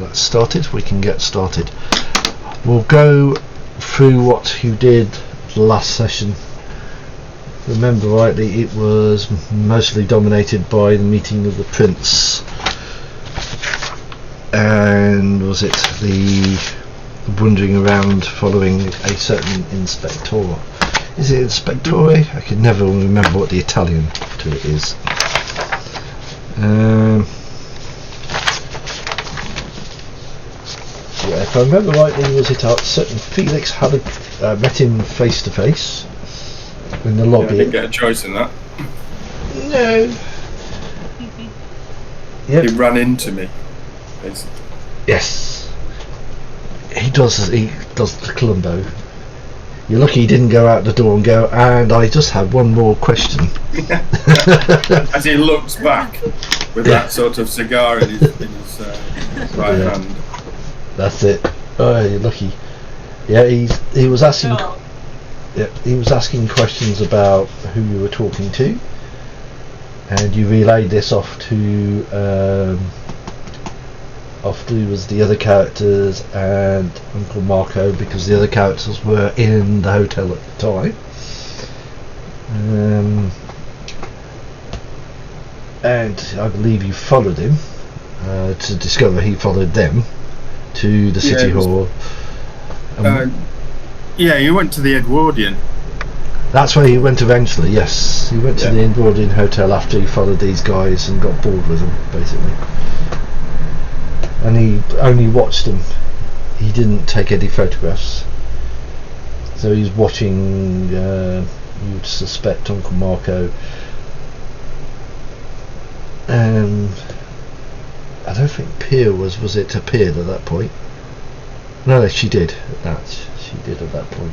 that's started. We can get started. We'll go through what you did the last session. Remember rightly, it was mostly dominated by the meeting of the prince, and was it the wandering around following a certain inspector? Is it inspectore? I can never remember what the Italian to it is. Yeah, if I remember rightly, was it certain Felix had met him face to face in the lobby? Yeah, I didn't get a choice in that. No. Yep. He ran into me, basically. Yes. He does the Columbo. You're lucky he didn't go out the door and go, and I just have one more question. As he looks back with that sort of cigar in his right hand. That's it. Oh, you're lucky. Yeah, he was asking. Yeah, he was asking questions about who you were talking to, and you relayed this off to was the other characters and Uncle Marco, because the other characters were in the hotel at the time. And I believe you followed him to discover he followed them to the city hall. Yeah, he went to the Edwardian. That's where he went eventually, yes. He went to the Edwardian hotel after he followed these guys and got bored with them, basically. And he only watched them. He didn't take any photographs. So he was watching, you'd suspect, Uncle Marco. And I don't think Pier was it appeared at that point? No, she did. She did at that point.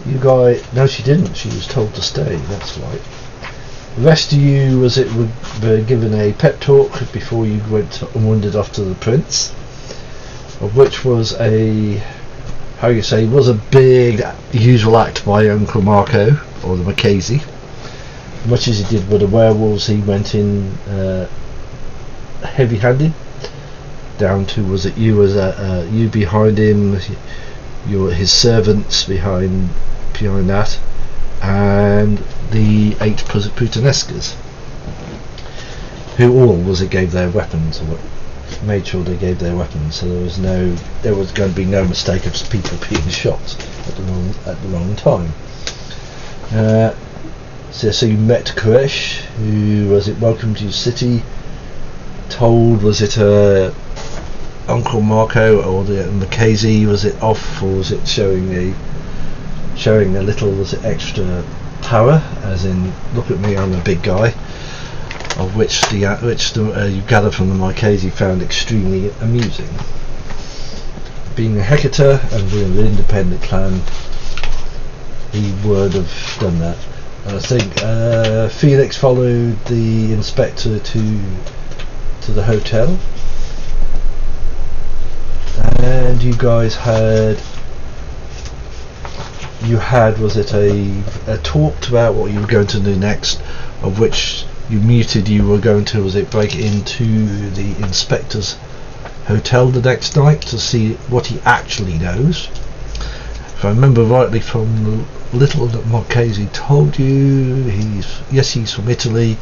You guys, no, she didn't. She was told to stay. That's right. The rest of you, were given a pep talk before you went and wandered off to the prince, of which was a big usual act by Uncle Marco, or the Marchese. Much as he did with the werewolves, he went in heavy-handed, down to you behind him, his servants behind that, and the 8 Puttanescas, who all gave their weapons, or made sure they gave their weapons, so there was going to be no mistake of people being shot at the wrong time. So you met Koresh, who welcome to your city, told Uncle Marco or the Marchese, was it off, or was it showing a little extra power, as in, look at me, I'm a big guy, of which you gather from the Marchese found extremely amusing. Being a Hecator and being an independent clan, he would have done that. And I think Felix followed the inspector to the hotel, and you guys had talked about what you were going to do next, of which you were going to break into the inspector's hotel the next night to see what he actually knows. If I remember rightly from the little that Marchese told you, he's from Italy.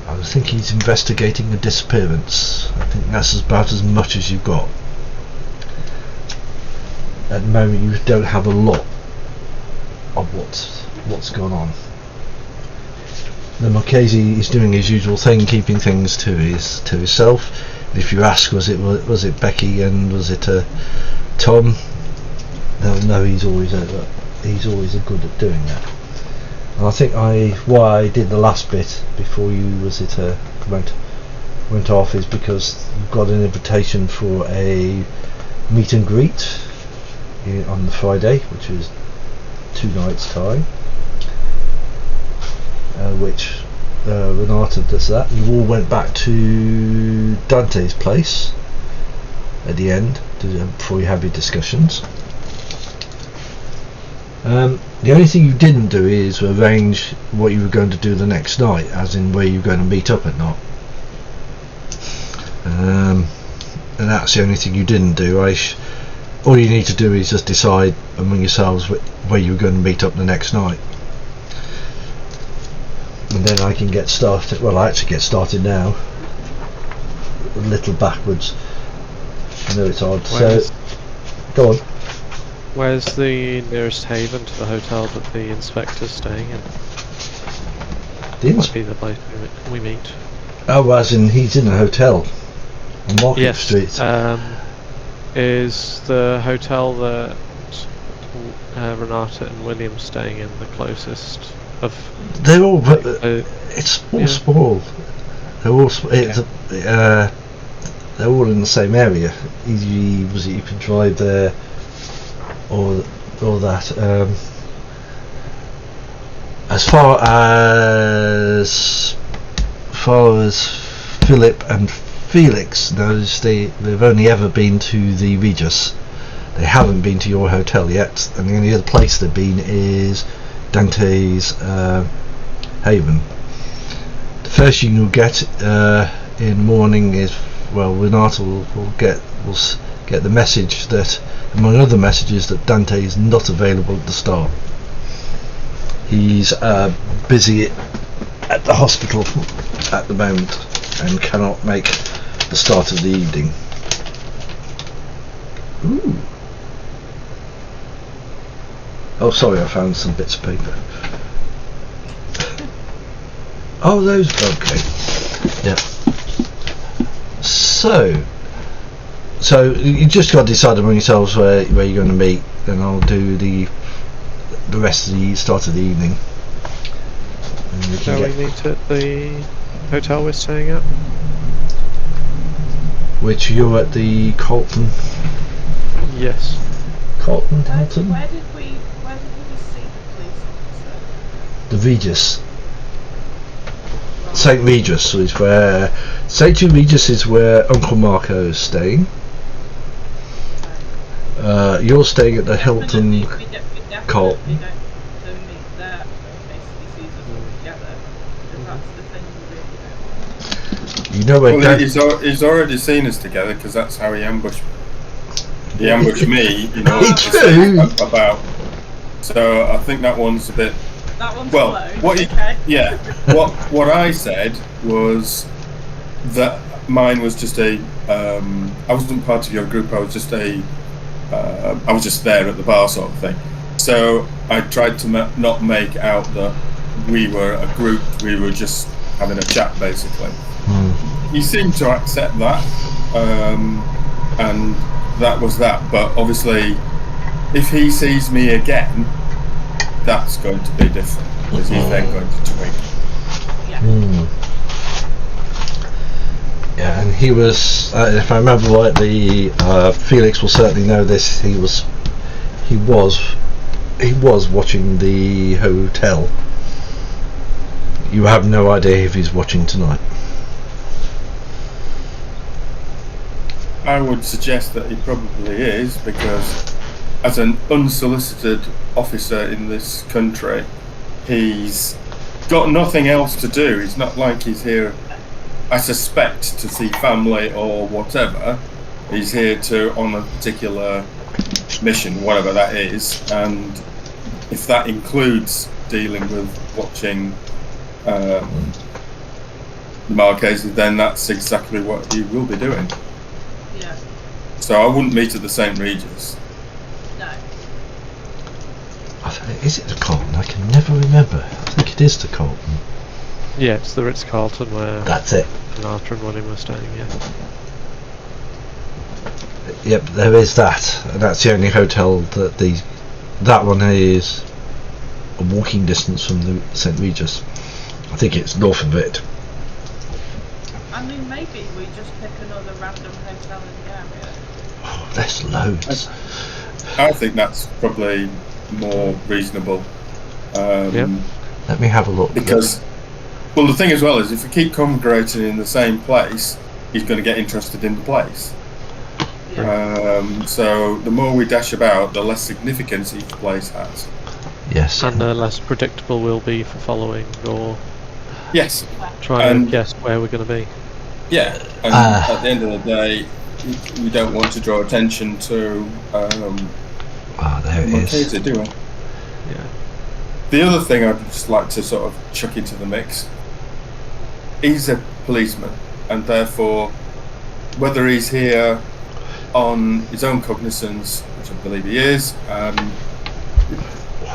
I think he's investigating a disappearance. I think that's about as much as you've got. At the moment you don't have a lot of what's going on. The Marchese is doing his usual thing, keeping things to himself. If you ask, was it Becky and was it Tom? No, he's always good at doing that. And I think why I did the last bit before you went off is because you've got an invitation for a meet and greet on the Friday, which is 2 nights time, which Renata does that. You all went back to Dante's place at the end before you have your discussions. The only thing you didn't do is arrange what you were going to do the next night, as in where you were going to meet up at night. that's the only thing you didn't do. All you need to do is just decide among yourselves where you're going to meet up the next night, and then I can get started. Well, I actually get started now. A little backwards. I know it's odd. So, go on. Where's the nearest haven to the hotel that the inspector's staying in? Might be the place we meet. Oh, as in he's in a hotel on Market Street. Is the hotel that Renata and William's staying in the closest of? They're all. It's all small. They're all. They're all in the same area. You can drive there, or that. As far as Philip and Felix knows, they've only ever been to the Regis. They haven't been to your hotel yet, and the only other place they've been is Dante's Haven. The first thing you'll get in the morning is, well, Renata will get the message that, among other messages, that Dante is not available at the start. He's busy at the hospital at the moment and cannot make the start of the evening. Ooh. Oh, sorry, I found some bits of paper. Oh, those. Okay. Yeah. So you just got to decide among yourselves where you're going to meet, and I'll do the rest of the start of the evening. Shall we meet at the hotel we're staying at? Which you're at the Colton. Yes. Colton Hilton. Where did we see the police officer? The Regis. St. Regis is where St. Regis is where Uncle Marco is staying. You're staying at the Hilton Colton. We don't to meet there basically sees us all together, because that's the thing we really don't. You know where he's already seen us together, because that's how he ambushed me. He ambushed me, about. So I think that one's a bit. That one's well, what I said was that mine was just I wasn't part of your group. I was just I was just there at the bar, sort of thing. So I tried to not make out that we were a group. We were just having a chat, basically. He seemed to accept that, and that was that. But obviously, if he sees me again, that's going to be different, because he's then going to tweak. Yeah. Yeah, and he was, if I remember rightly, Felix will certainly know this. He was watching the hotel. You have no idea if he's watching tonight. I would suggest that he probably is, because as an unsolicited officer in this country, he's got nothing else to do. It's not like he's here, I suspect, to see family or whatever. He's here on a particular mission, whatever that is, and if that includes dealing with watching the Marquesas, then that's exactly what he will be doing. Yeah. So I wouldn't meet at the St. Regis. No. Is it the Colton? I can never remember. I think it is the Colton. Yeah, it's the Ritz-Carlton where That's it. Renata and William were staying, yeah. Yep, there is that. And that's the only hotel that one is a walking distance from the St. Regis. I think it's north of it. I mean, maybe we just pick another random hotel in the area. Oh, there's loads. I think that's probably more reasonable. Let me have a look. Because, well, the thing as well is, if we keep congregating in the same place, he's going to get interested in the place. Yeah. So the more we dash about, the less significance each place has. Yes. And the less predictable we'll be for following or Yes. trying to guess where we're going to be. Yeah. And at the end of the day, we don't want to draw attention to there it is. do we? Yeah. The other thing I'd just like to sort of chuck into the mix, he's a policeman, and therefore, whether he's here on his own cognizance, which I believe he is,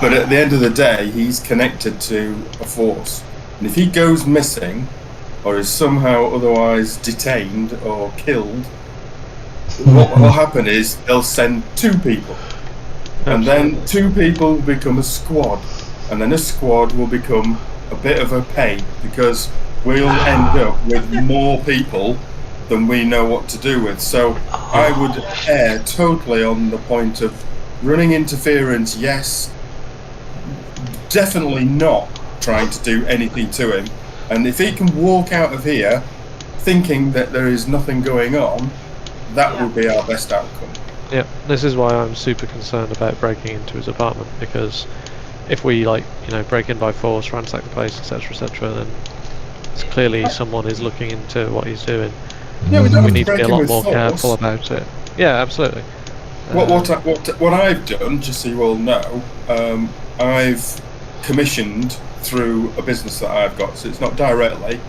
but at the end of the day, he's connected to a force. And if he goes missing, or is somehow otherwise detained or killed, what will happen is they'll send 2 people. And then 2 people will become a squad. And then a squad will become a bit of a pain, because we'll end up with more people than we know what to do with. So I would err totally on the point of running interference, yes, definitely not trying to do anything to him. And if he can walk out of here thinking that there is nothing going on, that would be our best outcome. Yeah, this is why I'm super concerned about breaking into his apartment, because if we break in by force, ransack the place, etc., then it's clearly someone is looking into what he's doing. Yeah, we need to be a lot more careful about it. Yeah, absolutely. What I've done, just so you all know, I've commissioned through a business that I've got, so it's not directly,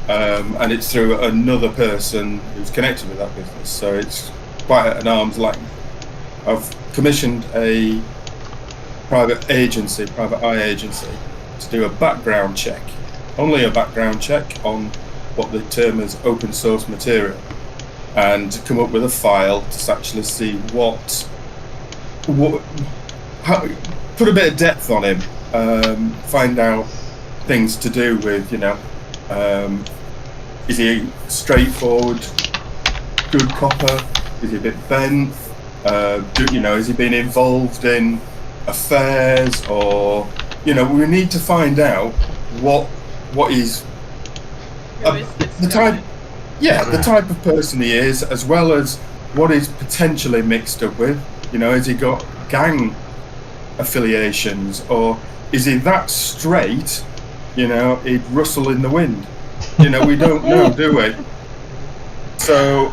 and it's through another person who's connected with that business, so it's quite at an arm's length. I've commissioned a private eye agency to do a background check, only a background check on what they term as open source material, and to come up with a file to actually see how put a bit of depth on him, find out things to do with, is he straightforward, good copper, is he a bit bent, has he been involved in affairs, or we need to find out what is the type of person he is, as well as what he's potentially mixed up with. Has he got gang affiliations, or is he that straight, he'd rustle in the wind? We don't know, do we? So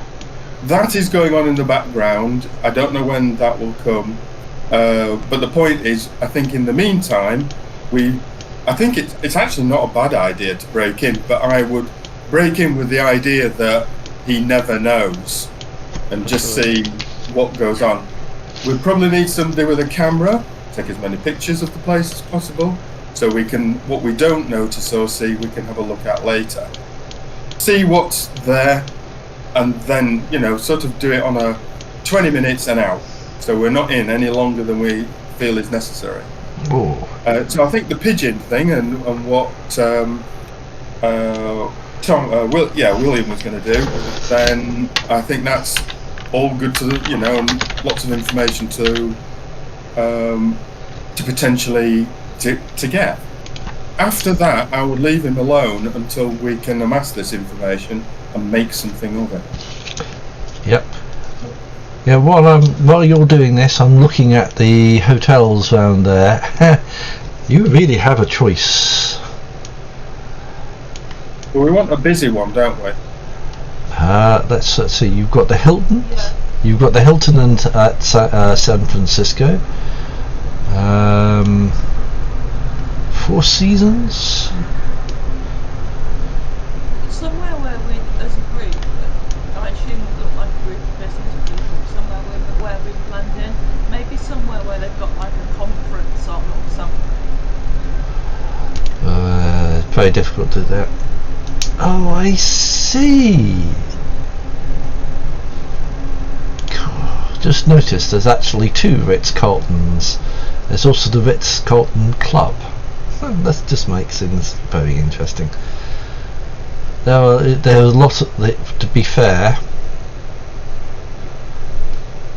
that is going on in the background. I don't know when that will come, but the point is, I think in the meantime, I think it's actually not a bad idea to break in, but I would break in with the idea that he never knows, and just see what goes on. We probably need somebody with a camera, take as many pictures of the place as possible, so we can, what we don't notice or see, we can have a look at later. See what's there, and then, sort of do it on a 20 minutes and out, so we're not in any longer than we feel is necessary. So I think the pigeon thing and what William was going to do, then I think that's all good to, and lots of information to potentially to get. After that, I would leave him alone until we can amass this information and make something of it. Yep. Yeah, while you're doing this, I'm looking at the hotels around there. You really have a choice. Well, we want a busy one, don't we? Let's see. You've got the Hilton. You've got the Hilton at San Francisco. Four Seasons. Somewhere where we, as a group, I assume would look like a group of business people, somewhere where we blend in, maybe somewhere where they've got like a conference on or something. Very difficult to do that. Oh, I see. Just noticed there's actually 2 Ritz-Carltons. There's also the Ritz-Carlton Club. That just makes things very interesting. There are a lot of, to be fair,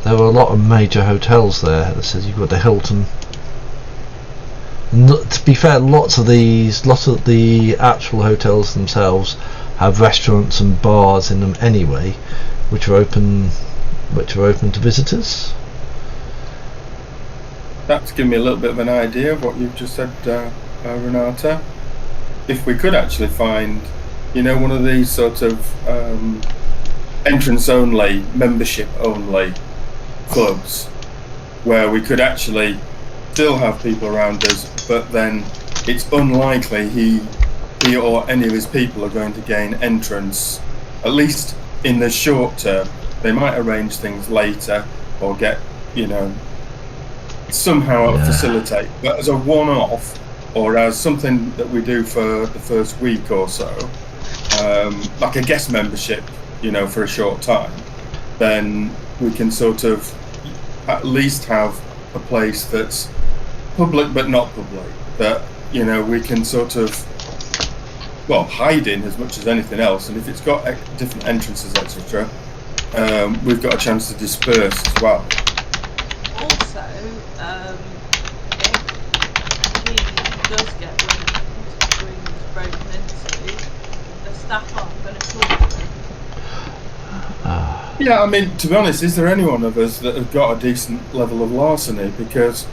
there are a lot of major hotels there. That says you've got the Hilton. To be fair, lots of the actual hotels themselves have restaurants and bars in them anyway, which are open to visitors. That's given me a little bit of an idea of what you've just said, Renata. If we could actually find, one of these sort of entrance only, membership only clubs, where we could actually still have people around us, but then it's unlikely he or any of his people are going to gain entrance, at least in the short term. They might arrange things later or get, somehow facilitate, but as a one-off or as something that we do for the first week or so, like a guest membership, for a short time, then we can sort of at least have a place that's public but not public, that we can sort of hide in as much as anything else, and if it's got different entrances, etc., we've got a chance to disperse as well. Also, if he does get one of the rooms broken into, the staff aren't going to talk to him. Yeah, I mean, to be honest, is there any one of us that have got a decent level of larceny? Because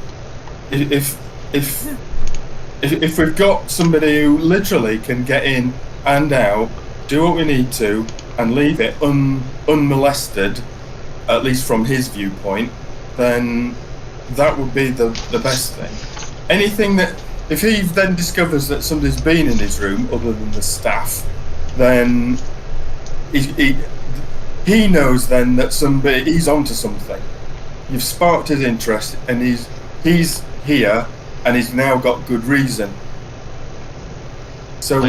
if we've got somebody who literally can get in and out, do what we need to, and leave it unmolested, at least from his viewpoint, then that would be the best thing. Anything that, if he then discovers that somebody's been in his room other than the staff, then he knows then that he's onto something. You've sparked his interest, and he's here, and he's now got good reason. So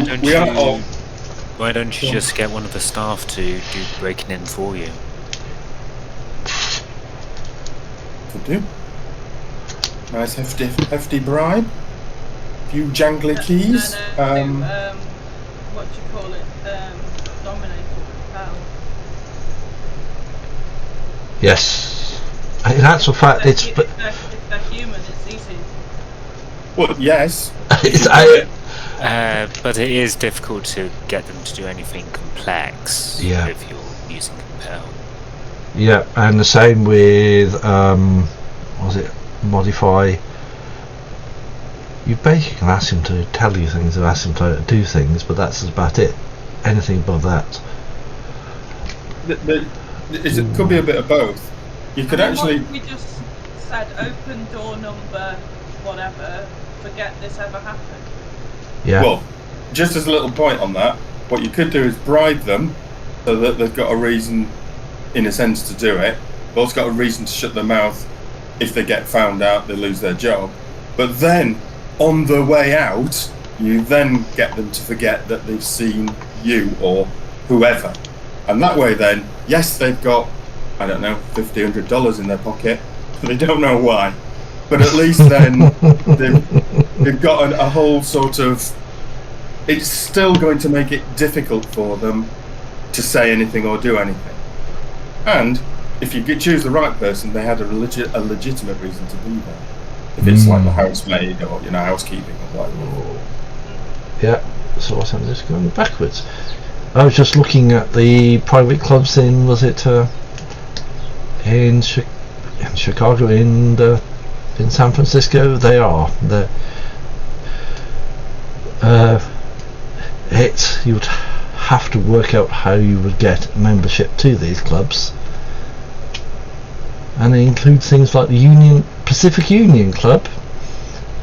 why don't you just get one of the staff to do breaking in for you? Could do. Nice hefty bribe. Few jangly keys. What do you call it? Dominate or compel. Yes. In actual fact, If they're human, it's easy. Well, yes. But it is difficult to get them to do anything complex if you're using compel. Yeah, and the same with modify. You basically can ask him to tell you things, or ask him to do things, but that's about it. Anything above that. It could be a bit of both. You could actually. What if we just said open door number, whatever, forget this ever happened? Yeah. Well, just as a little point on that, what you could do is bribe them so that they've got a reason, in a sense, to do it. They've also got a reason to shut their mouth. If they get found out, they lose their job. But then, on the way out, you then get them to forget that they've seen you or whoever. And that way then, yes, they've got, I don't know, $50, $100 in their pocket, but they don't know why. But at least then they've got a whole sort of... It's still going to make it difficult for them to say anything or do anything. And if you choose the right person, they had a legitimate reason to be there. If it's like the housemaid or housekeeping or whatever. Yeah. So I'm just going backwards. I was just looking at the private clubs in in Chicago and in San Francisco. You'd have to work out how you would get membership to these clubs, and they include things like the Pacific Union Club,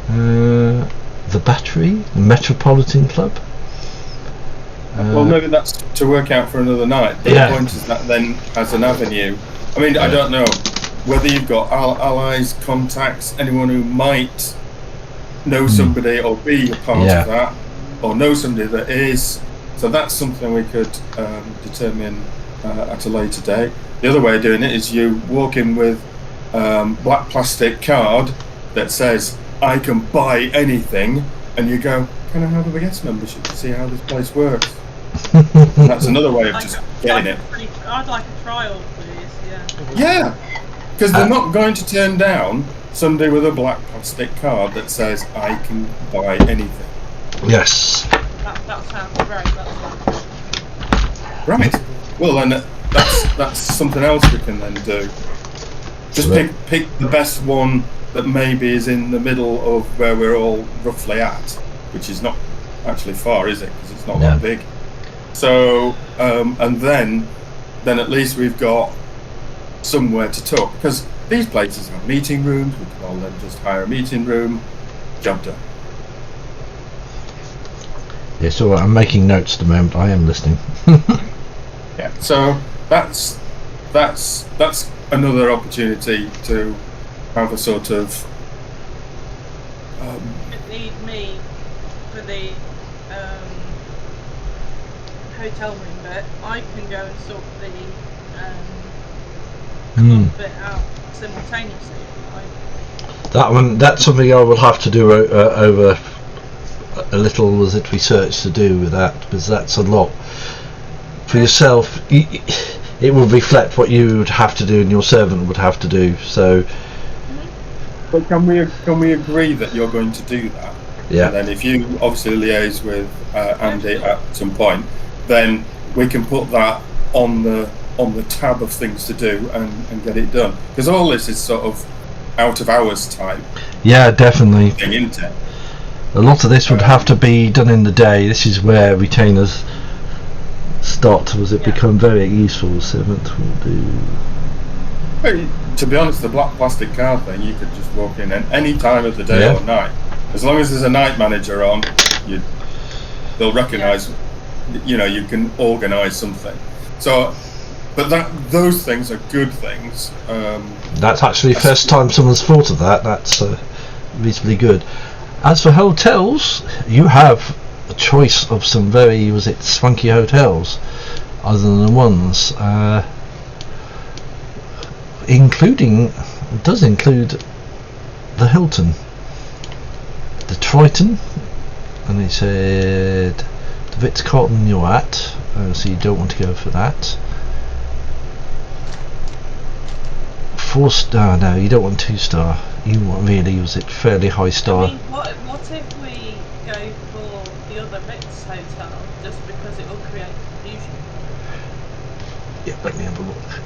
the Battery, the Metropolitan Club. Well, maybe that's to work out for another night. But the point is that then has an avenue. I mean, I don't know whether you've got allies, contacts, anyone who might know somebody or be a part of that, or know somebody that is. So that's something we could determine at a later date. The other way of doing it is you walk in with black plastic card that says, I can buy anything, and you go, can I have a guest membership to see how this place works? That's another way of just getting it. I'd like a trial, please, Yeah, because they're not going to turn down somebody with a black plastic card that says, I can buy anything. Yes. That sounds great. Right. Well, then that's something else we can then do. Just pick the best one that maybe is in the middle of where we're all roughly at, which is not actually far, is it? Because it's not that big. So, and then then at least we've got somewhere to talk. Because these places have meeting rooms, we can all then just hire a meeting room, job done. Yeah, so I'm making notes at the moment. I am listening. Yeah, so that's another opportunity to have a sort of need me for the hotel room bit. I can go and sort the club bit out simultaneously if you like. That's something I will have to do over a little research to do with that, because that's a lot for yourself. It will reflect what you would have to do and your servant would have to do. So, but can we agree that you're going to do that? Yeah. And then if you obviously liaise with Andy at some point, then we can put that on the tab of things to do and get it done. Because all this is sort of out of hours type. Yeah, definitely. Thing, isn't it? A lot of this would have to be done in the day. This is where retainers start to become very useful. Seventh will do. Well, to be honest, the black plastic card thing, you could just walk in at any time of the day or night. As long as there's a night manager on, they'll recognise. You know, you can organise something. So, but those things are good things. That's actually the first time someone's thought of that. That's reasonably good. As for hotels, you have a choice of some very swanky hotels, other than the ones, does include the Hilton, the Triton, and they said the Ritz-Carlton you're at, so you don't want to go for that. 4-star, no, you don't want 2-star. You want fairly high star. I mean, what if we go for the other Ritz hotel just because it will create confusion? Yeah, let me have a look.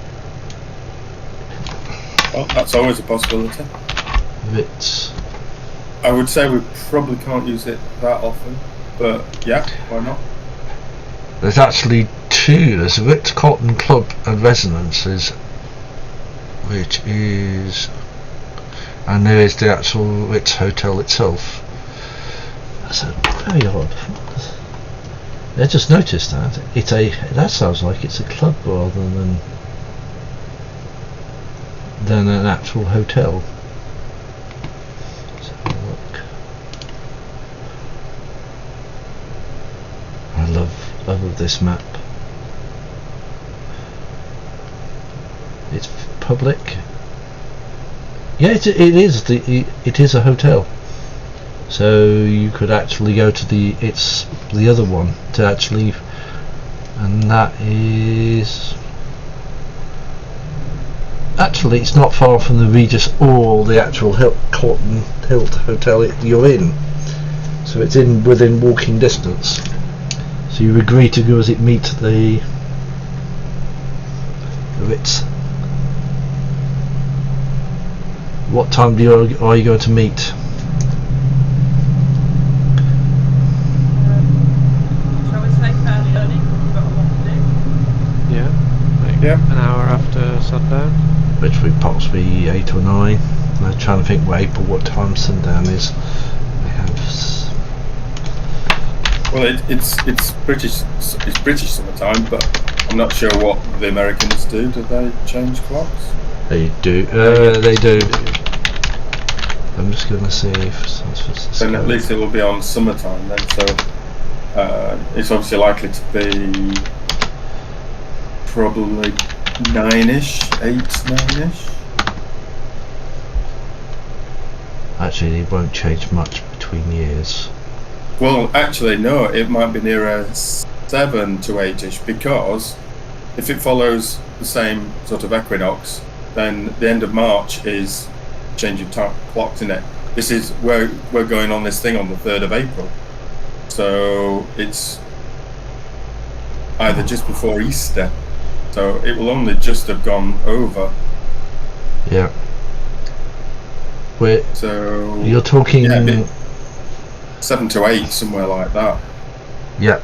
Well, that's always a possibility. Ritz. I would say we probably can't use it that often, but yeah, why not? There's actually two. There's a Ritz-Carlton Club and Residences, which is, and there is the actual Ritz Hotel itself. That's very odd. I just noticed that that sounds like it's a club rather than an actual hotel. Let's have a look. I love this map. It's public. Yeah, it is a hotel. So you could actually go to the other one to actually, and that is actually it's not far from the Regis or the actual Hilton hotel you're in. So it's within walking distance. So you agree to go meet the Ritz. What time are you going to meet? Shall we say fairly early? We've got a lot to do. Yeah. An hour after sundown. Which would possibly 8 or 9. I'm trying to think what time sundown is. We have. Well, it's British summertime, but I'm not sure what the Americans do. Do they change clocks? They do. They do. I'm just going to see if. Then at least it will be on summertime then. So it's obviously likely to be probably 9ish, 9ish. Actually, it won't change much between years. Well, actually, no. It might be nearer 7 to 8ish, because if it follows the same sort of equinox, then the end of March is changing clocks, isn't it? This is where we're going on this thing on the 3rd of April. So it's either just before Easter. So it will only just have gone over. Yeah. So you're talking 7 to 8, somewhere like that. Yeah.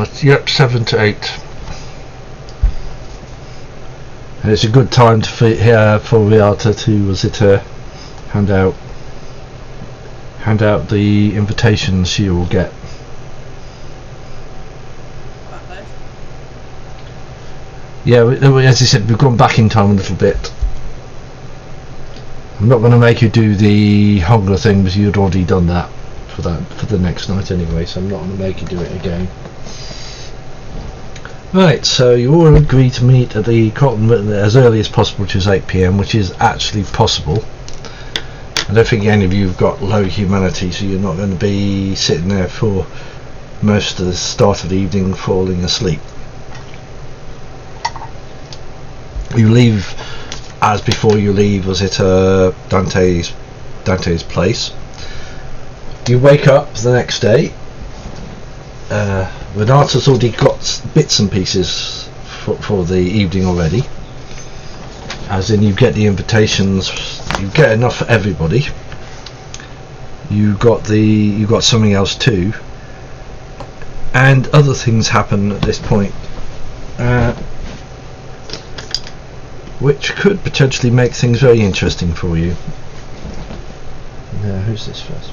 7 to 8. And it's a good time to for Rialta to hand out the invitations she will get. Yeah, as I said, we've gone back in time a little bit. I'm not going to make you do the hunger thing because you'd already done that for the next night anyway, so I'm not going to make you do it again. Right, so you all agree to meet at the Carlton as early as possible, which is 8 PM, which is actually possible. I don't think any of you have got low humanity, so you're not going to be sitting there for most of the start of the evening falling asleep. You leave as before. You leave, was it Dante's place? You wake up the next day. Renata's already got bits and pieces for the evening already, as in you get the invitations, you get enough for everybody. You got something else too, and other things happen at this point, which could potentially make things very interesting for you. Now, who's this first?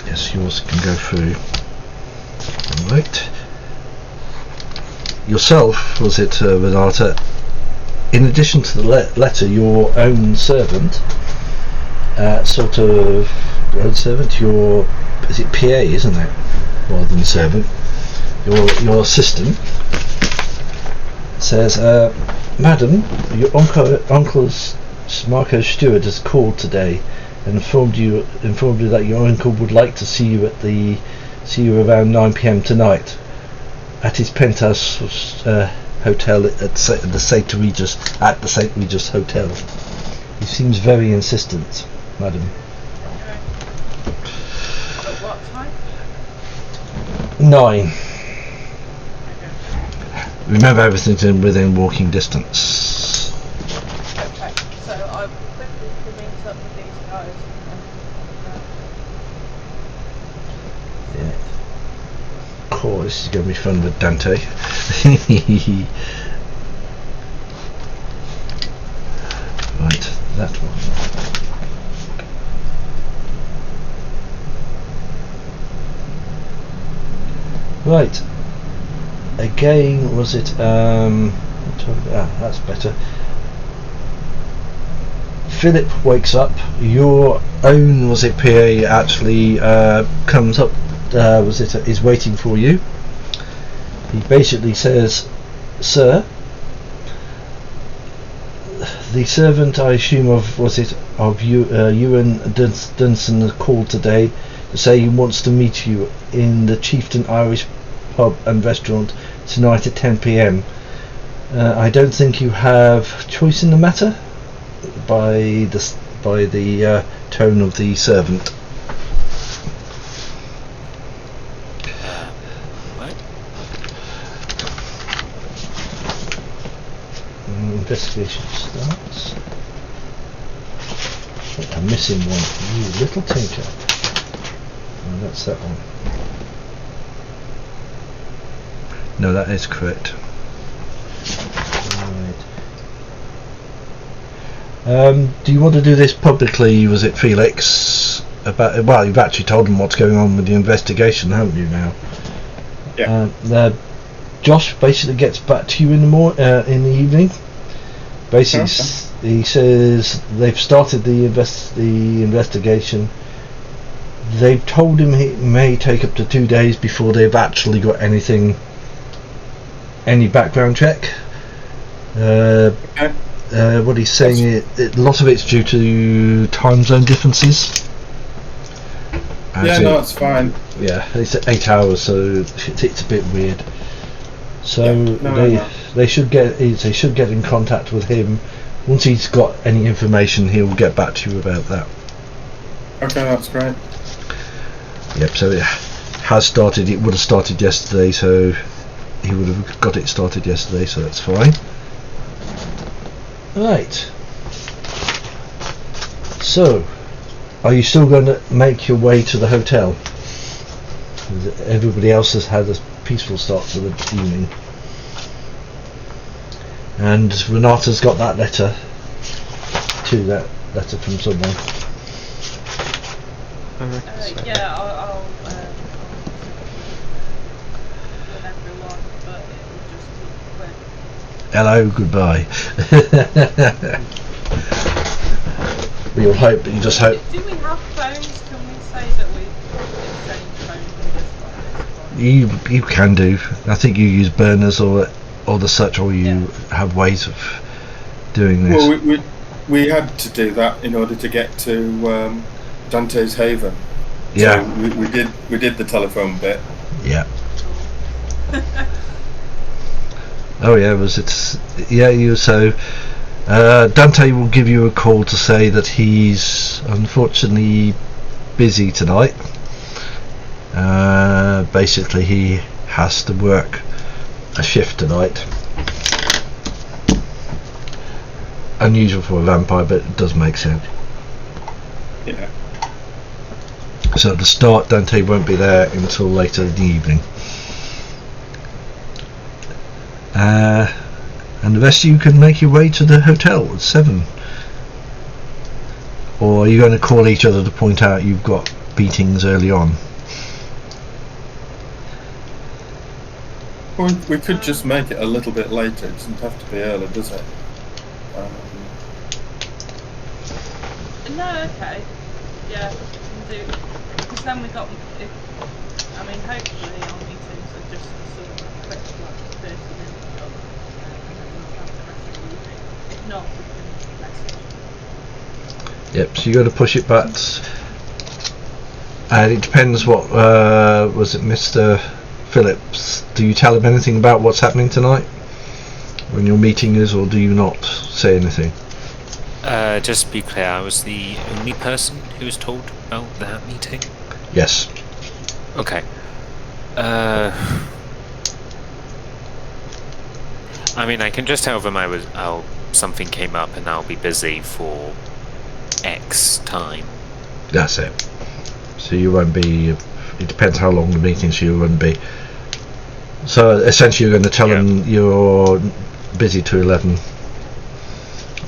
Yes, yours can go through. Right. Yourself, was it, Renata? In addition to the letter, your own servant, is it PA, isn't it? Rather than servant. Your assistant says, Madam, your uncle's Marco's steward has called today and informed you that your uncle would like to see you around 9 PM tonight at his penthouse hotel at the St. Regis Hotel. He seems very insistent, madam. Okay. At what time? 9. Okay. Remember, everything's within walking distance. Okay, so I quickly meet up with these guys and Cool, this is going to be fun with Dante. Right, that one. Right. Again, was it that's better. Philip wakes up. Your own, was it, PA actually comes up, is waiting for you. He basically says, Sir, the servant, I assume of Ewan Dunson called today to say he wants to meet you in the Chieftain Irish pub and restaurant tonight at 10 PM. I don't think you have choice in the matter, by the tone of the servant. What? Investigation starts. Oh, I'm missing one. You little tinker. Oh, that's that one. No, that is correct. Do you want to do this publicly, was it, Felix? Well, you've actually told them what's going on with the investigation, haven't you, now? Yeah. Josh basically gets back to you in the evening. Basically, Okay. He says they've started the investigation. They've told him it may take up to 2 days before they've actually got any background check. Okay. What he's saying, a lot of it's due to time zone differences. Yeah, no, it's fine. Yeah, it's 8 hours, so it's a bit weird. So they should get in contact with him. Once he's got any information, he'll get back to you about that. Okay, that's great. Yep. So it has started. It would have started yesterday, so he would have got it started yesterday. So that's fine. Right. So, are you still going to make your way to the hotel? Everybody else has had a peaceful start to the evening. And Renata's got that letter from someone. Yeah, I'll with everyone, but it will just be quick. Hello, goodbye. We'll hope, you just hope. Do we have phones? Can we say that we exchange phones and this? You can do. I think you use burners or the such, or you have ways of doing this. Well, we had to do that in order to get to Dante's Haven. Yeah. So we did the telephone bit. Yeah. Oh yeah, was it? Yeah, Dante will give you a call to say that he's unfortunately busy tonight. Basically, he has to work a shift tonight. Unusual for a vampire, but it does make sense. Yeah. So at the start, Dante won't be there until later in the evening. And the rest of you can make your way to the hotel at 7. Or are you going to call each other to point out you've got beatings early on? Well, we could just make it a little bit later. It doesn't have to be early, does it? No, okay. Yeah, we can do. Because then we got. Hopefully our meetings are just a sort of quick, like 30-minute job, and then we'll have the rest of the evening. If not, we can message. Yep. So you're going to push it back, and it depends what was it, Mr. Phillips? Do you tell him anything about what's happening tonight when your meeting is, or do you not say anything? Just to be clear, I was the only person who was told about that meeting? Yes. Okay. I can just tell them something came up and I'll be busy for X time. That's it. So you won't be. It depends how long the meeting, so you won't be. So essentially, you're going to tell them you're busy to 11.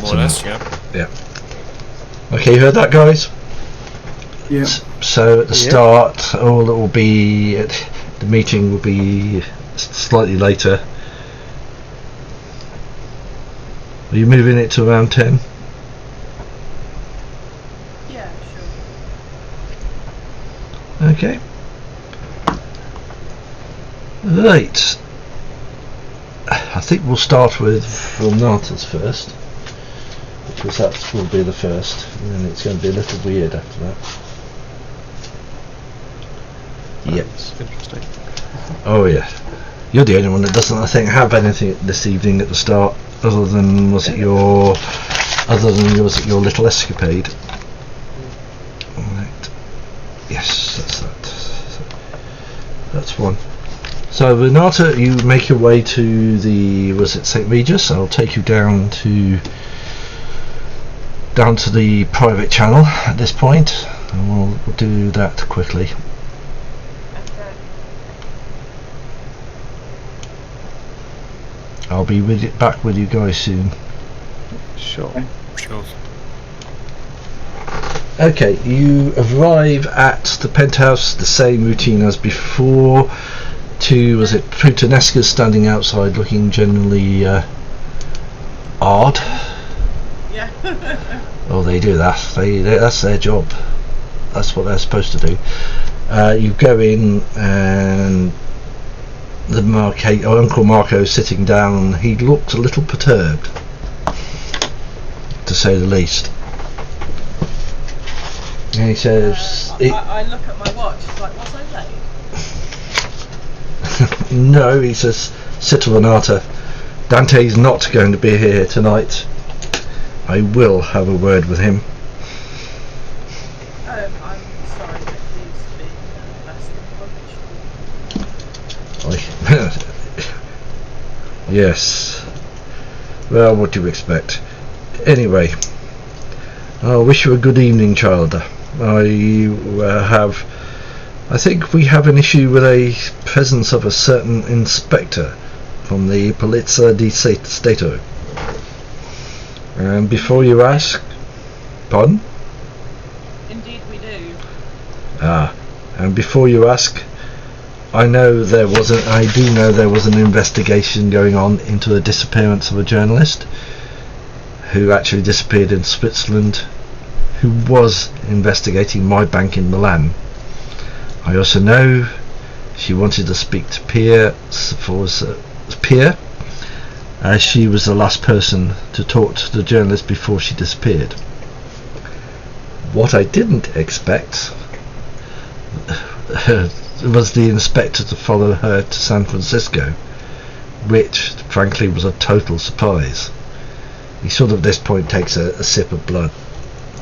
More or less, yeah. Yeah. Okay, you heard that, guys? Yeah. So at the start, all that will be the meeting will be slightly later. Are you moving it to around 10? Yeah, sure. Okay. Right. I think we'll start with Renata's first, because that will be the first, and then it's going to be a little weird after that. That's interesting. Oh yeah. You're the only one that doesn't, I think, have anything this evening at the start, other than was it your little escapade? Right. Yes, that's that. That's one. So Renata, you make your way to the, was it St. Regis? I'll take you down to the private channel at this point, and we'll do that quickly. Okay. I'll be back with you guys soon. Sure. Sure. Okay, you arrive at the penthouse, the same routine as before. Was it Putanesca's standing outside looking generally odd? Yeah. Well, they do that. That's their job. That's what they're supposed to do. You go in, and Uncle Marco's sitting down. He looks a little perturbed, to say the least. And he says, I look at my watch. It's like, was I late? no, he says, sit to Renata. Dante's not going to be here tonight. I will have a word with him. I'm sorry that he's been less than punctual. Yes. Well, what do you expect? Anyway, I wish you a good evening, child. I have I think we have an issue with a presence of a certain inspector from the Polizia di Stato. And before you ask, pardon? Indeed we do. And before you ask, I do know there was an investigation going on into the disappearance of a journalist who actually disappeared in Switzerland, who was investigating my bank in Milan. I also know she wanted to speak to Pierre, as she was the last person to talk to the journalist before she disappeared. What I didn't expect was the inspector to follow her to San Francisco, which frankly was a total surprise. He sort of at this point takes a sip of blood,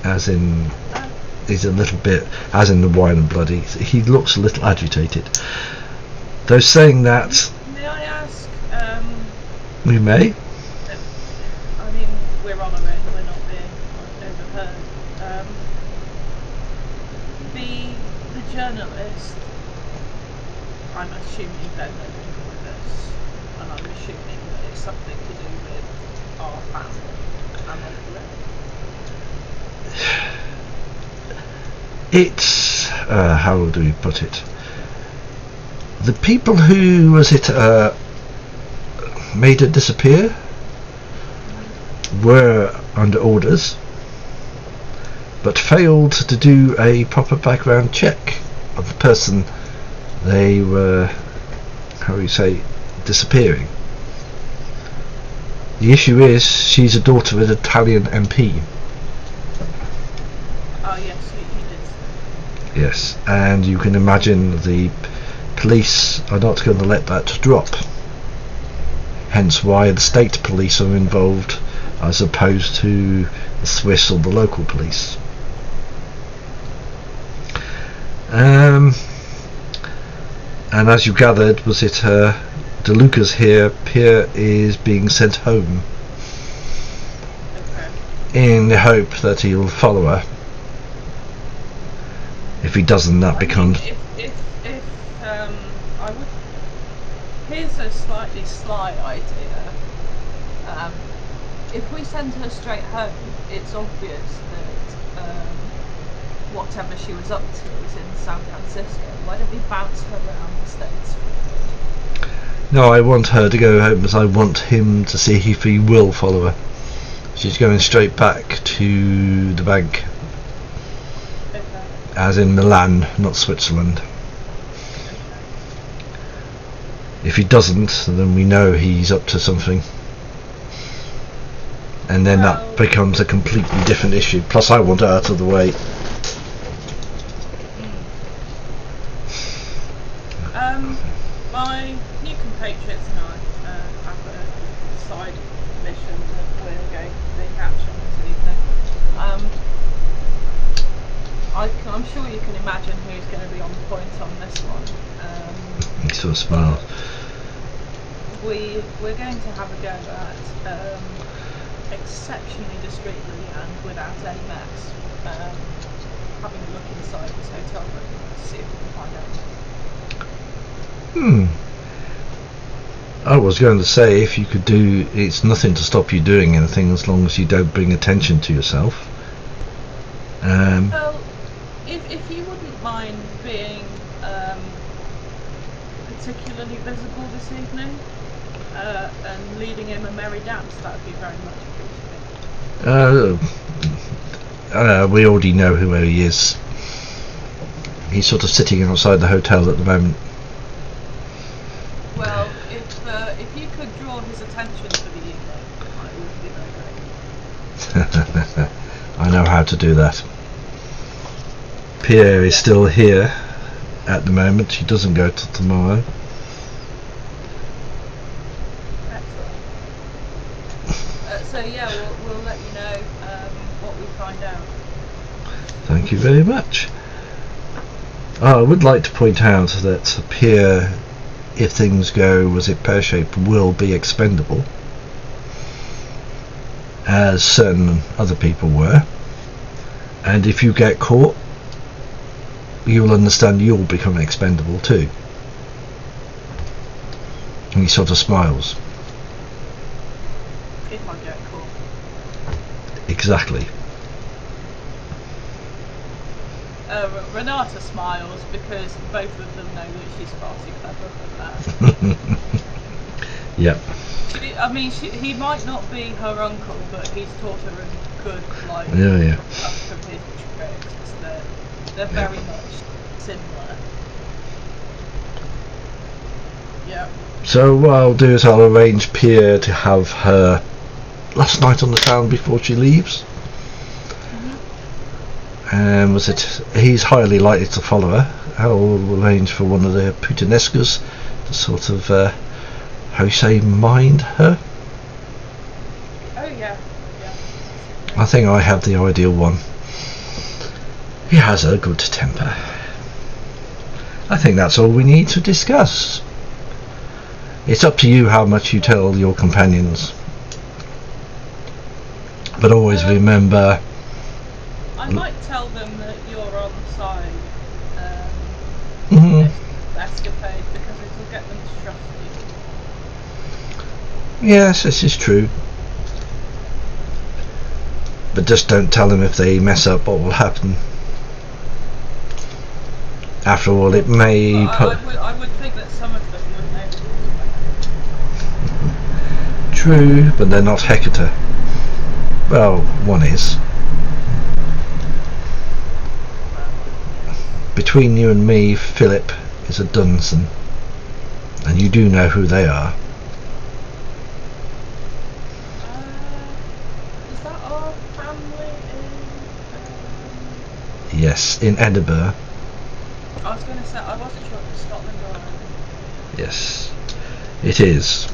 as in he's a little bit, as in the wine and blood, he looks a little agitated. Though saying that, May I ask, we may. I mean, we're on our own, we're not being overheard. The journalist, I'm assuming they're no longer with us, and I'm assuming that it's something to do with our family. Am I correct? It's how do we put it? The people who made it disappear were under orders, but failed to do a proper background check of the person they were, disappearing. The issue is she's a daughter of an Italian MP. Oh yes, you did say. Yes, and you can imagine the police are not going to let that drop. Hence why the state police are involved as opposed to the Swiss or the local police. And as you gathered, was it De Luca's here, Pierre is being sent home in the hope that he'll follow her. If he doesn't, that becomes... I would... Here's a slightly sly idea. If we send her straight home, it's obvious that whatever she was up to is in San Francisco. Why don't we bounce her around the States for a bit? No, I want her to go home, as I want him to see if he will follow her. She's going straight back to the bank. Okay. As in Milan, not Switzerland. If he doesn't, then we know he's up to something. And then that becomes a completely different issue. Plus I want her out of the way. My new compatriots and I have a side mission that we're going to take action on this evening. I'm sure you can imagine who's going to be on point on this one. He sort of smiles. We're going to have a go at exceptionally discreetly and without any mess having a look inside this hotel room to see if we can find out. I was going to say, if you could do, it's nothing to stop you doing anything as long as you don't bring attention to yourself. Well, if you wouldn't mind being particularly visible this evening and leading him a merry dance, that would be very much appreciated. We already know who he is. He's sort of sitting outside the hotel at the moment. Well, if you could draw his attention for the evening, it would be very great. I know how to do that. Pierre is still here at the moment. He doesn't go till tomorrow. Excellent. So yeah, we'll let you know what we find out. Thank you very much. I would like to point out that Pierre, if things go as it pear-shaped, will be expendable, as certain other people were, and if you get caught, you'll understand you'll become expendable too. And he sort of smiles. If I get caught. Exactly. Renata smiles because both of them know that she's far too clever for that. Yep. He might not be her uncle, but he's taught her and could Yeah. up from his tricks. They're very much similar. Yeah. So what I'll do is I'll arrange Pierre to have her last night on the town before she leaves. He's highly likely to follow her. I'll arrange for one of the Putanescas to sort of mind her. Oh yeah. I think I have the ideal one. He has a good temper. I think that's all we need to discuss. It's up to you how much you tell your companions. But always remember... I might tell them that you're on side Mhm. this escapade because it'll get them to trust you. Yes, this is true. But just don't tell them if they mess up what will happen. After all, it may... I would think that some of them would know. True, but they're not Hecate. Well, one is. Between you and me, Philip is a Dunson. And you do know who they are. Is that our family in... Yes, in Edinburgh. I was going to say, I wasn't sure if it was Scotland or Ireland. Yes, it is.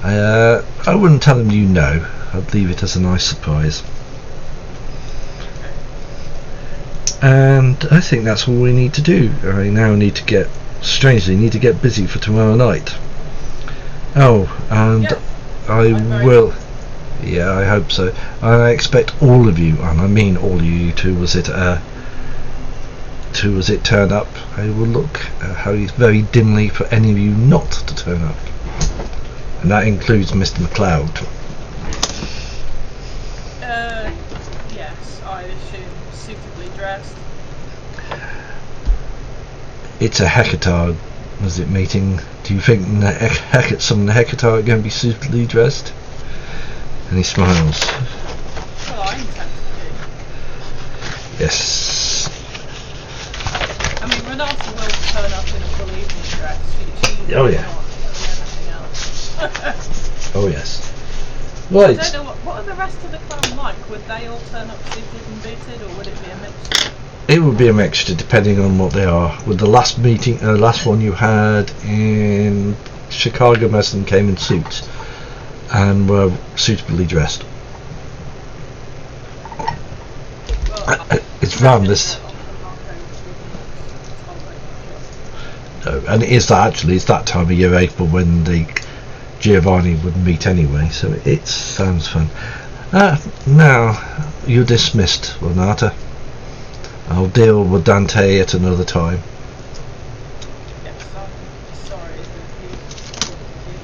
I wouldn't tell them you know. I'd leave it as a nice surprise. And I think that's all we need to do. I now need to get busy for tomorrow night. Oh, and Yeah, I I'm will. Yeah, I hope so. I expect all of you, and I mean all of you, to turn up. I will look very dimly for any of you not to turn up, and that includes Mr. McLeod. Yes, I assume suitably dressed. It's a Hecatard, was it, meeting? Do you think some of the Hecatard are going to be suitably dressed? And he smiles. Well, I intend to be. Yes. I mean, Renata will turn up in a full evening dress. She Oh, will yeah. not do anything else. Oh yes. I Right. don't know what are the rest of the clan like? Would they all turn up suited and booted, or would it be a mixture? It would be a mixture depending on what they are. With the last one you had in Chicago, most of them came in suits and were suitably dressed. Well, It's round this. And it's that time of year, April, when the Giovanni would meet anyway, so it sounds fun. Now you're dismissed, Renata. I'll deal with Dante at another time. Yes, I'm sorry that he's disappointed you.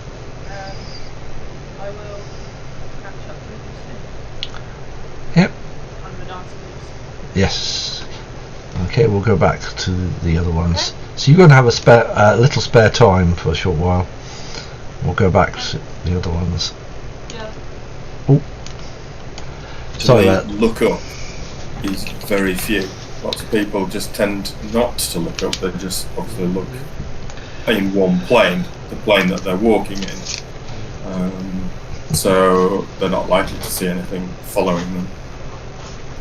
I will catch up with you soon. Yep. On Renata leaves. Yes. Okay, we'll go back to the other ones. So you're going to have a little spare time for a short while. We'll go back to the other ones. Yeah. Oh. Sorry To about look up is very few. Lots of people just tend not to look up. They just obviously look in one plane, the plane that they're walking in. So they're not likely to see anything following them,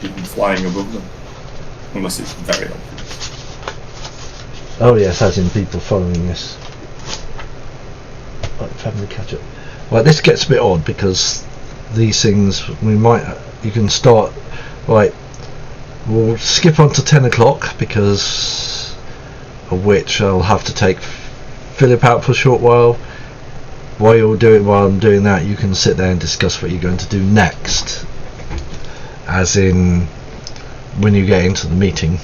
even flying above them, unless it's very obvious. Oh yes, as in people following this. Right, family catch up. Right, this gets a bit odd because these things you can start. Right, we'll skip on to 10 o'clock because of which I'll have to take Philip out for a short while. While I'm doing that, you can sit there and discuss what you're going to do next, as in when you get into the meeting.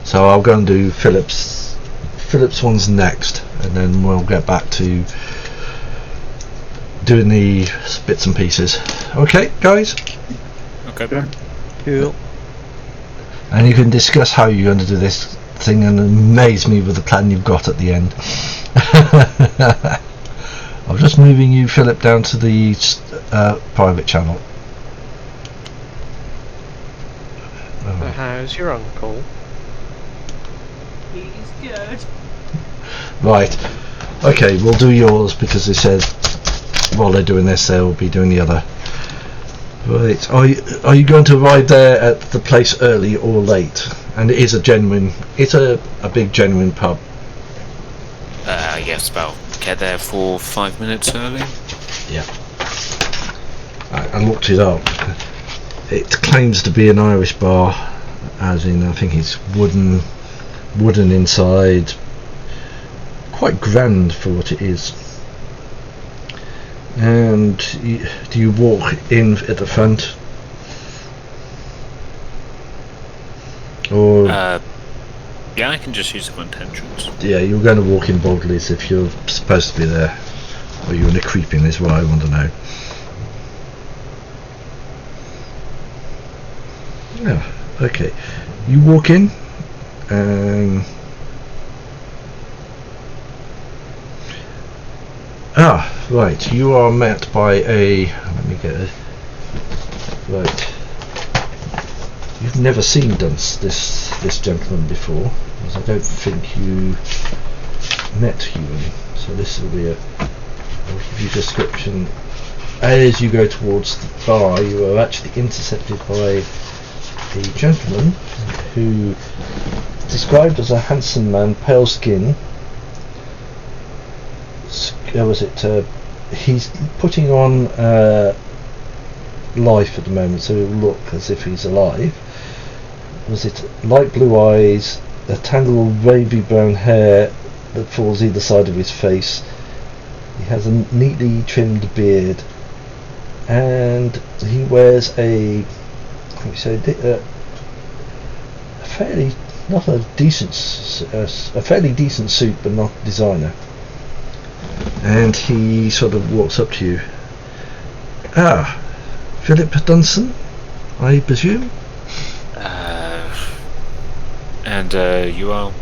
So I'll go and do Philip's one's next, and then we'll get back to doing the bits and pieces. Okay, guys? Okay. Cool. And you can discuss how you're going to do this thing and amaze me with the plan you've got at the end. I'm just moving you, Philip, down to the private channel. So how's your uncle? He's good. Right. Okay, we'll do yours because they said while they're doing this they'll be doing the other. Right. Are you going to arrive there at the place early or late? And it is a big genuine pub. Yes, about get there for 5 minutes early. Yeah. I looked it up. It claims to be an Irish bar, as in I think it's wooden inside. Quite grand for what it is. And do you walk in at the front? Or Yeah, I can just use the front entrance. yeah, you're going to walk in boldly as if you're supposed to be there, or you're going to creep in, is what I want to know. Yeah, okay. You walk in, right, you are met by let me get it, right. You've never seen this gentleman before, because I don't think you met Ewan. So this will be I'll give you a description. As you go towards the bar, you are actually intercepted by a gentleman who described as a handsome man, pale skin. He's putting on life at the moment, so he'll look as if he's alive. Light blue eyes, a tangle of wavy brown hair that falls either side of his face. He has a neatly trimmed beard, and he wears a fairly decent suit, but not designer. And he sort of walks up to you. Philip Dunson, I presume? And you are?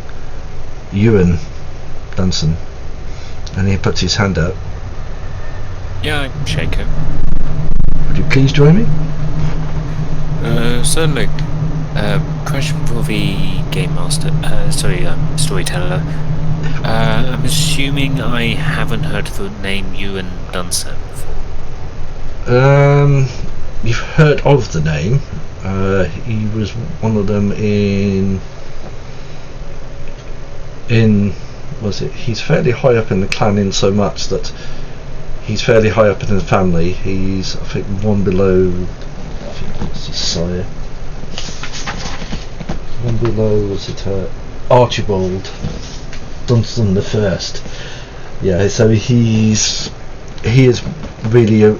Ewan Dunson. And he puts his hand out. Yeah, I shake it. Would you please join me? Certainly. Question for the game master. Storyteller. I'm assuming I haven't heard the name Ewan Dunson before. You've heard of the name. He was one of them he's fairly high up in the clan, in so much that he's fairly high up in the family. He's, I think, one below, what's his sire? One below, Archibald Dunstan the First. Yeah, so he is really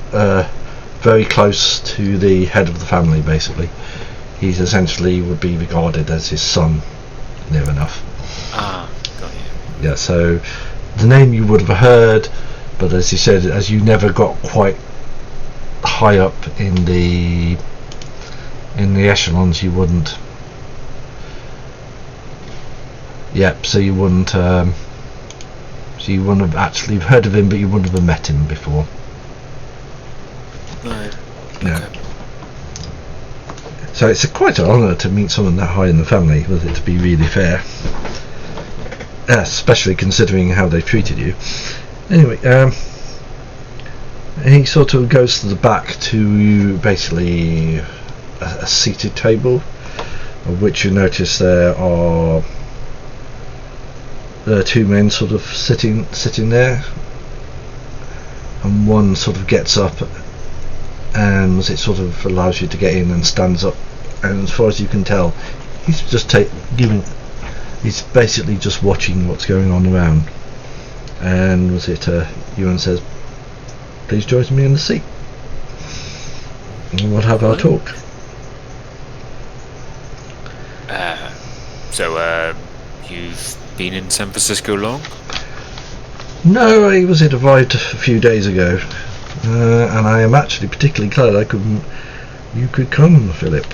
very close to the head of the family, basically. He's essentially would be regarded as his son, near enough. Got you. Yeah, so the name you would have heard, but as you said, as you never got quite high up in the echelons, you wouldn't. Yep, so you wouldn't have actually heard of him, but you wouldn't have met him before. Right. Yeah. Okay. So it's quite an honour to meet someone that high in the family, with it to be really fair. Especially considering how they treated you. Anyway, he sort of goes to the back to basically a seated table, of which you notice there are two men sort of sitting there, and one sort of gets up and it sort of allows you to get in and stands up, and as far as you can tell, he's just he's basically just watching what's going on around. And Ewan says, "Please join me in the seat and we'll have our talk." So, you've been in San Francisco long? No, I was it arrived a few days ago, and I am actually particularly glad you could come, Philip.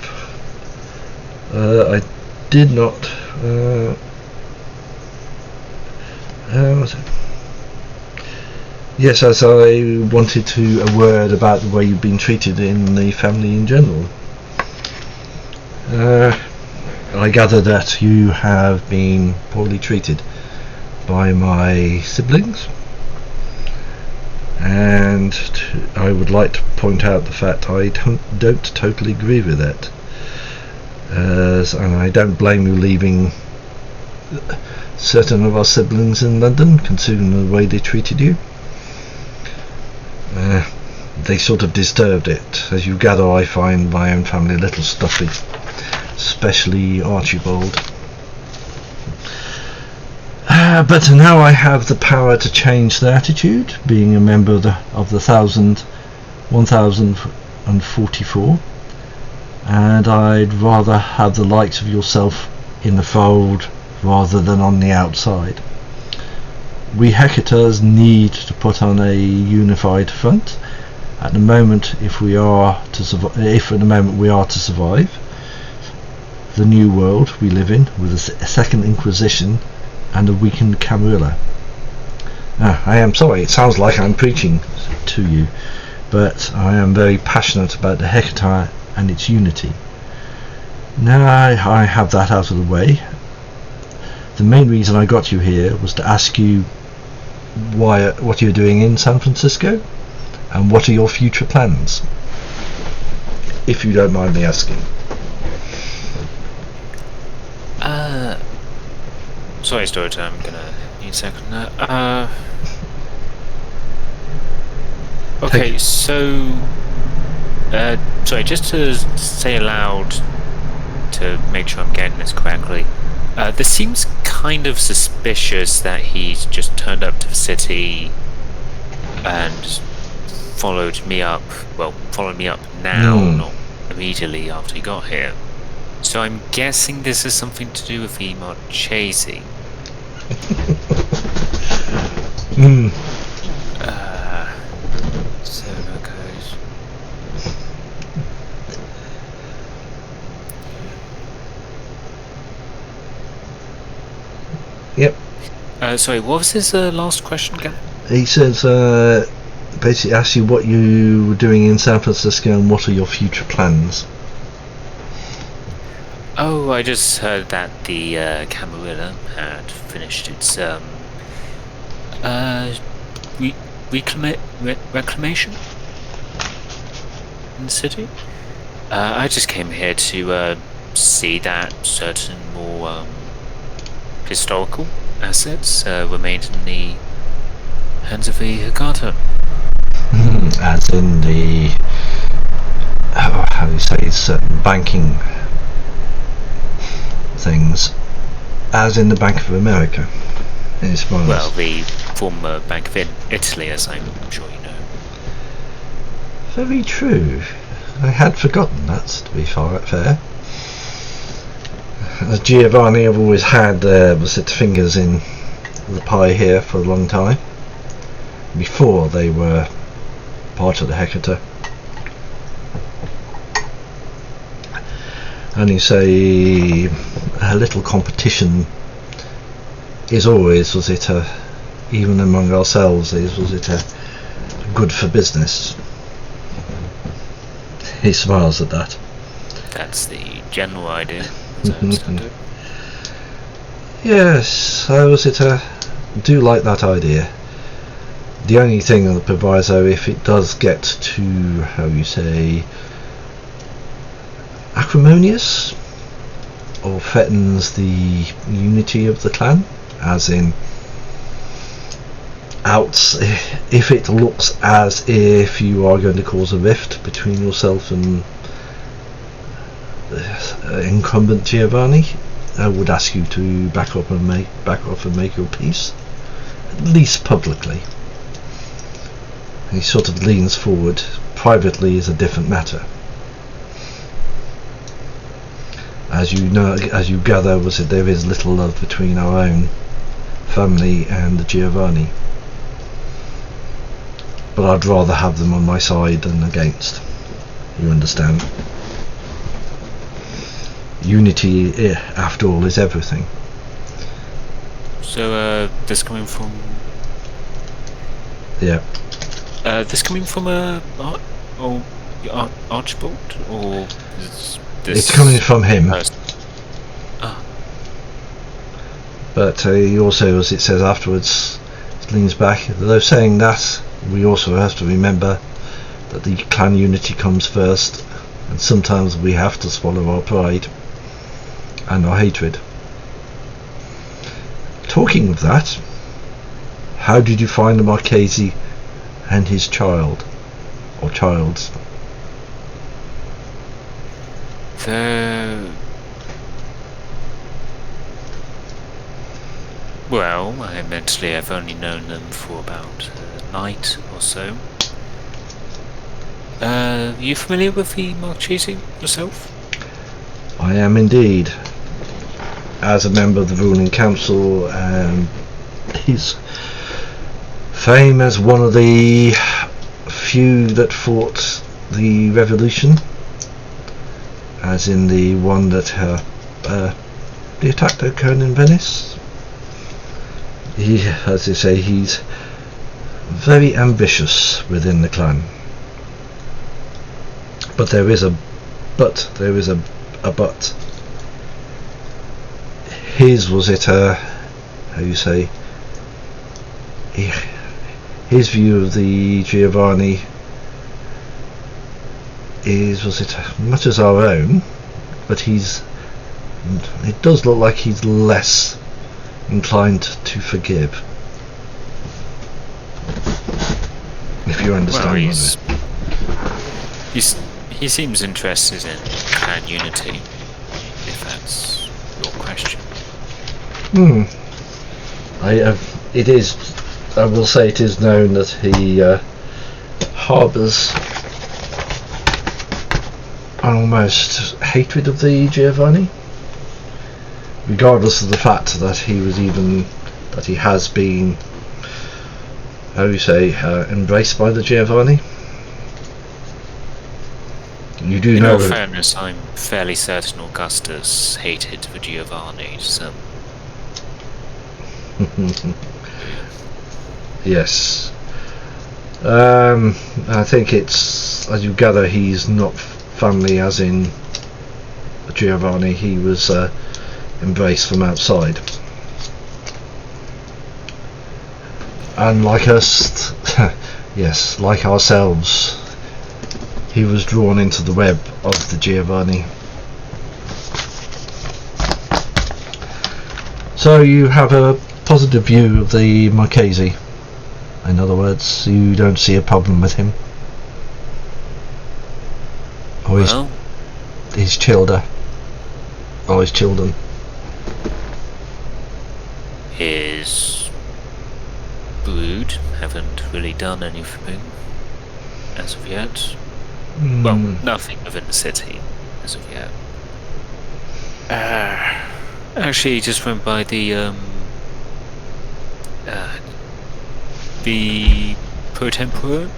I did not. How was it? Yes, as I wanted to a word about the way you've been treated in the family in general. I gather that you have been poorly treated by my siblings, and I would like to point out the fact I don't totally agree with that, and I don't blame you leaving certain of our siblings in London, considering the way they treated you. They sort of disturbed it. As you gather, I find my own family a little stuffy, especially Archibald. But now I have the power to change their attitude, being a member of the 1044, and I'd rather have the likes of yourself in the fold rather than on the outside. We Hecators need to put on a unified front. At the moment, if we are to survive the new world we live in, with a second Inquisition and a weakened Camarilla. I am sorry, it sounds like I'm preaching to you, but I am very passionate about the Hecatar and its unity. Now I have that out of the way. The main reason I got you here was to ask you what you're doing in San Francisco, and what are your future plans, if you don't mind me asking. Sorry, Storytime, I'm gonna need a second. Okay, so sorry, just to say aloud to make sure I'm getting this correctly. This seems kind of suspicious that he's just turned up to the city and followed me up now, not immediately after he got here. So I'm guessing this is something to do with the Marchese. So there goes. Yep. Sorry, what was his last question again? He says, basically asks you what you were doing in San Francisco and what are your future plans. Oh, I just heard that the Camarilla had finished its reclamation in the city. I just came here to see that certain more historical assets remained in the hands of the Hecata. As in the how do you say, certain banking things, as in the Bank of America. Well, the former Bank of Italy, as I'm sure you know. Very true. I had forgotten that, to be fair. As Giovanni have always had fingers in the pie here for a long time, before they were part of the Hecata. And you say a little competition is always, even among ourselves, was it good for business? He smiles at that. That's the general idea, as I understand it. Yes, I do like that idea. The only thing on the proviso, if it does get to, acrimonious, or threatens the unity of the clan, as in if it looks as if you are going to cause a rift between yourself and incumbent Giovanni, I would ask you to back off and make your peace, at least publicly. He sort of leans forward. Privately is a different matter. as you know, as you gather, was that there is little love between our own family and the Giovanni. But I'd rather have them on my side than against. You understand? Unity, after all, is everything. So, this coming from... Yeah. This coming from Archibald, or is this... It's coming from him. Ah. But he also, as it says afterwards, leans back. Though saying that, we also have to remember that the clan unity comes first, and sometimes we have to swallow our pride and our hatred. Talking of that, how did you find the Marchese and his child, or childs? Well, I mentally have only known them for about a night or so. You familiar with the Marchese yourself? I am indeed. As a member of the ruling council, his fame as one of the few that fought the revolution, as in the one that the attack that occurred in Venice. He, as they say, he's very ambitious within the clan. But there is a but. His, was it how you say, his view of the Giovanni is, was it much as our own, but it does look like he's less inclined to forgive, if you understand. Well, he seems interested in clan unity, if that's your question. I will say it is known that he harbours an almost hatred of the Giovanni, regardless of the fact that he has been, how do you say, embraced by the Giovanni. You do know. In all fairness, I'm fairly certain Augustus hated the Giovanni, so... Yes. I think it's, as you gather, he's not family as in Giovanni. He was embraced from outside, and like us, yes, like ourselves, he was drawn into the web of the Giovanni. So you have a positive view of the Marchese. In other words, you don't see a problem with him, or his children. His brood haven't really done anything as of yet. Well, nothing within the city as of yet. Actually, he just went by the pro tempore.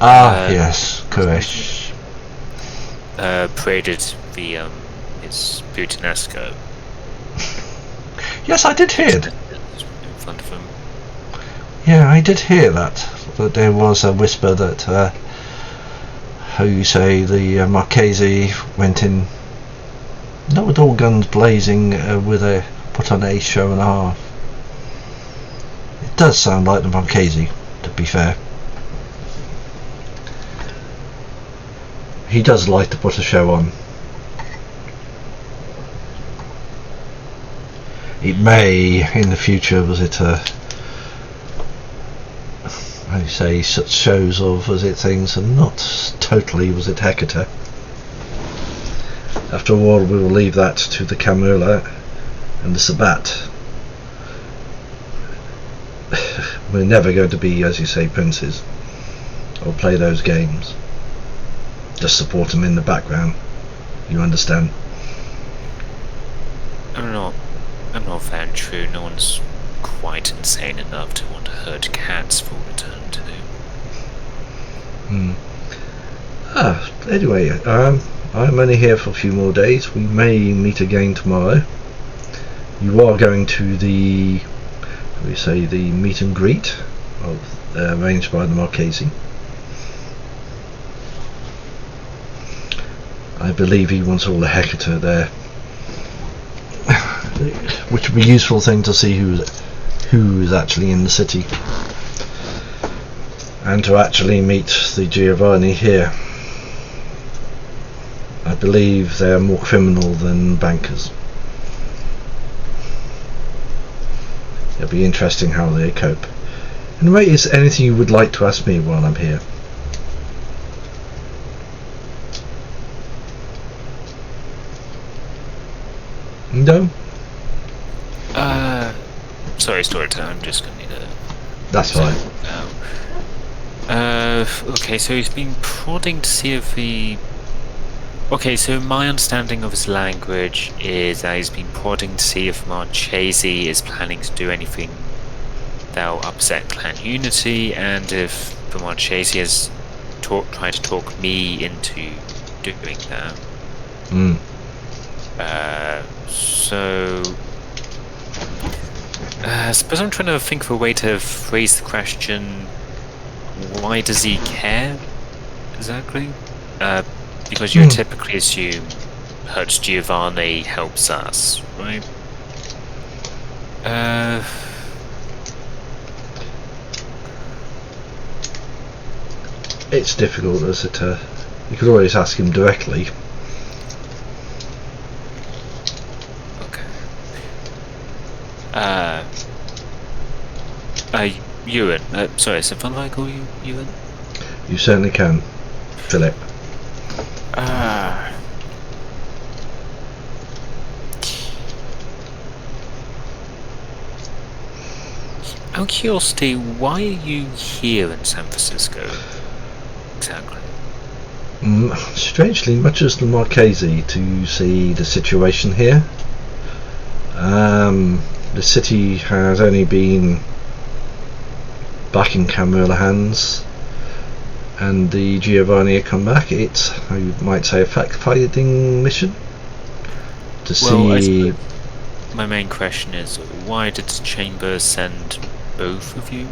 Yes, correct. Paraded the his Puttanesco. Yes, I did hear it. In front of him. Yeah, I did hear that. But there was a whisper that, how you say, the Marchese went in, not with all guns blazing, put on a show and a half. It does sound like the Marchese, to be fair. He does like to put a show on. It may, in the future, was it how do you say, such shows of, was it, things, and not totally, was it, Hecate. After a while we will leave that to the Camilla and the Sabbat. We're never going to be, as you say, princes, or play those games. Just support them in the background. You understand? I'm not very true. No one's quite insane enough to want to hurt cats for return to. Anyway, I'm only here for a few more days. We may meet again tomorrow. You are going to the meet and greet arranged by the Marchese. I believe he wants all the Hecate there, which would be a useful thing to see who is actually in the city, and to actually meet the Giovanni here. I believe they are more criminal than bankers. It'll be interesting how they cope. Anyway, is there anything you would like to ask me while I'm here? No? Sorry, storyteller, I'm just gonna need a... That's fine. Okay, so he's been prodding to see if he... Okay, so my understanding of his language is that he's been prodding to see if Marchese is planning to do anything that will upset clan unity, and if the Marchese has tried to talk me into doing that. So... I suppose I'm trying to think of a way to phrase the question, why does he care, exactly? Because you typically assume hurts Giovanni helps us, right? It's difficult, is it? You could always ask him directly. Ewan. Sorry, is it fun if I call you Ewan? You certainly can, Philip. Out of curiosity, why are you here in San Francisco? Exactly. Strangely, much as the Marchese, to see the situation here. The city has only been back in Camarilla hands, and the Giovanni come back. It's, how you might say, a fact-finding mission to see. My main question is, why did the Chamber send both of you?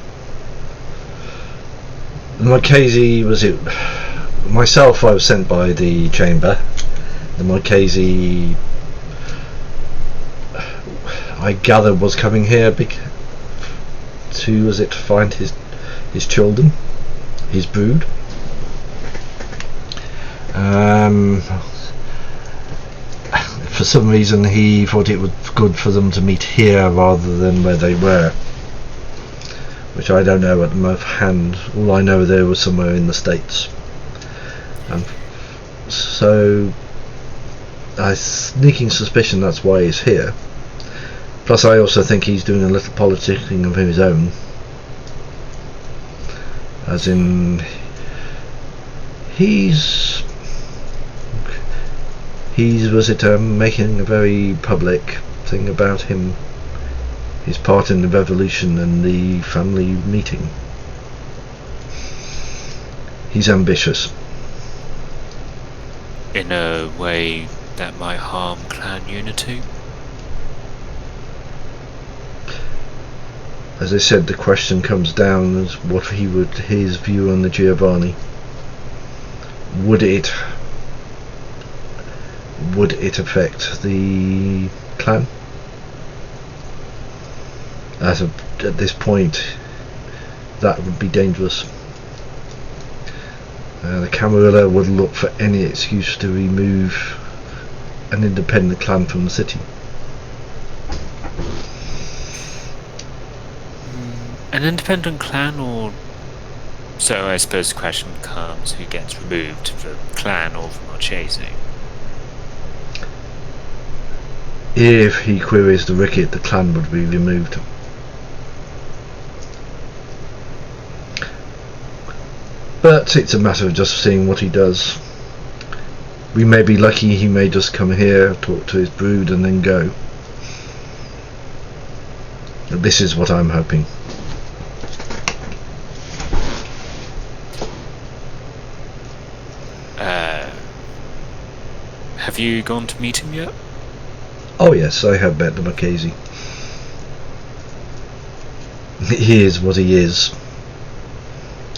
The Marchese, was it myself? I was sent by the Chamber. The Marchese, I gather, was coming here to find his children, his brood. For some reason he thought it was good for them to meet here rather than where they were, which I don't know at the hand. All I know, they were somewhere in the States, and so I sneaking suspicion that's why he's here. Plus, I also think he's doing a little politicking of his own, as in he's making a very public thing about his part in the revolution and the family meeting. He's ambitious. In a way that might harm clan unity? As I said, the question comes down as what his view on the Giovanni. Would it affect the clan? At this point, that would be dangerous. The Camarilla would look for any excuse to remove an independent clan from the city. An independent clan, or... So I suppose the question becomes who gets removed, the clan or the Marchese? If he queries the Ricket, the clan would be removed. But it's a matter of just seeing what he does. we may be lucky. He may just come here, talk to his brood, and then go. This is what I'm hoping. Have you gone to meet him yet? Oh yes, I have met the Marchese. He is what he is,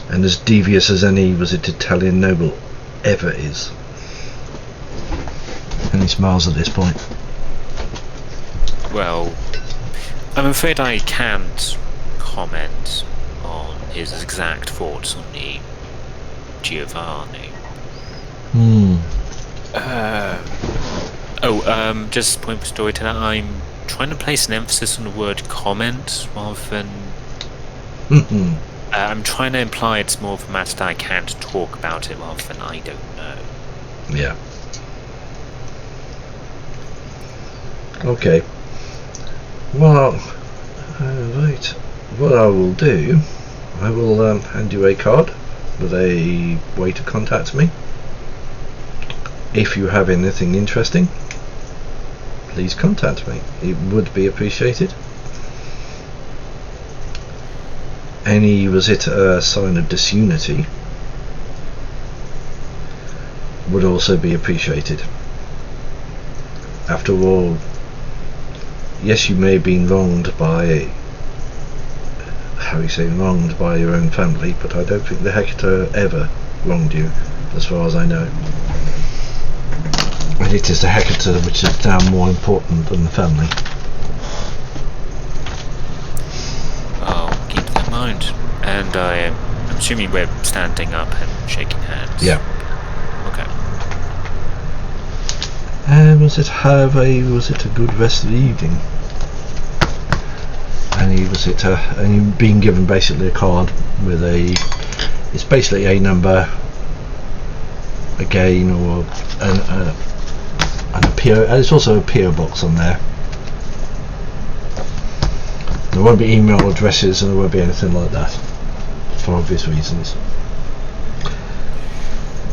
and as devious as any Italian noble ever is. And he smiles at this point. Well, I'm afraid I can't comment on his exact thoughts on the Giovanni. Just point for storyteller, I'm trying to place an emphasis on the word comment rather than... I'm trying to imply it's more of a matter that I can't talk about it rather than I don't know. Yeah. Okay. Well, right. What I will do, I will hand you a card with a way to contact me. If you have anything interesting, please contact me. It would be appreciated. Any sign of disunity would also be appreciated. After all, yes, you may have been wronged by, wronged by your own family, but I don't think the Hector ever wronged you, as far as I know. And it is the Hector which is now more important than the family. I'll keep that in mind. And I'm assuming we're standing up and shaking hands. Yeah. Okay. And was it a good rest of the evening? And you've been given basically a card with it's basically a number again, or an PO, and it's also a PO box on there. There won't be email addresses and there won't be anything like that, for obvious reasons.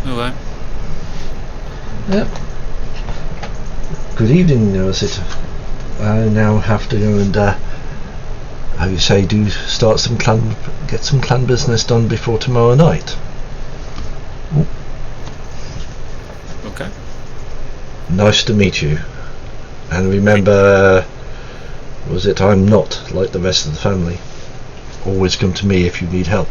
Alright. Yep. Good evening, Narasita. I now have to go and, get some clan business done before tomorrow night. Ooh. Okay. Nice to meet you. And remember, I'm not like the rest of the family. Always come to me if you need help.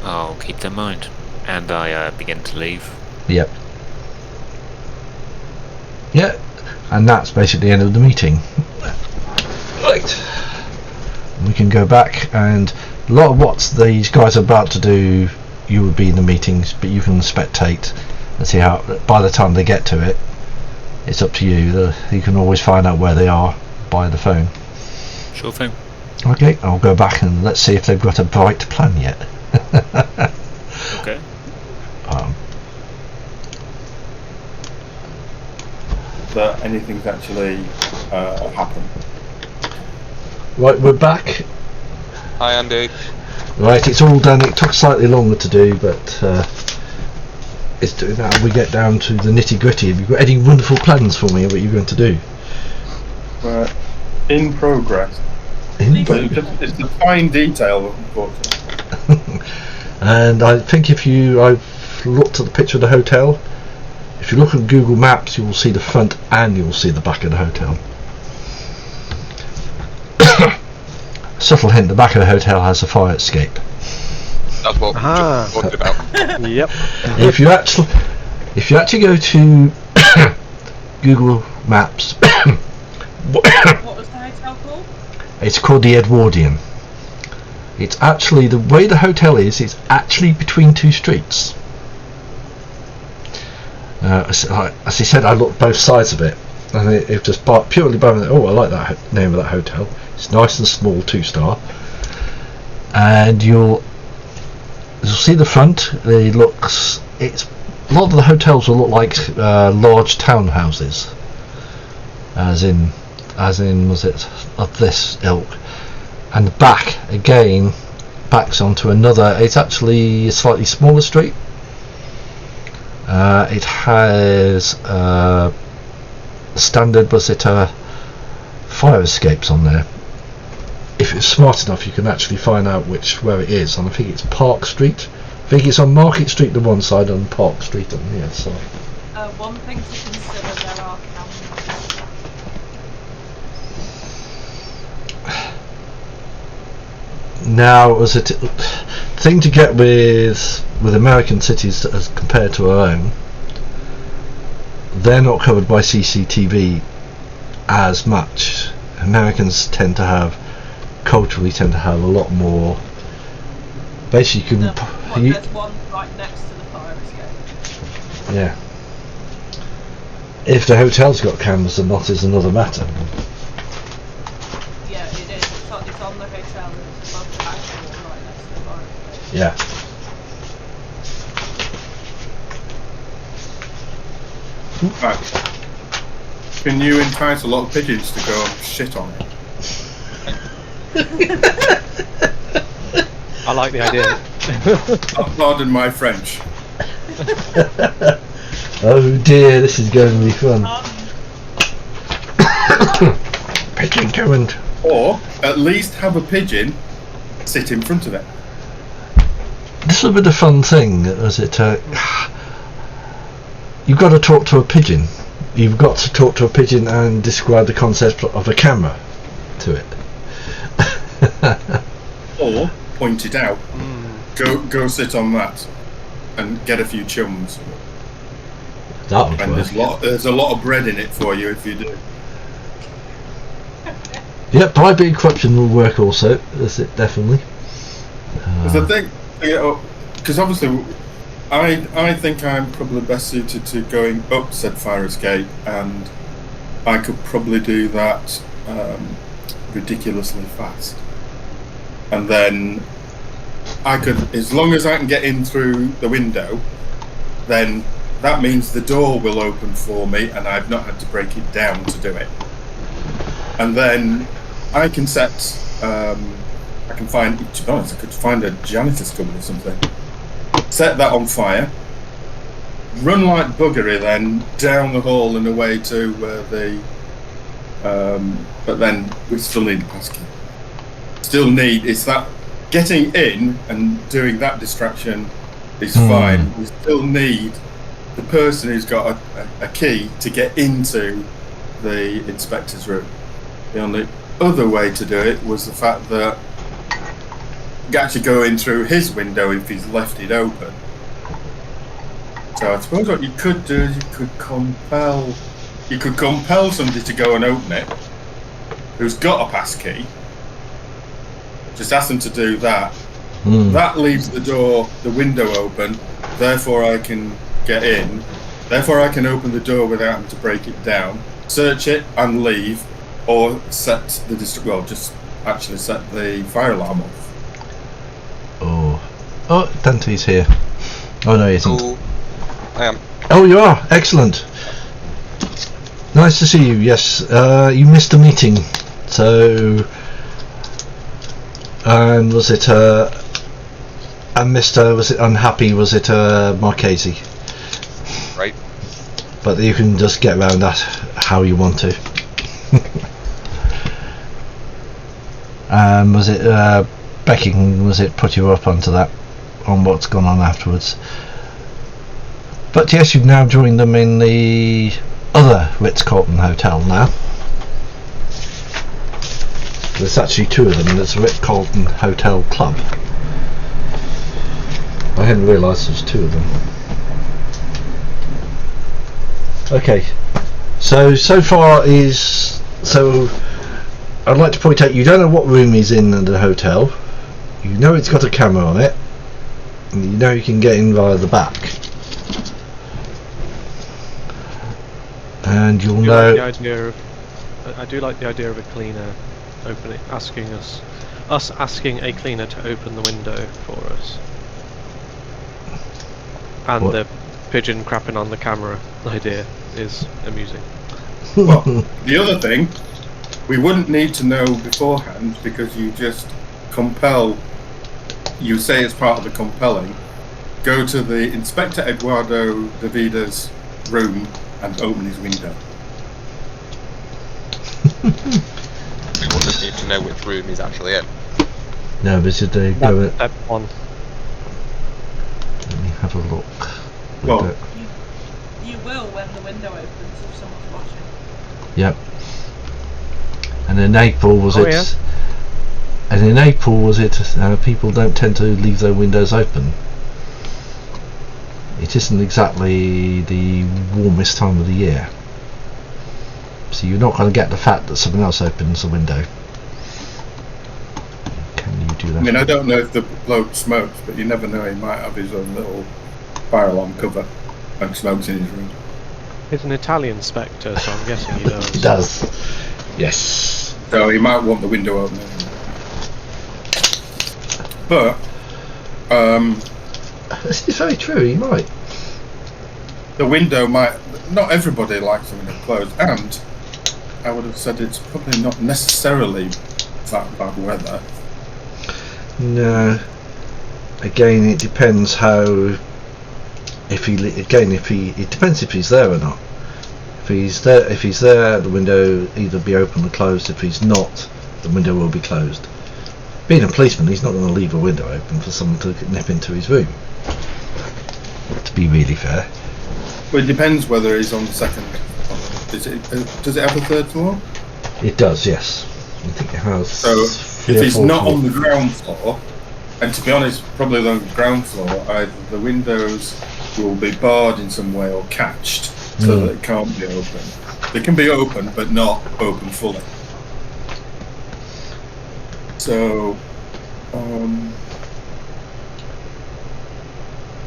I'll keep that in mind. And I begin to leave. Yep. Yeah, and that's basically the end of the meeting. Right. We can go back, and a lot of what these guys are about to do, you would be in the meetings, but you can spectate and see how, by the time they get to it, it's up to you. You can always find out where they are by the phone. Sure thing. Okay, I'll go back and let's see if they've got a bright plan yet. Okay. That anything's actually happened. Right, we're back. Hi, Andy. Right, it's all done. It took slightly longer to do, but it's doing that. We get down to the nitty gritty. Have you got any wonderful plans for me? What you're going to do? In progress. It's the fine detail, unfortunately. And I think I've looked at the picture of the hotel. If you look at Google Maps, you will see the front and you'll see the back of the hotel. Subtle hint: the back of the hotel has a fire escape. That's what we just talked about. Yep. If you actually go to Google Maps, What was the hotel called? it's called the Edwardian. It's actually, the way the hotel is, it's actually between two streets. As I said, I looked both sides of it, and it just purely by I like that name of that hotel. It's nice and small, 2-star, and you'll see the front. It's a lot of the hotels will look like large townhouses, as in was it of this ilk, and the back backs onto another. It's actually a slightly smaller street. It has standard fire escapes on there. If it's smart enough, you can actually find out where it is. And I think it's Park Street. I think it's on Market Street on one side and Park Street on the other side. One thing to consider, there are cameras. Now, as it thing to get with American cities as compared to our own, they're not covered by CCTV as much. Americans culturally tend to have a lot more. Basically, there's one right next to the fire escape. Yeah. If the hotel's got cameras or not is another matter. Yeah, it is. It's on the hotel and it's above the actual right next to the fire escape. Yeah. Right. Can you entice a lot of pigeons to go and shit on it? I like the idea. Pardon my French. Oh dear, this is going to be fun. Pigeon coming. Or at least have a pigeon sit in front of it. This will be the fun thing, is it? You've got to talk to a pigeon. You've got to talk to a pigeon and describe the concept of a camera to it. Or point it out. Go sit on that and get a few chums. That would And work. there's a lot of bread in it for you if you do. Yep, bribing corruption will work also. That's it, definitely. Because I think, because obviously, I think I'm probably best suited to going up said fire escape, and I could probably do that ridiculously fast. And then I could, as long as I can get in through the window, then that means the door will open for me, and I've not had to break it down to do it. And then I can set, I can find, to be honest, I could find a janitor's cupboard or something. Set that on fire. Run like buggery then down the hall and away to where the, but then we still need a passkey. Still need, it's that getting in and doing that distraction is fine. We still need the person who's got a key to get into the inspector's room. The only other way to do it was the fact that you actually go in through his window if he's left it open. So I suppose what you could do is you could compel somebody to go and open it who's got a passkey. Just ask them to do that. That leaves the window open, therefore I can get in, therefore I can open the door without having to break it down, search it and leave, or set the just actually set the fire alarm off. Oh, Dante's here. Oh no, he isn't. Oh, I am. Oh, you are. Excellent. Nice to see you. Yes, you missed a meeting. So, and was it and Mr. was it unhappy? Was it Marchese? Right. But you can just get around that how you want to. Was it Becky? Was it put you up onto that on what's gone on afterwards? But yes, you've now joined them in the other Ritz-Carlton hotel now. There's actually two of them. There's a Ritz-Carlton Hotel Club. I hadn't realised there's two of them. Okay, so far is I'd like to point out you don't know what room he's in the hotel. You know it's got a camera on it, and you know you can get in via the back. And you'll know. I do like the idea of a cleaner asking a cleaner to open the window for us. And the pigeon crapping on the camera idea is amusing. Well, the other thing, we wouldn't need to know beforehand because you just compel you say it's part of the compelling, go to the Inspector Eduardo Davida's room and open his window. We wouldn't need to know which room he's actually in. No, but should they go it? That one. Let me have a look. Well, Window. You will when the window opens if someone's watching. Yep. And in April was Oh, it? yeah. And in April was it? People don't tend to leave their windows open. It isn't exactly the warmest time of the year, so you're not going to get the fact that someone else opens the window. Can you do that? I mean, I don't know if the bloke smokes, but you never know. He might have his own little fire alarm cover and smokes in his room. He's an Italian Spectre, so I'm guessing he does. It does. Yes. So he might want the window open. But This is very true. He might. the window might. Not everybody likes the window closed, and I would have said it's probably not necessarily that bad weather. No. Again, it depends how. It depends if he's there or not. If he's there, the window either be open or closed. If he's not, the window will be closed. Being a policeman, he's not going to leave a window open for someone to nip into his room. To be really fair. Well, it depends whether he's on the second. Does it have a third floor? It does, yes. I think it has. So three if or he's four not floors. on the ground floor, and to be honest, probably on the ground floor, either the windows will be barred in some way or catched so that it can't be open. They can be open, but not open fully. So,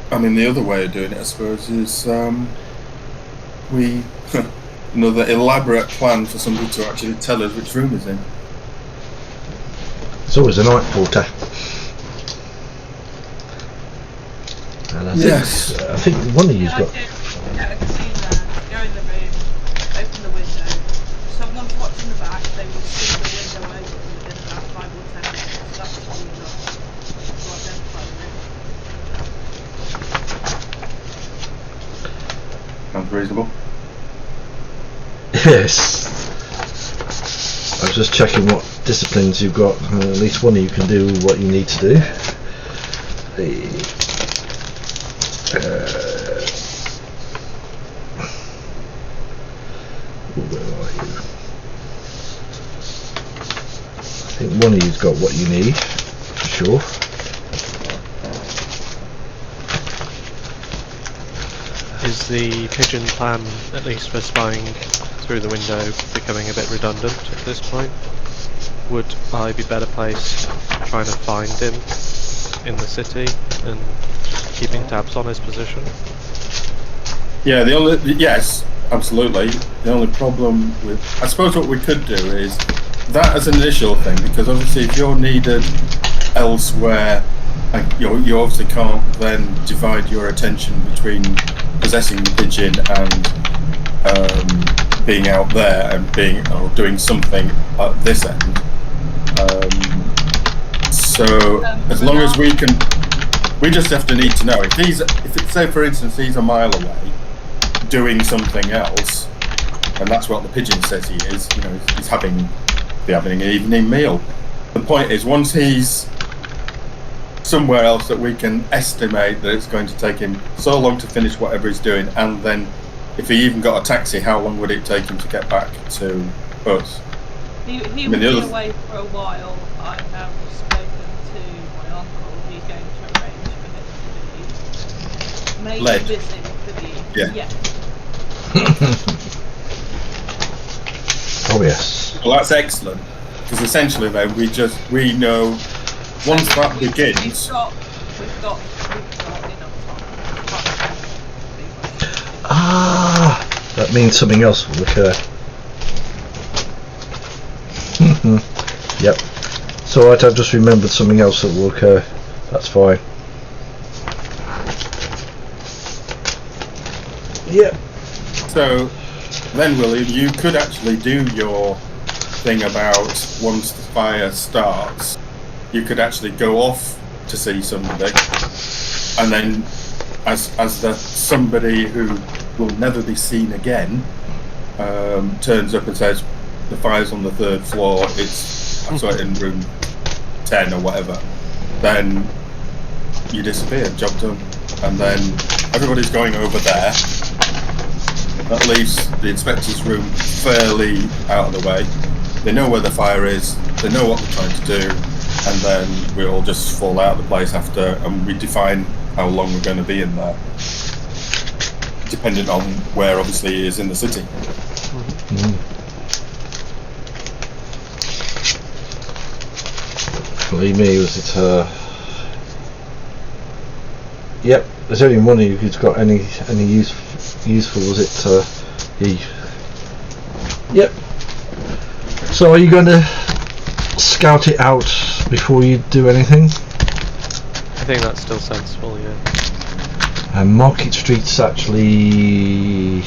I mean, the other way of doing it, I suppose, is we another elaborate plan for somebody to actually tell us which room he's in. It's always a night porter. And I think one of you's got. Get a cleaner, go in the room, open the window. If someone's watching the back, they will see the window open within about 5 or 10 minutes. That's what we've got to identify the room. Sounds reasonable. Yes. I was just checking what disciplines you've got. At least one of you can do what you need to do. Where are you? I think one of you's got what you need, for sure. Is the pigeon plan, at least for spying through the window, becoming a bit redundant at this point? Would I be better placed trying to find him in the city and just keeping tabs on his position? Yeah, yes, absolutely. The only problem with, I suppose what we could do is that as an initial thing, because obviously if you're needed elsewhere, you obviously can't then divide your attention between possessing the pigeon and being out there and doing something at this end. So as long as we just have to need to know if it's, say for instance he's a mile away doing something else, and that's what the pigeon says he is. He's having an evening meal. The point is, once he's somewhere else that we can estimate that it's going to take him so long to finish whatever he's doing, and then if he even got a taxi, how long would it take him to get back to us? He will be away for a while. I have spoken to my uncle. He's going to arrange for him to be maybe visiting for the evening. Yeah. Oh yes. Well, that's excellent, because essentially then we know once that begins. We've got enough time. That means something else will occur. Yep. It's alright, I've just remembered something else that will occur. That's fine. Yep. So then, William, you could actually do your thing about once the fire starts, you could actually go off to see somebody, and then as the somebody who will never be seen again turns up and says the fire's on the 3rd floor, I saw it in room 10 or whatever, then you disappear, job done. And then everybody's going over there. That leaves the inspector's room fairly out of the way. They know where the fire is, they know what they're trying to do, and then we all just fall out of the place after, and we define how long we're going to be in there, depending on where obviously he is in the city. Believe me, was it yep, there's only one of you who's got any useful, was it he? Yep. So are you going to scout it out before you do anything? I think that's still sensible, yeah. And Market Street's actually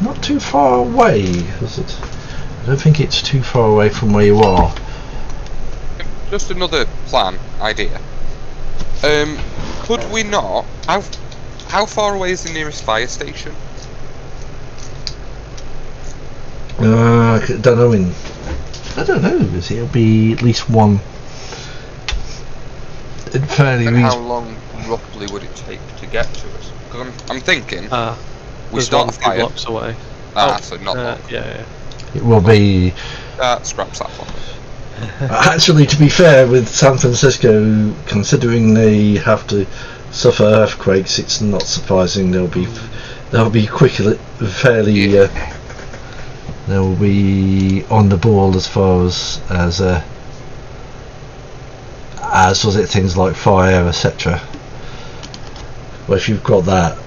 not too far away, is it? I don't think it's too far away from where you are. Just another plan idea. Could we not? How far away is the nearest fire station? I don't know. I don't know. It'll be at least one. Fairly. And how long roughly would it take to get to us? Because I'm thinking we there's start one a fire. 2 blocks away. So not long. Yeah. It will be. Scraps that one. Actually, to be fair, with San Francisco, considering they have to suffer earthquakes, it's not surprising they'll be quickly, fairly. They'll be on the ball as far as was it things like fire, etc. Well, if you've got that,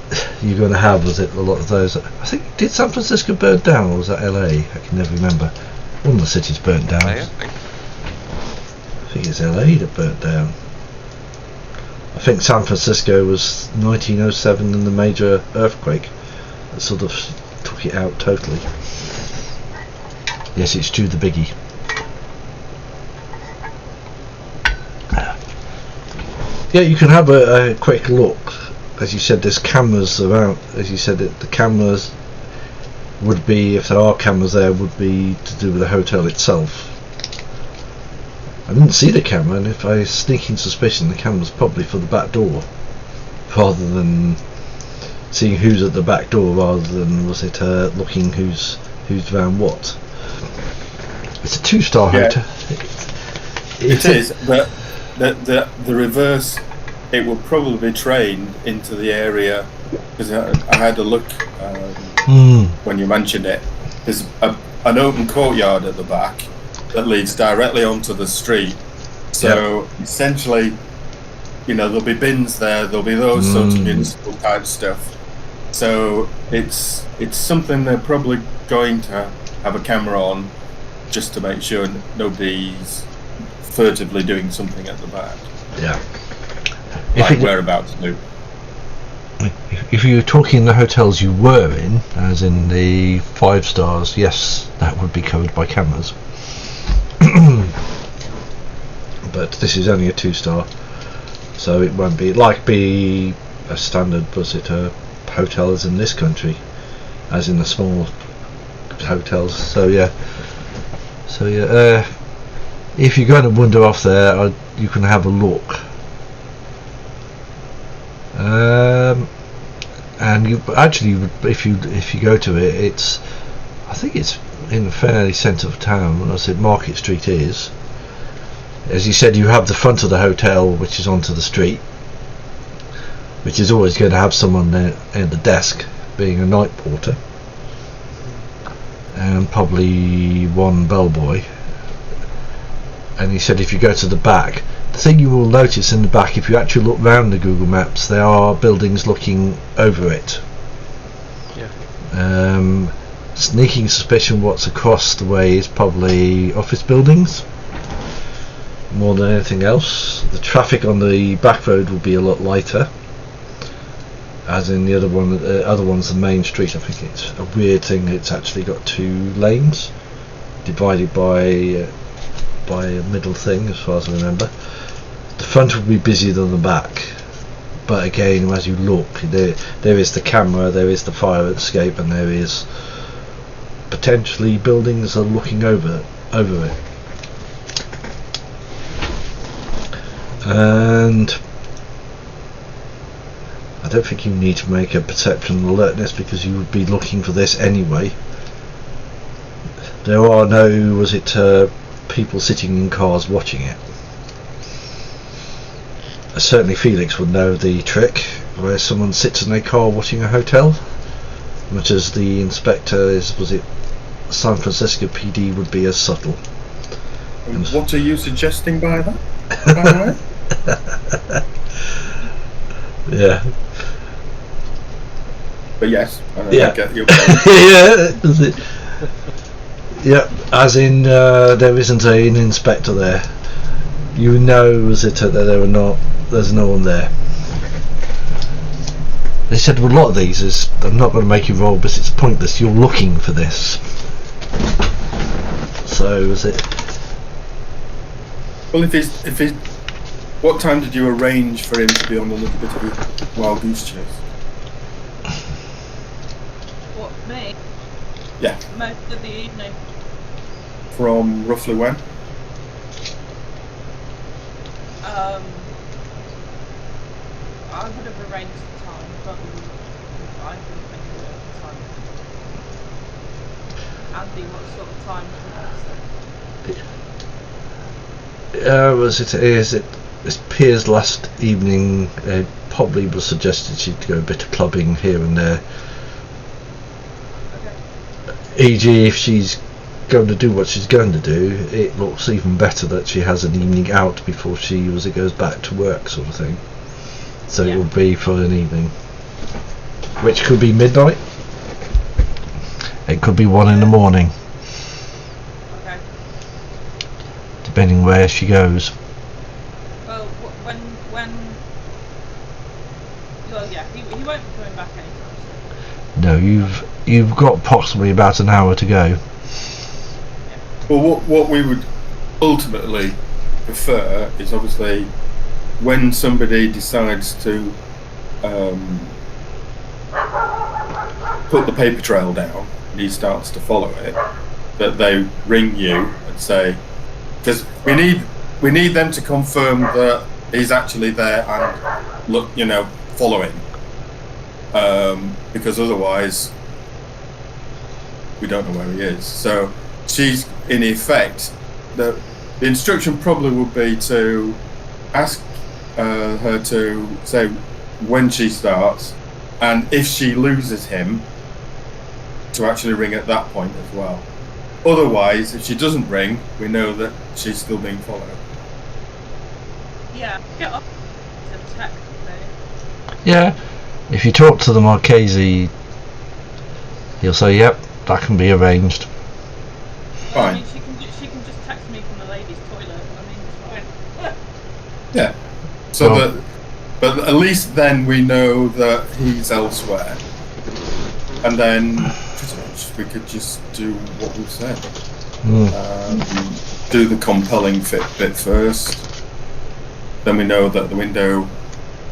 you're going to have, was it, a lot of those. I think, did San Francisco burn down, or was that LA? I can never remember. One of the cities burnt down. I think it's LA that burnt down. I think San Francisco was 1907 and the major earthquake that sort of took it out totally. Yes, it's true, the biggie. Yeah, you can have a quick look. As you said, there's cameras around. As you said, the cameras would be, if there are cameras there, would be to do with the hotel itself. I didn't see the camera, and if I sneaking suspicion, the camera's probably for the back door, rather than seeing who's at the back door, rather than was it looking who's around what. It's a 2-star hotel. It is, but the reverse, it will probably be trained into the area, because I had a look when you mentioned it. There's an open courtyard at the back that leads directly onto the street. So essentially, there'll be bins there, there'll be those sorts of municipal type stuff. So it's something they're probably going to have a camera on, just to make sure nobody's furtively doing something at the back. Yeah. Like whereabouts to do. If you're talking the hotels you were in, as in the 5 stars, yes, that would be covered by cameras. But this is only a 2-star, so it won't be a standard hotels in this country, as in the small hotels. So yeah, if you're going to wander off there, you can have a look. And you actually, if you go to it, I think it's in the fairly centre of town. When I said Market Street is, as you said, you have the front of the hotel, which is onto the street, which is always going to have someone there at the desk, being a night porter, and probably one bellboy. And he said if you go to the back, the thing you will notice in the back, if you actually look round the Google Maps, there are buildings looking over it. Yeah. Sneaking suspicion what's across the way is probably office buildings more than anything else. The traffic on the back road will be a lot lighter, as in the other one's the main street. I think it's a weird thing, it's actually got 2 lanes divided by a middle thing, as far as I remember. The front will be busier than the back, but again, as you look, there is the camera, there is the fire escape, and there is potentially buildings are looking over it. And I don't think you need to make a perception alertness because you would be looking for this anyway. There are no, people sitting in cars watching it. Certainly Felix would know the trick where someone sits in a car watching a hotel, much as the inspector San Francisco PD would be as subtle. And what are you suggesting by that, by the way? Yeah. But yes, I get your point. Yeah, as in there isn't an inspector there. You know that there's no one there. They said with a lot of these is, I'm not going to make you roll because it's pointless, you're looking for this. So is it... Well, if he's what time did you arrange for him to be on a little bit of a wild goose chase? What, me? Yeah. Most of the evening. From roughly when? I would have arranged the time, but I couldn't think of it at the time. Andy, what sort of time would I say? It appears last evening probably was suggested she'd go a bit of clubbing here and there. Okay. E.g. if she's going to do what she's going to do, it looks even better that she has an evening out before she goes back to work, sort of thing. So it will be for an evening, which could be midnight. It could be 1 in the morning. Okay. Depending where she goes. Well, when well, yeah, he won't be coming back anytime soon. No, you've got possibly about an hour to go. Well, what we would ultimately prefer is obviously when somebody decides to put the paper trail down and he starts to follow it, that they ring you and say, because we need them to confirm that he's actually there and look, following, because otherwise we don't know where he is. So she's in effect, the instruction probably would be to ask her to say when she starts, and if she loses him, to actually ring at that point as well. Otherwise, if she doesn't ring, we know that she's still being followed. Yeah, get off to text me. Yeah, if you talk to the Marchese, he'll say, yep, that can be arranged. Fine. I mean, she can just text me from the ladies' toilet. I mean, it's fine. Yeah. So but at least then we know that he's elsewhere, and then pretty much we could just do what we've said. Do the compelling bit first. Then we know that the window,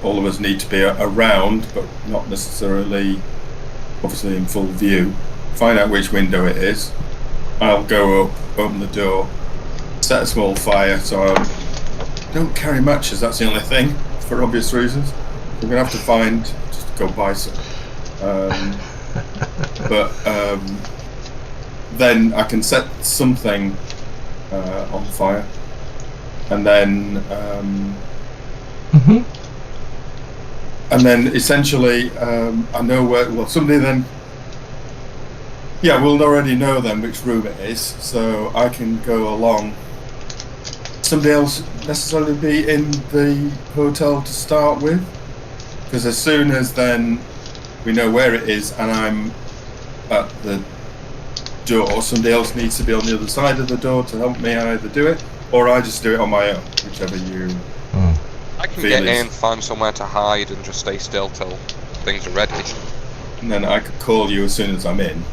all of us need to be around, but not necessarily, obviously, in full view. Find out which window it is. I'll go up, open the door, set a small fire, so I don't carry matches, that's the only thing, for obvious reasons. We're going to have to find, just to go buy some. Then I can set something on fire, and then and then essentially I know where, well, somebody then, yeah, we'll already know then which room it is, so I can go along. Somebody else necessarily be in the hotel to start with, because as soon as then we know where it is and I'm at the door, somebody else needs to be on the other side of the door to help me either do it, or I just do it on my own, whichever you I can feel get is. in, find somewhere to hide and just stay still till things are ready. And then I could call you as soon as I'm in.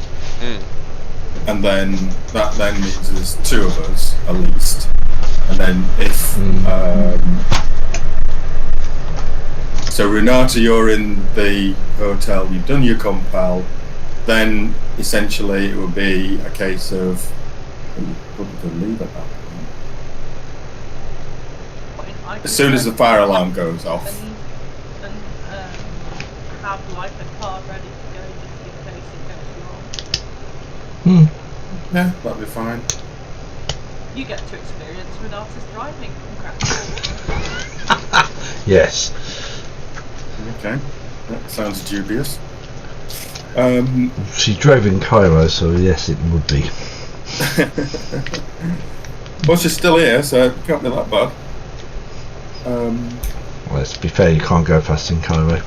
And then that then means there's two of us at least. And then if So Renata, you're in the hotel, you've done your compal, then essentially it would be a case of you probably leave at that point. As soon as the fire alarm goes off. And have like a car ready to go just in case it goes wrong. Yeah, that'll be fine. You get to experience Renata's driving. Congratulations. Yes. Okay, that sounds dubious. She drove in Cairo, so yes, it would be. Well, she's still here, so it can't be that bad. Well, let's be fair, you can't go fast in Cairo.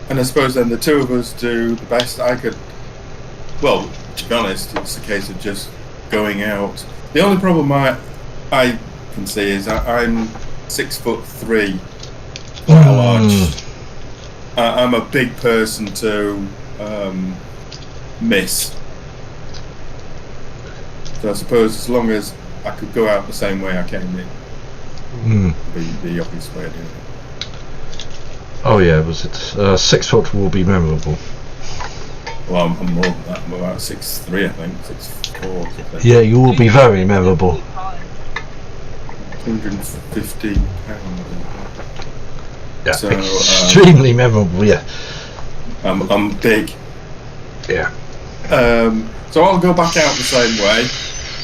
And I suppose then the two of us do the best I could. Well, to be honest, it's a case of just going out. The only problem I can see is I'm 6'3", quite a large. I'm a big person to miss. So I suppose as long as I could go out the same way I came in, be the obvious way of doing it. Oh yeah, was it 6 foot will be memorable? Well, I'm more than that. I'm about 6'3", I think, 6'4". I think. Yeah, you will be very memorable. 250 pounds. Yeah, So, extremely memorable. Yeah. I'm big. Yeah. So I'll go back out the same way,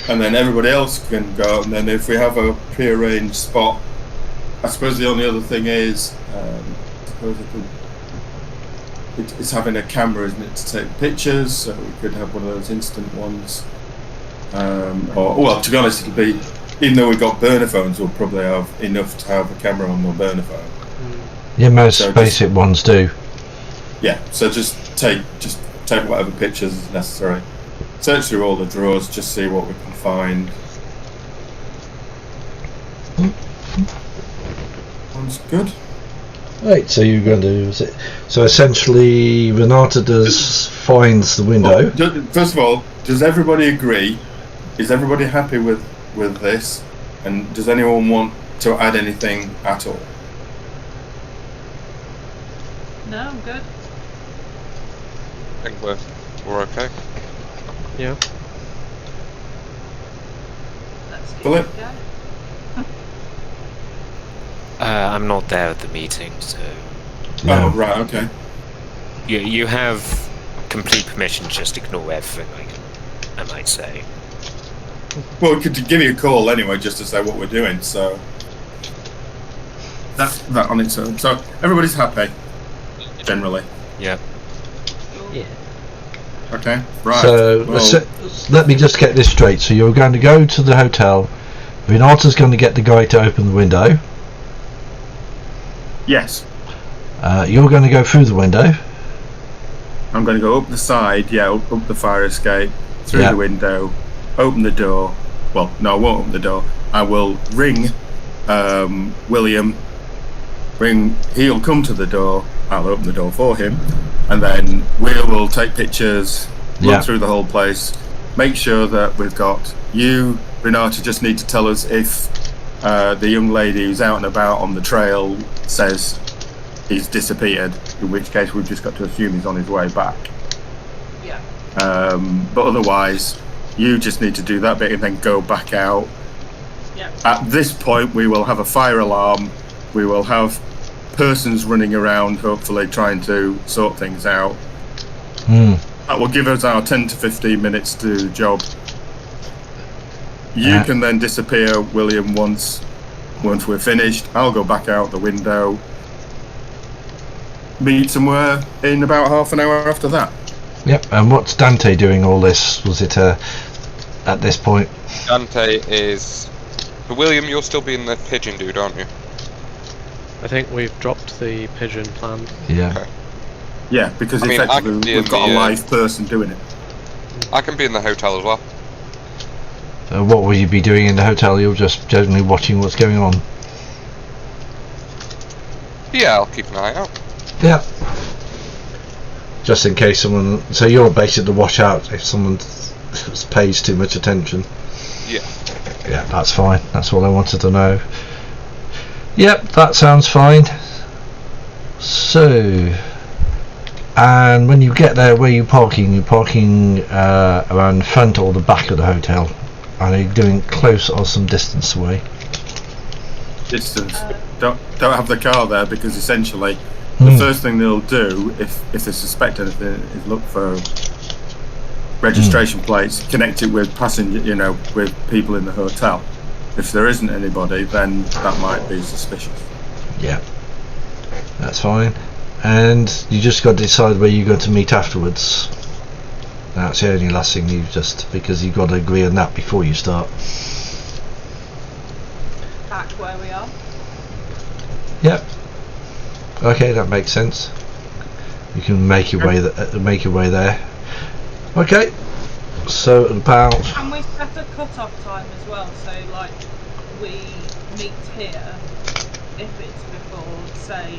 and then everybody else can go. And then if we have a prearranged spot, I suppose the only other thing is, it's having a camera, isn't it, to take pictures. So we could have one of those instant ones. Or well, to be honest, it'll be, even though we've got burner phones, we'll probably have enough to have a camera on the burner phone. Yeah, most So basic ones do. Yeah, so just take whatever pictures is necessary. Search through all the drawers, just see what we can find. Sounds good. Right, so you're going to so essentially Renata finds the window. Well, first of all, does everybody agree? Is everybody happy with this? And does anyone want to add anything at all? No, I'm good. I think we're okay. Yeah. Let's give Philip? it a go. I'm not there at the meeting, so Oh, right, okay. you have complete permission to just ignore everything I might say. Well, we could give you a call anyway, just to say what we're doing, so... That on its own. So, everybody's happy, generally. Yeah. Yeah. Okay, right. So well, let me just get this straight. So you're going to go to the hotel. Renata's going to get the guy to open the window. yes. You're going to go through the window. I'm going to go up the side, up the fire escape, through Yeah. the window, open the door. Well, no, I won't open the door. I will ring William. He'll come to the door. I'll open the door for him, and then we will take pictures, look Yeah. through the whole place, make sure that we've got you. Renata just need to tell us if the young lady who's out and about on the trail says he's disappeared, in which case we've just got to assume he's on his way back. Yeah. But otherwise, you just need to do that bit and then go back out. Yeah. At this point, we will have a fire alarm. We will have persons running around, hopefully trying to sort things out. That will give us our 10 to 15 minutes to do the job. You can then disappear, William, once we're finished. I'll go back out the window. Meet somewhere in about half an hour after that. Yep. And what's Dante doing all this? Was it at this point? Dante is... But William, you're still being the pigeon dude, aren't you? I think we've dropped the pigeon plan. Yeah. Okay. Yeah, because I mean, I effectively can be we've in got a the, live person doing it. I can be in the hotel as well. What will you be doing in the hotel? You're just generally watching what's going on. Yeah, I'll keep an eye out. Yeah. Just in case someone. So you're basically to watch out if someone pays too much attention. Yeah. Yeah, that's fine. That's all I wanted to know. Yep, that sounds fine. So, and when you get there, where you're parking around the front or the back of the hotel? Are you doing close or some distance away? Distance. Don't have the car there, because essentially the first thing they'll do if they suspect anything is look for registration plates, connect it with passenger, with people in the hotel. If there isn't anybody, then that might be suspicious. Yeah, that's fine. And you just got to decide where you're going to meet afterwards. That's the only last thing because you've got to agree on that before you start. Back where we are. Yep. Okay, that makes sense. You can make your way there. Okay. So about. And we set a cut-off time as well. So like we meet here if it's before, say,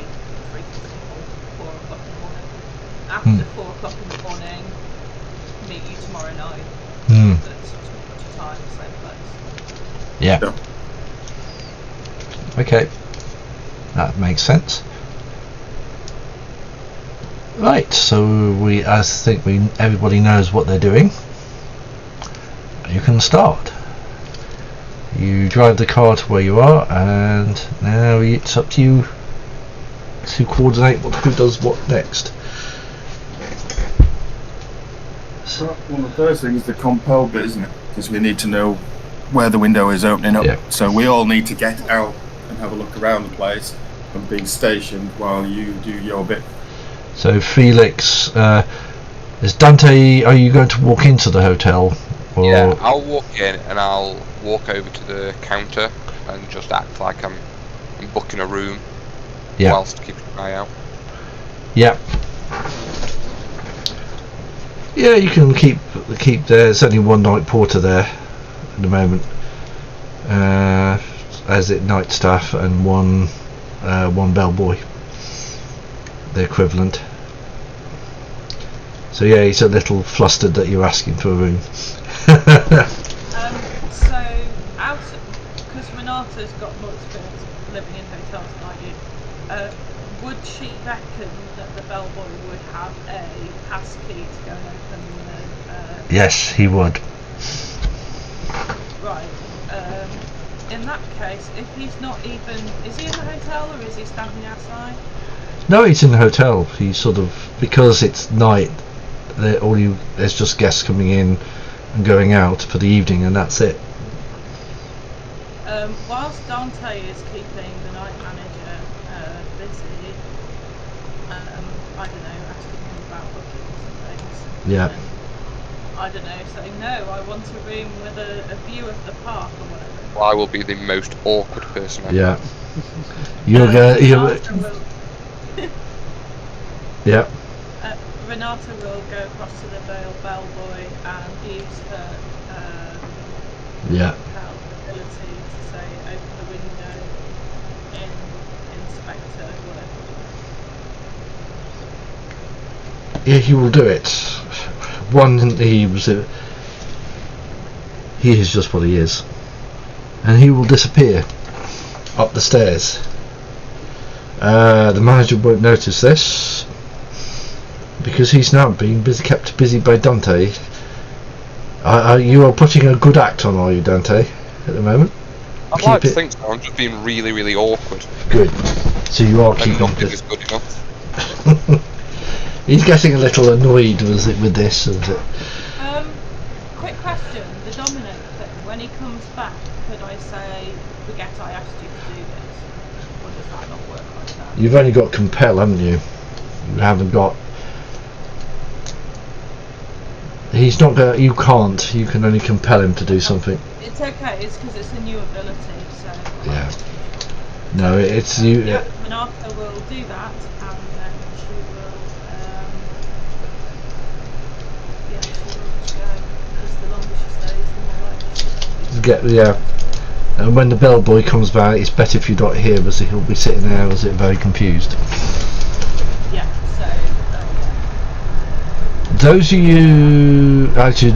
for example, 4 o'clock in the morning. After 4 o'clock in the morning, meet you tomorrow night. At such a time, same place. Yeah. Yeah. Okay. That makes sense. Right, so I think everybody knows what they're doing. You can start. You drive the car to where you are, and now it's up to you to coordinate who does what next. Well, one of the first things is the compel bit, isn't it? Because we need to know where the window is opening up. Yeah. So we all need to get out and have a look around the place and be stationed while you do your bit. So Felix, is Dante, are you going to walk into the hotel? Or? Yeah, I'll walk in and I'll walk over to the counter and just act like I'm booking a room whilst keeping an eye out. Yep. Yeah, you can keep there's only one night porter there at the moment, as it night staff, and one bellboy, the equivalent. So yeah, he's a little flustered that you're asking for a room. So out, because Renata's got more experience living in hotels than I do, would she reckon that the bellboy would have a pass key to go and open the... Yes, he would. Right. In that case, if he's not even... Is he in the hotel or is he standing outside? No, he's in the hotel. He's sort of... Because it's night, there's just guests coming in and going out for the evening, and that's it. Whilst Dante is keeping the night manager busy, I don't know, asking him about bookings and things. Yeah. And, I don't know, saying, no, I want a room with a view of the park or whatever. Well, I will be the most awkward person ever. Yeah. You're yeah. Renata will go across to the bellboy and use her ability to say, open the window, inspector, whatever. Yeah, he will do it. He is just what he is, and he will disappear up the stairs. The manager won't notice this because he's now being kept busy by Dante. You are putting a good act on, are you, Dante, at the moment? I'd like to think so. I'm just being really, really awkward. Good. So you are keeping nothing busy. is good enough. He's getting a little annoyed with this, isn't it? Quick question, the dominate thing, when he comes back, could I say, forget I asked you to do this? Or does that not work like that? You've only got compel, haven't you? You haven't got... He's not going. You can't. You can only compel him to do something. It's okay. It's because it's a new ability. So. Yeah. No, it's you. Yeah, Renata will do that, and then she will. Yeah, she will just go. Because the longer she stays, the more likely she will. And when the bellboy comes back, it's better if you're not here, because he'll be sitting there, very confused. Yeah. So. Those of you, actually,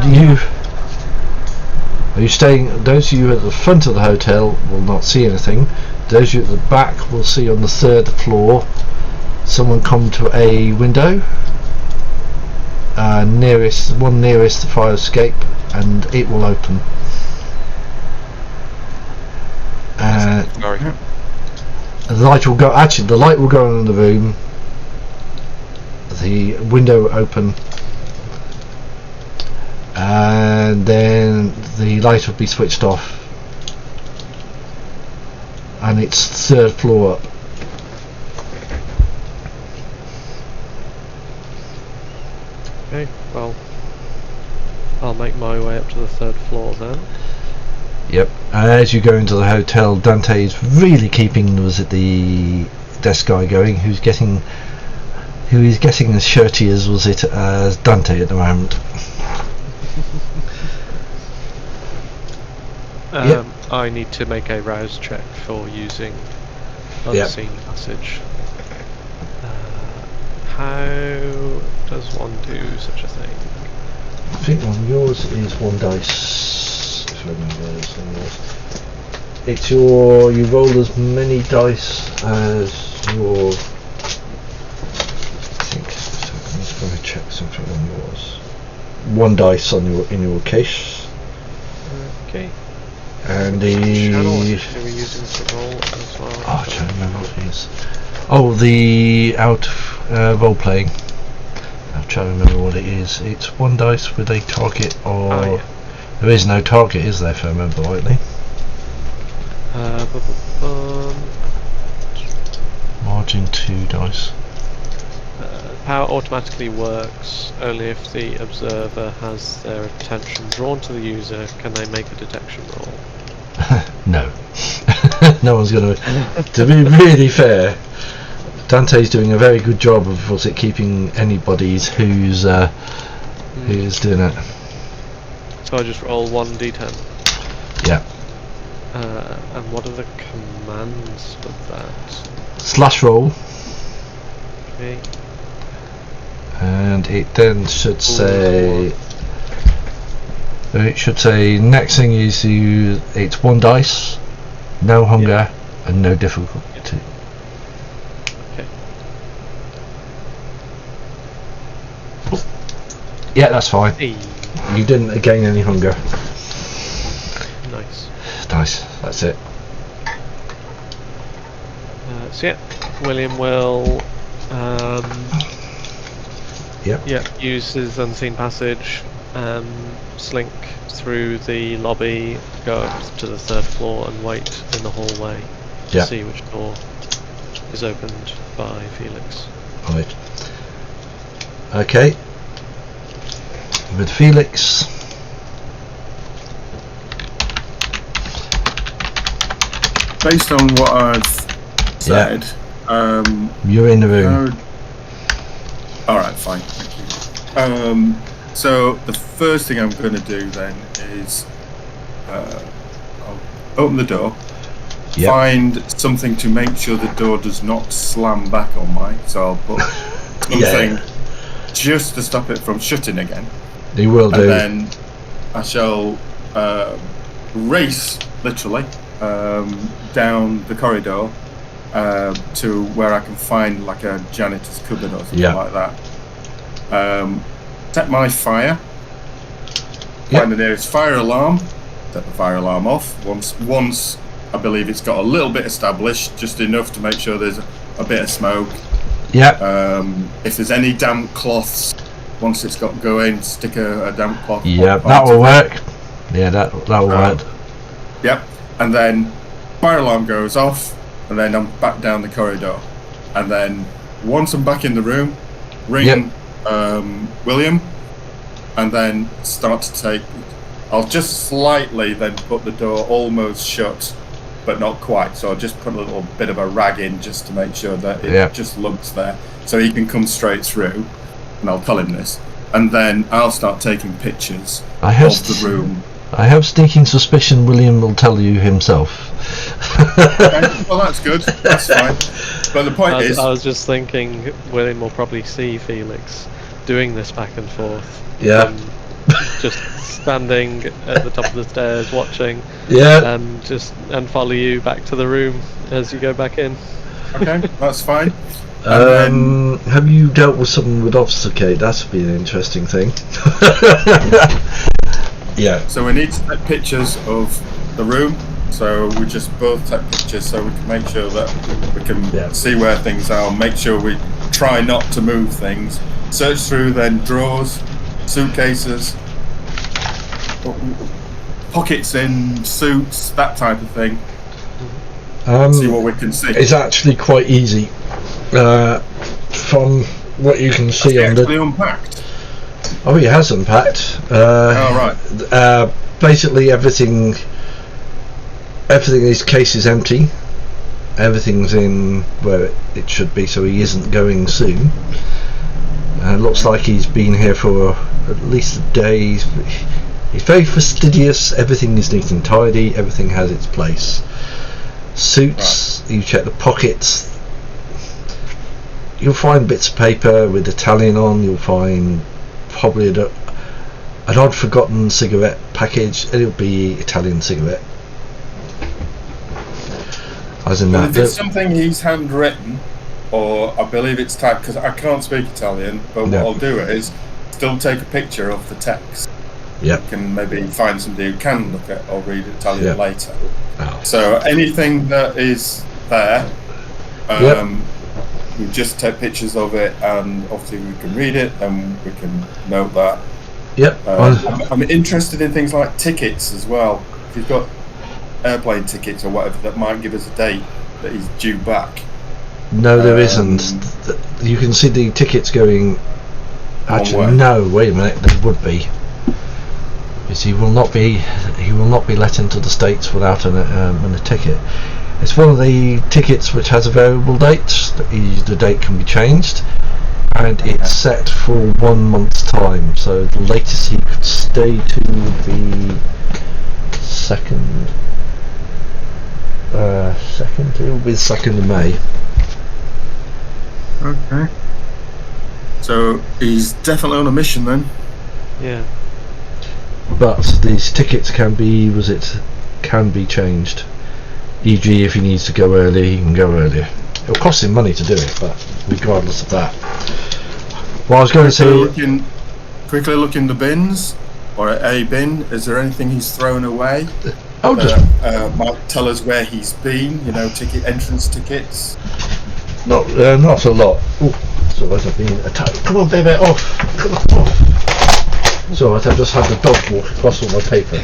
are you staying? Those of you at the front of the hotel will not see anything. those of you at the back will see on the 3rd floor someone come to a window nearest the fire escape, and it will open. The light will go. Actually, the light will go on in the room. The window will open, and then the light will be switched off, and it's 3rd floor up. Okay, well, I'll make my way up to the 3rd floor then. Yep. As you go into the hotel, Dante is really keeping the desk guy going, who is getting as shirty as Dante at the moment. Yep. I need to make a rouse check for using unseen passage. How does one do such a thing? I think on yours is 1 dice. If I remember, it's you roll as many dice as your. I think. So I'm just going to check something on yours. 1 dice in your case. Okay. And channel are we using to roll as well? Oh, I don't remember what it is. Oh, the role playing. I'm trying to remember what it is. It's 1 dice with a target, or there is no target, is there? If I remember rightly. Margin 2 dice. Power automatically works only if the observer has their attention drawn to the user. Can they make a detection roll? No. No one's going to. To be really fair, Dante's doing a very good job of keeping anybody's who's doing it. So I just roll 1d10. Yeah. And what are the commands for that? Slash roll. Okay. And it then should say. It should say next thing is it's 1 dice, no hunger, and no difficulty. Okay. Yeah, that's fine. Hey. You didn't gain any hunger. Nice. Nice, that's it. So yeah, William will use his unseen passage, slink through the lobby, go up to the 3rd floor and wait in the hallway to see which door is opened by Felix. Right. Okay. With Felix. Based on what I've said, you're in the room. Alright, fine, thank you. So the first thing I'm going to do then is I'll open the door, find something to make sure the door does not slam back on me, so I'll put something just to stop it from shutting again. They will do. And then I shall race, literally, down the corridor to where I can find like a janitor's cupboard or something like that. Set my fire. Find the nearest fire alarm. Set the fire alarm off. Once I believe it's got a little bit established, just enough to make sure there's a bit of smoke. If there's any damp cloths, once it's got going, stick a damp cloth. That will work. Yeah, that will work. Yep. And then fire alarm goes off, and then I'm back down the corridor. And then once I'm back in the room, ring William, and then start to take. I'll just slightly then put the door almost shut, but not quite. So I'll just put a little bit of a rag in just to make sure that it just looks there, so he can come straight through. And I'll tell him this, and then I'll start taking pictures of the room. I have sneaking suspicion William will tell you himself. Okay, well, that's good. That's fine. But the point is, I was just thinking William will probably see Felix doing this back and forth. just standing at the top of the stairs watching, Yeah. and follow you back to the room as you go back in. Okay, that's fine. And Have you dealt with someone with obfuscate? That's been an interesting thing. Yeah. so we need to take pictures of the room. So we just both take pictures so we can make sure that we can see where things are. Make sure we try not to move things. Search through then drawers, suitcases, pockets in suits, that type of thing. See what we can see. It's actually quite easy. From what you can see on actually unpacked. Oh, he has unpacked. Right. Basically, everything in his case is empty. Everything's in where it should be, so he isn't going soon. Looks like he's been here for at least a day. He's very fastidious. Everything is neat and tidy. Everything has its place. Suits, you check the pockets. You'll find bits of paper with Italian on. You'll find probably an odd forgotten cigarette package. It'll be Italian cigarette. As in if it's something he's handwritten, or I believe it's typed, because I can't speak Italian, but what I'll do is still take a picture of the text. Yep. You can maybe find somebody who can look at or read Italian later. Oh. So anything that is there, we just take pictures of it, and obviously we can read it, and we can note that. Yep. I'm interested in things like tickets as well. If you've got airplane tickets or whatever, that might give us a date that he's due back. No, there isn't. You can see the tickets going. Actually, no. Wait a minute. There would be. Because he will not be let into the States without a ticket. It's one of the tickets which has a variable date. The date can be changed, and it's set for 1 month's time. So the latest he could stay to would be second. It will be the 2nd of May. Okay. So he's definitely on a mission then. Yeah. But these tickets can be changed. E.g., if he needs to go early, he can go earlier. It'll cost him money to do it, but regardless of that. Well, I was going to say... Quickly look in the bins, or a bin. Is there anything he's thrown away? Might tell us where he's been, entrance tickets. Not a lot. Oh, so I've been attacked. Come on, baby, off! Come on, off! So I've just had the dog walk across all my paper.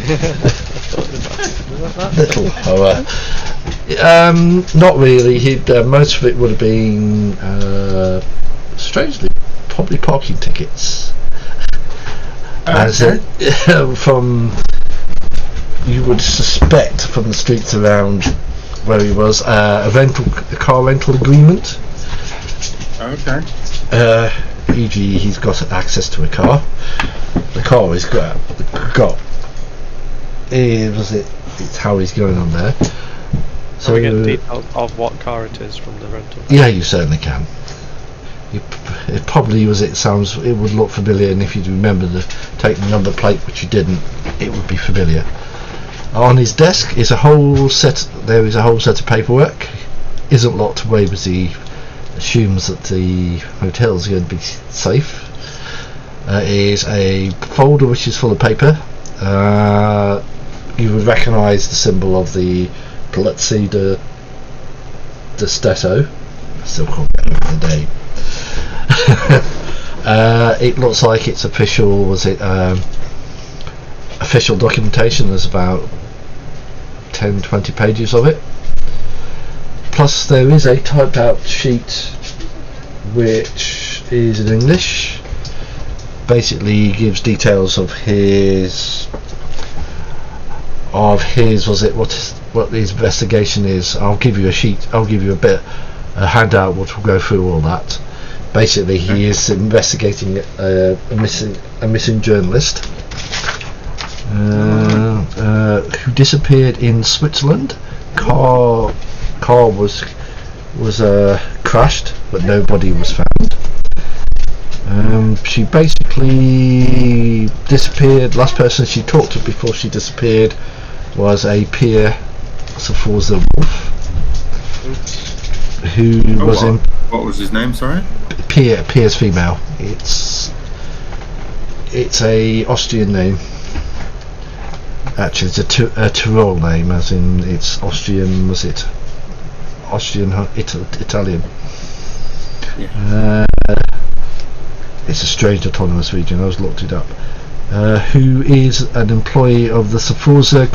Little horror. Not really. Most of it would have been, strangely, probably parking tickets. From, you would suspect from the streets around where he was, a car rental agreement. Okay. E.g., he's got access to a car. The car he's got. It's how he's going on there. So we get details of what car it is from the rental. Yeah, you certainly can. It probably was. It would look familiar, and if you remember to take the number plate, which you didn't, it would be familiar. On his desk is a whole set. There is a whole set of paperwork. Isn't locked away, but he assumes that the hotel is going to be safe. Is a folder which is full of paper. You would recognise the symbol of the Palazzi de Stetto. I still can't remember the name. It looks like it's official. Official documentation? There's about 10-20 pages of it. Plus, there is a typed out sheet which is in English. Basically, gives details of his what his investigation is. I'll give you a sheet. I'll give you a handout which will go through all that. Basically, he is investigating a missing journalist who disappeared in Switzerland. Car was crashed, but nobody was found. She basically disappeared. Last person she talked to before she disappeared was a peer, Sephoza Wolf, who was in. What was his name? Sorry. Peer's female. It's a Austrian name. Actually, it's a Tyrol name, as in it's Austrian. Was it Austrian Italian? Yeah. It's a strange autonomous region. I was looked it up. Who is an employee of the Sephoza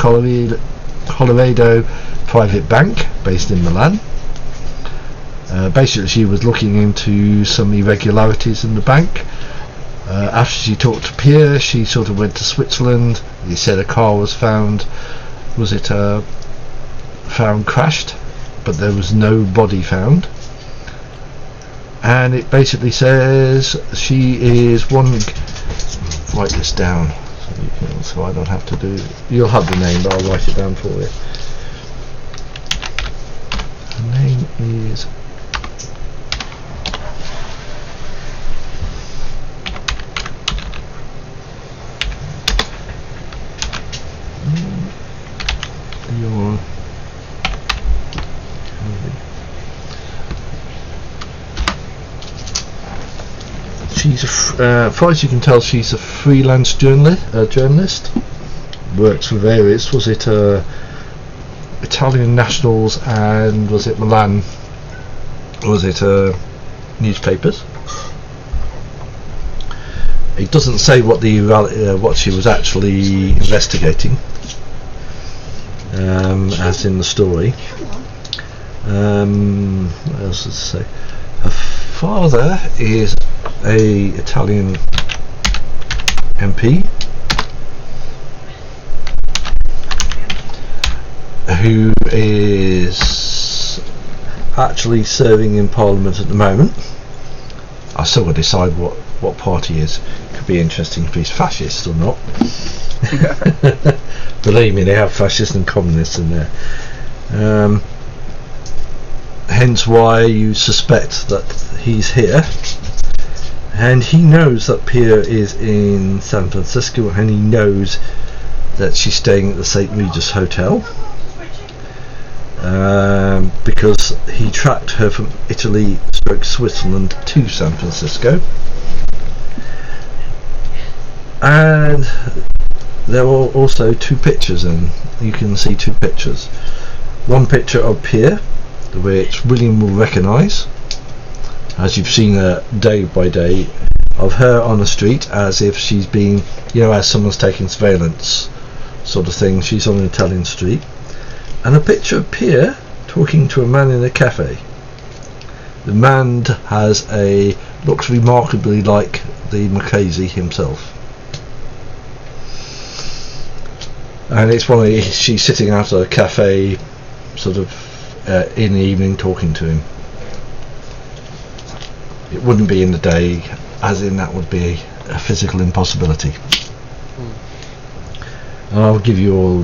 Colorado private bank based in Milan. Basically, she was looking into some irregularities in the bank. After she talked to Pierre, she sort of went to Switzerland. He said a car was found. Was it found crashed? But there was no body found. And it basically says she is one. Write this down so I don't have to do. You'll have the name, but I'll write it down for you. Her name is. She's as far as you can tell, she's a freelance journalist. Works for various. Was it Italian nationals and was it Milan? Was it newspapers? It doesn't say what she was actually investigating, as in the story. What else does it say? Her father is a Italian MP who is actually serving in Parliament at the moment. I still got to decide what party he is. Could be interesting if he's fascist or not. Believe me, they have fascists and communists in there. Hence why you suspect that he's here. And he knows that Pierre is in San Francisco, and he knows that she's staying at the St. Regis Hotel, because he tracked her from Italy / Switzerland to San Francisco. And there are also two pictures, and you can see two pictures. One picture of Pierre, which William will recognise, as you've seen her day by day, of her on the street, as if she's been, as someone's taking surveillance sort of thing. She's on an Italian street. And a picture of Pierre talking to a man in a cafe. The man looks remarkably like the Marchese himself. And it's she's sitting out at a cafe, sort of in the evening, talking to him. It wouldn't be in the day, as in that would be a physical impossibility. And I'll give you all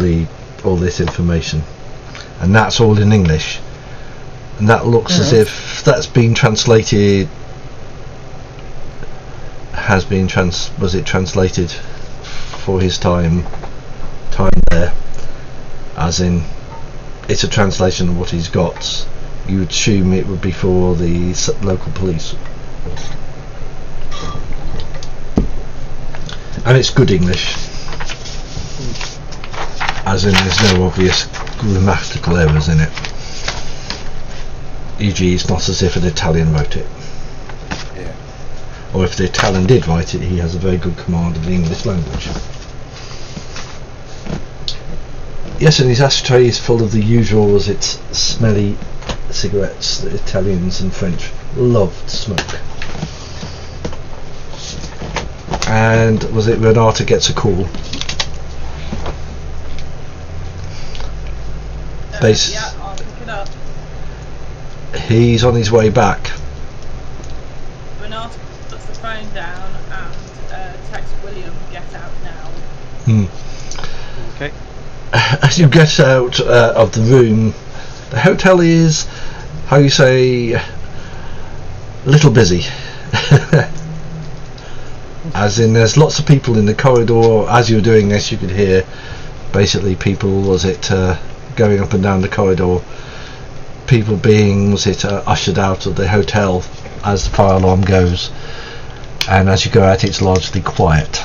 this information, and that's all in English, and that looks as if that's been translated. Was it translated for his time there, as in it's a translation of what he's got. You would assume it would be for the local police, and it's good English, as in there's no obvious grammatical errors in it. E.g., it's not as if an Italian wrote it. Yeah. Or if the Italian did write it, he has a very good command of the English language. Yes, and his ashtray is full of the usual, as it's smelly cigarettes that Italians and French love to smoke. And was it Renata gets a call? Yeah, I'll pick it up. He's on his way back. Renata puts the phone down and texts William, get out now. Okay. As you get out of the room, the hotel is, how you say, a little busy. As in, there's lots of people in the corridor. As you were doing this, you could hear basically people, going up and down the corridor, people being, ushered out of the hotel as the fire alarm goes, and as you go out it's largely quiet.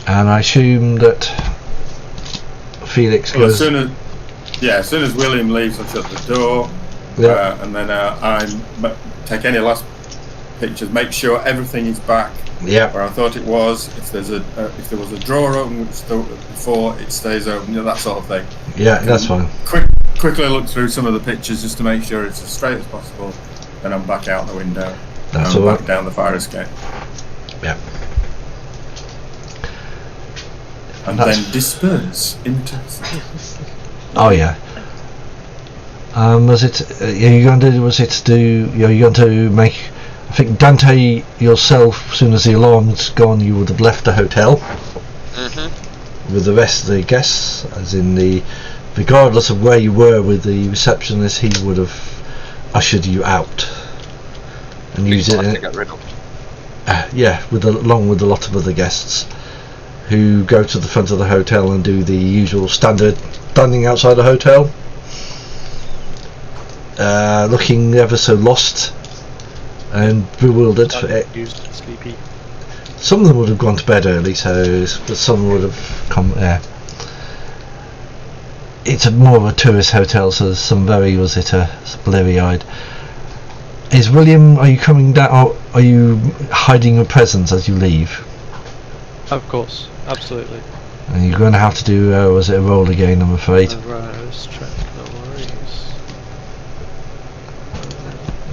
And I assume that Felix goes... As soon as William leaves, I shut the door, and then I take any last pictures, make sure everything is back where I thought it was. If there was a drawer open before, it stays open, that sort of thing. Yeah, that's fine. Quickly look through some of the pictures just to make sure it's as straight as possible. Then I'm back out the window. That's all right. Back down the fire escape. Yeah. And then disperse into. Oh yeah. Was it? You're going to make? I think Dante yourself. As soon as the alarm's gone, you would have left the hotel with the rest of the guests. As in regardless of where you were with the receptionist, he would have ushered you out and used it. To get rid of. Along with a lot of other guests who go to the front of the hotel and do the usual standard standing outside the hotel, looking ever so lost and bewildered. Sleepy. Some of them would have gone to bed early, but some would have come. It's more of a tourist hotel, so there's some very bleary-eyed. Is William? Are you coming down? Or are you hiding your presence as you leave? Of course, absolutely. And you're going to have to do a roll again, I'm afraid. Let's check, no worries.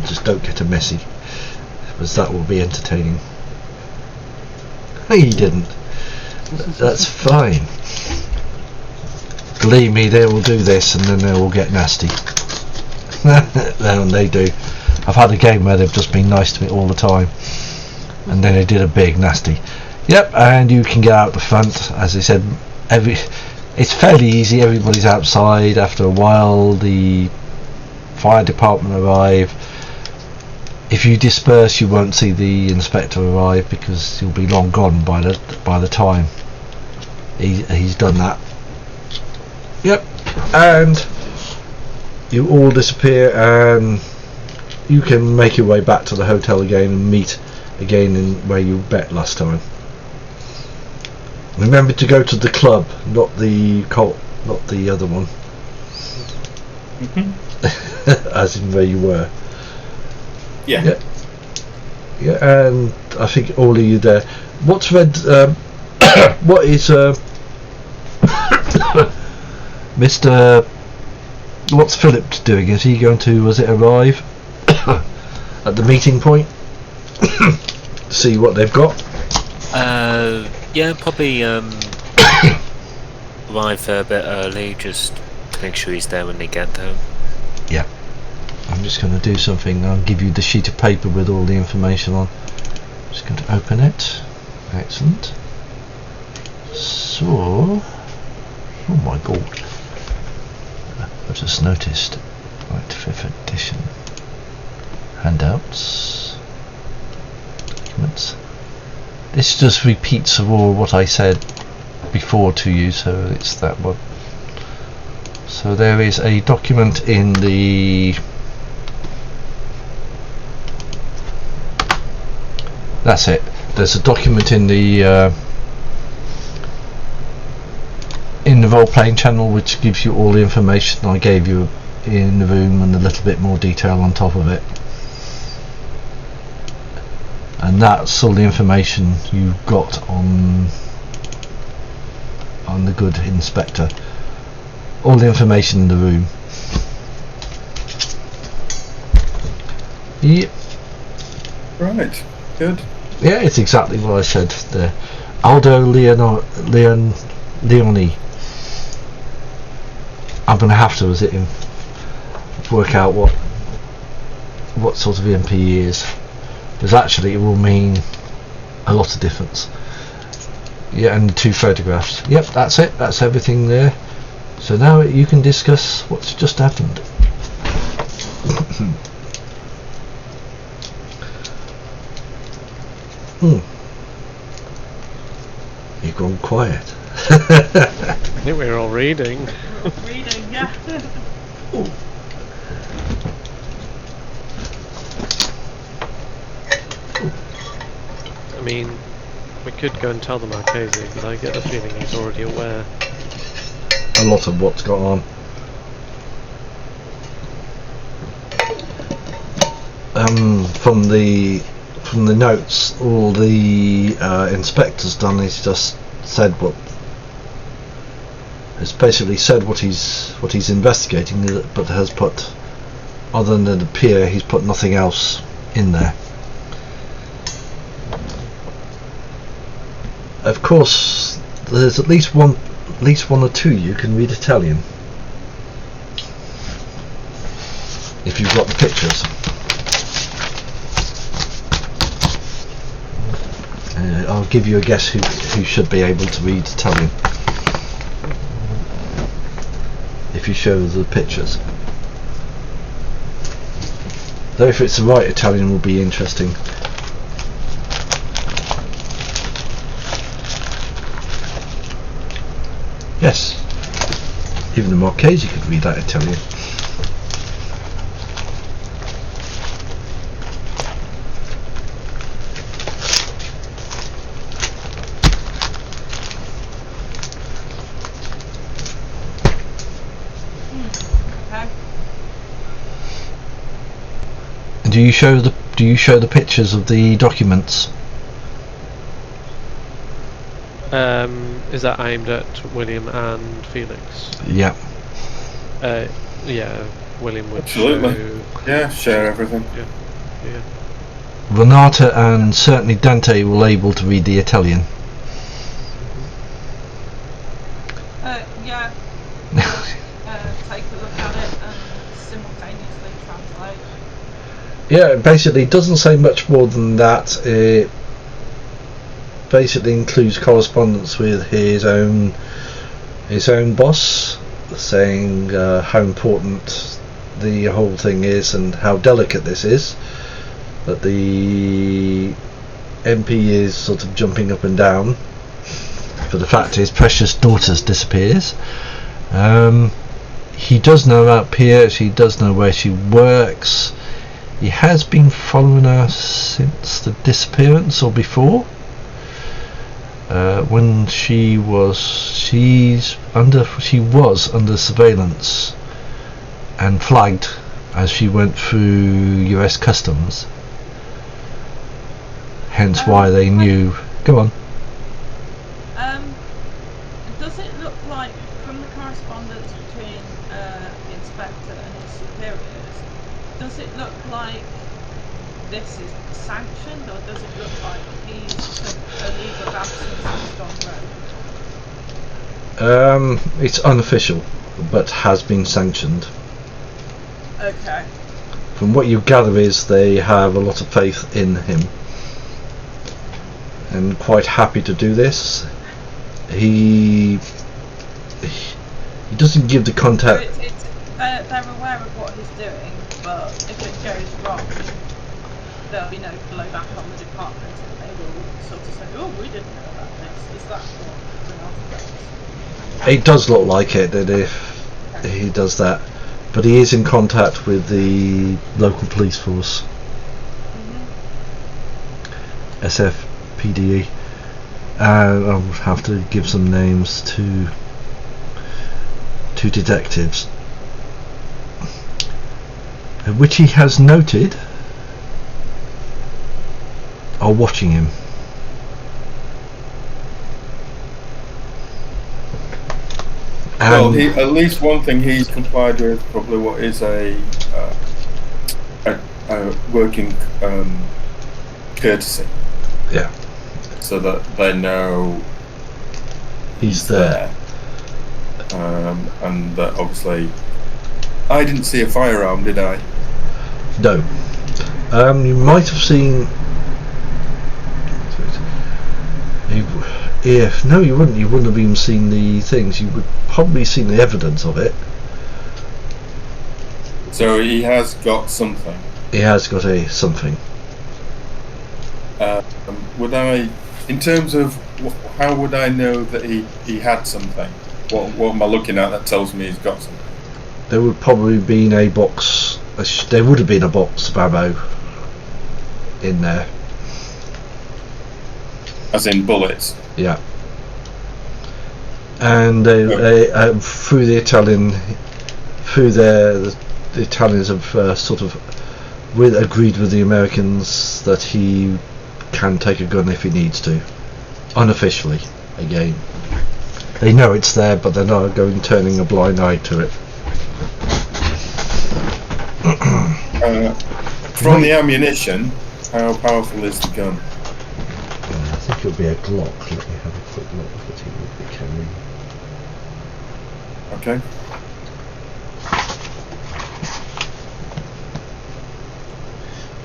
Just don't get a messy, because that will be entertaining. No, you didn't. That's fine. Believe me, they will do this and then they will get nasty. And they do. I've had a game where they've just been nice to me all the time, and then they did a big nasty. Yep, and you can get out the front. As I said, it's fairly easy. Everybody's outside. After a while, the fire department arrive. If you disperse, you won't see the inspector arrive because he'll be long gone by the time he's done that. Yep, and you all disappear, and you can make your way back to the hotel again and meet again in where you bet last time. Remember to go to the club, not the other one. As in where you were. Yeah, and I think all of you there. What's Red? What is Mr. What's Philip doing? Is he going to? Was it arrive at the meeting point? See what they've got. Yeah, probably arrive a bit early, just to make sure he's there when they get there. Yeah. I'm just going to do something. I'll give you the sheet of paper with all the information on. I'm just going to open it. Excellent. So, oh my god, I've just noticed. Right, 5th edition. Handouts. Documents. This just repeats of all what I said before to you, so it's that one. So there is a document in the... That's it. There's a document in the role-playing channel which gives you all the information I gave you in the room and a little bit more detail on top of it. And that's all the information you got on the good inspector. All the information in the room. Yep. Right. Good. Yeah, it's exactly what I said there. Aldo Leoni. I'm going to have to work out what sort of EMP he is, because actually it will mean a lot of difference. Yeah, and the 2 photographs. Yep, that's it. That's everything there. So now you can discuss what's just happened. You've gone quiet. I think we're all reading. We're all reading, yeah. I mean, we could go and tell the Marchese, but I get the feeling he's already aware. A lot of what's gone on. From the notes, all the inspector's done is just said what. Has basically said what he's investigating, but has put, other than the pier, he's put nothing else in there. Of course, there's at least one or two you can read Italian if you've got the pictures. I'll give you a guess who should be able to read Italian if you show the pictures. Though if it's the right Italian, will be interesting. Yes, even the Marchese could read that Italian. Okay. Do you show the pictures of the documents? Is that aimed at William and Felix? Yeah. Yeah, William would Absolutely. show... Yeah, share everything. Yeah. Renata and certainly Dante were able to read the Italian. Yeah. Take a look at it and simultaneously translate. Yeah, basically it doesn't say much more than that. It basically includes correspondence with his own boss, saying how important the whole thing is and how delicate this is. That the MP is sort of jumping up and down for the fact his precious daughter disappears. He does know about Piers, he does know where she works. He has been following her since the disappearance or before. When she was under surveillance and flagged as she went through US customs. Hence why they knew. Go on. Does it look like, from the correspondence between the inspector and his superiors, does it look like this is sanctioned, or does it look like he's a leave of absence has gone rogue? It's unofficial, but has been sanctioned. Okay. From what you gather is they have a lot of faith in him and quite happy to do this. He doesn't give the contact. So they're aware of what he's doing, but if it goes wrong, there'll be no blowback on the department, and they will sort of say, "Oh, we didn't know about this." Is that what the novel does? It does look like it, that if he does that, but he is in contact with the local police force, SFPDE, and I'll have to give some names to detectives, which he has noted are watching him. Well, at least one thing he's complied with, probably what is a working courtesy. Yeah. So that they know he's there. And that obviously, I didn't see a firearm, did I? No. You might have seen. No, you wouldn't. You wouldn't have even seen the things. You would probably seen the evidence of it. So he has got something. He has got something. would I, in terms of how would I know that he had something? What am I looking at that tells me he's got something? There would probably been a box. There would have been a box of ammo in there. As in bullets. Yeah. And through the Italians have sort of agreed with the Americans that he can take a gun if he needs to, unofficially. Again, they know it's there, but they're not turning a blind eye to it. From the ammunition, how powerful is the gun? I think it'll be a Glock. Let me have a quick look at what he would be carrying. Okay.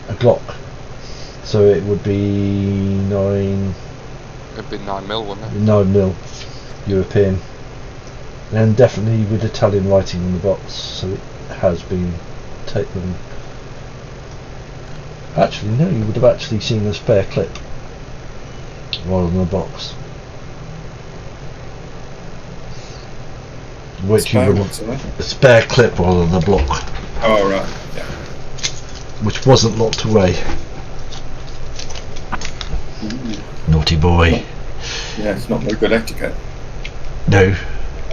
A Glock. So it would be 9. It'd be 9mm, wouldn't it? 9mm European. And definitely with Italian writing on the box, so it has been taken. Actually, no, you would have actually seen a spare clip rather than a box. Which you would have, a spare clip rather than a block. Oh right, yeah. Which wasn't locked away. Naughty boy. Yeah, it's not very good etiquette. No.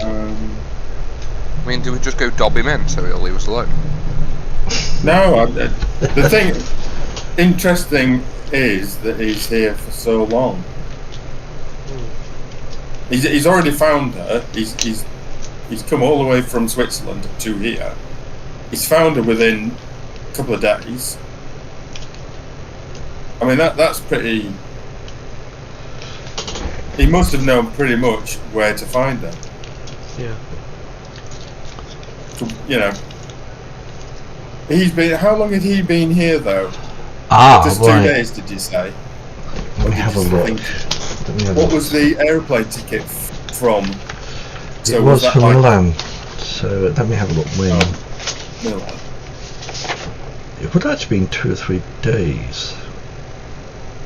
I mean, do we just go dob him in so he'll leave us alone? No, the thing interesting is that he's here for so long. He's already found her. He's come all the way from Switzerland to here. He's found her within a couple of days. I mean that's pretty. He must have known pretty much where to find her. Yeah. So, you know. He's been. How long had he been here though? Just 2 days, did you say? Let me have a look. What was the aeroplane ticket from? So it was from like Milan. So let me have a look. When Milan. It would have actually been 2 or 3 days.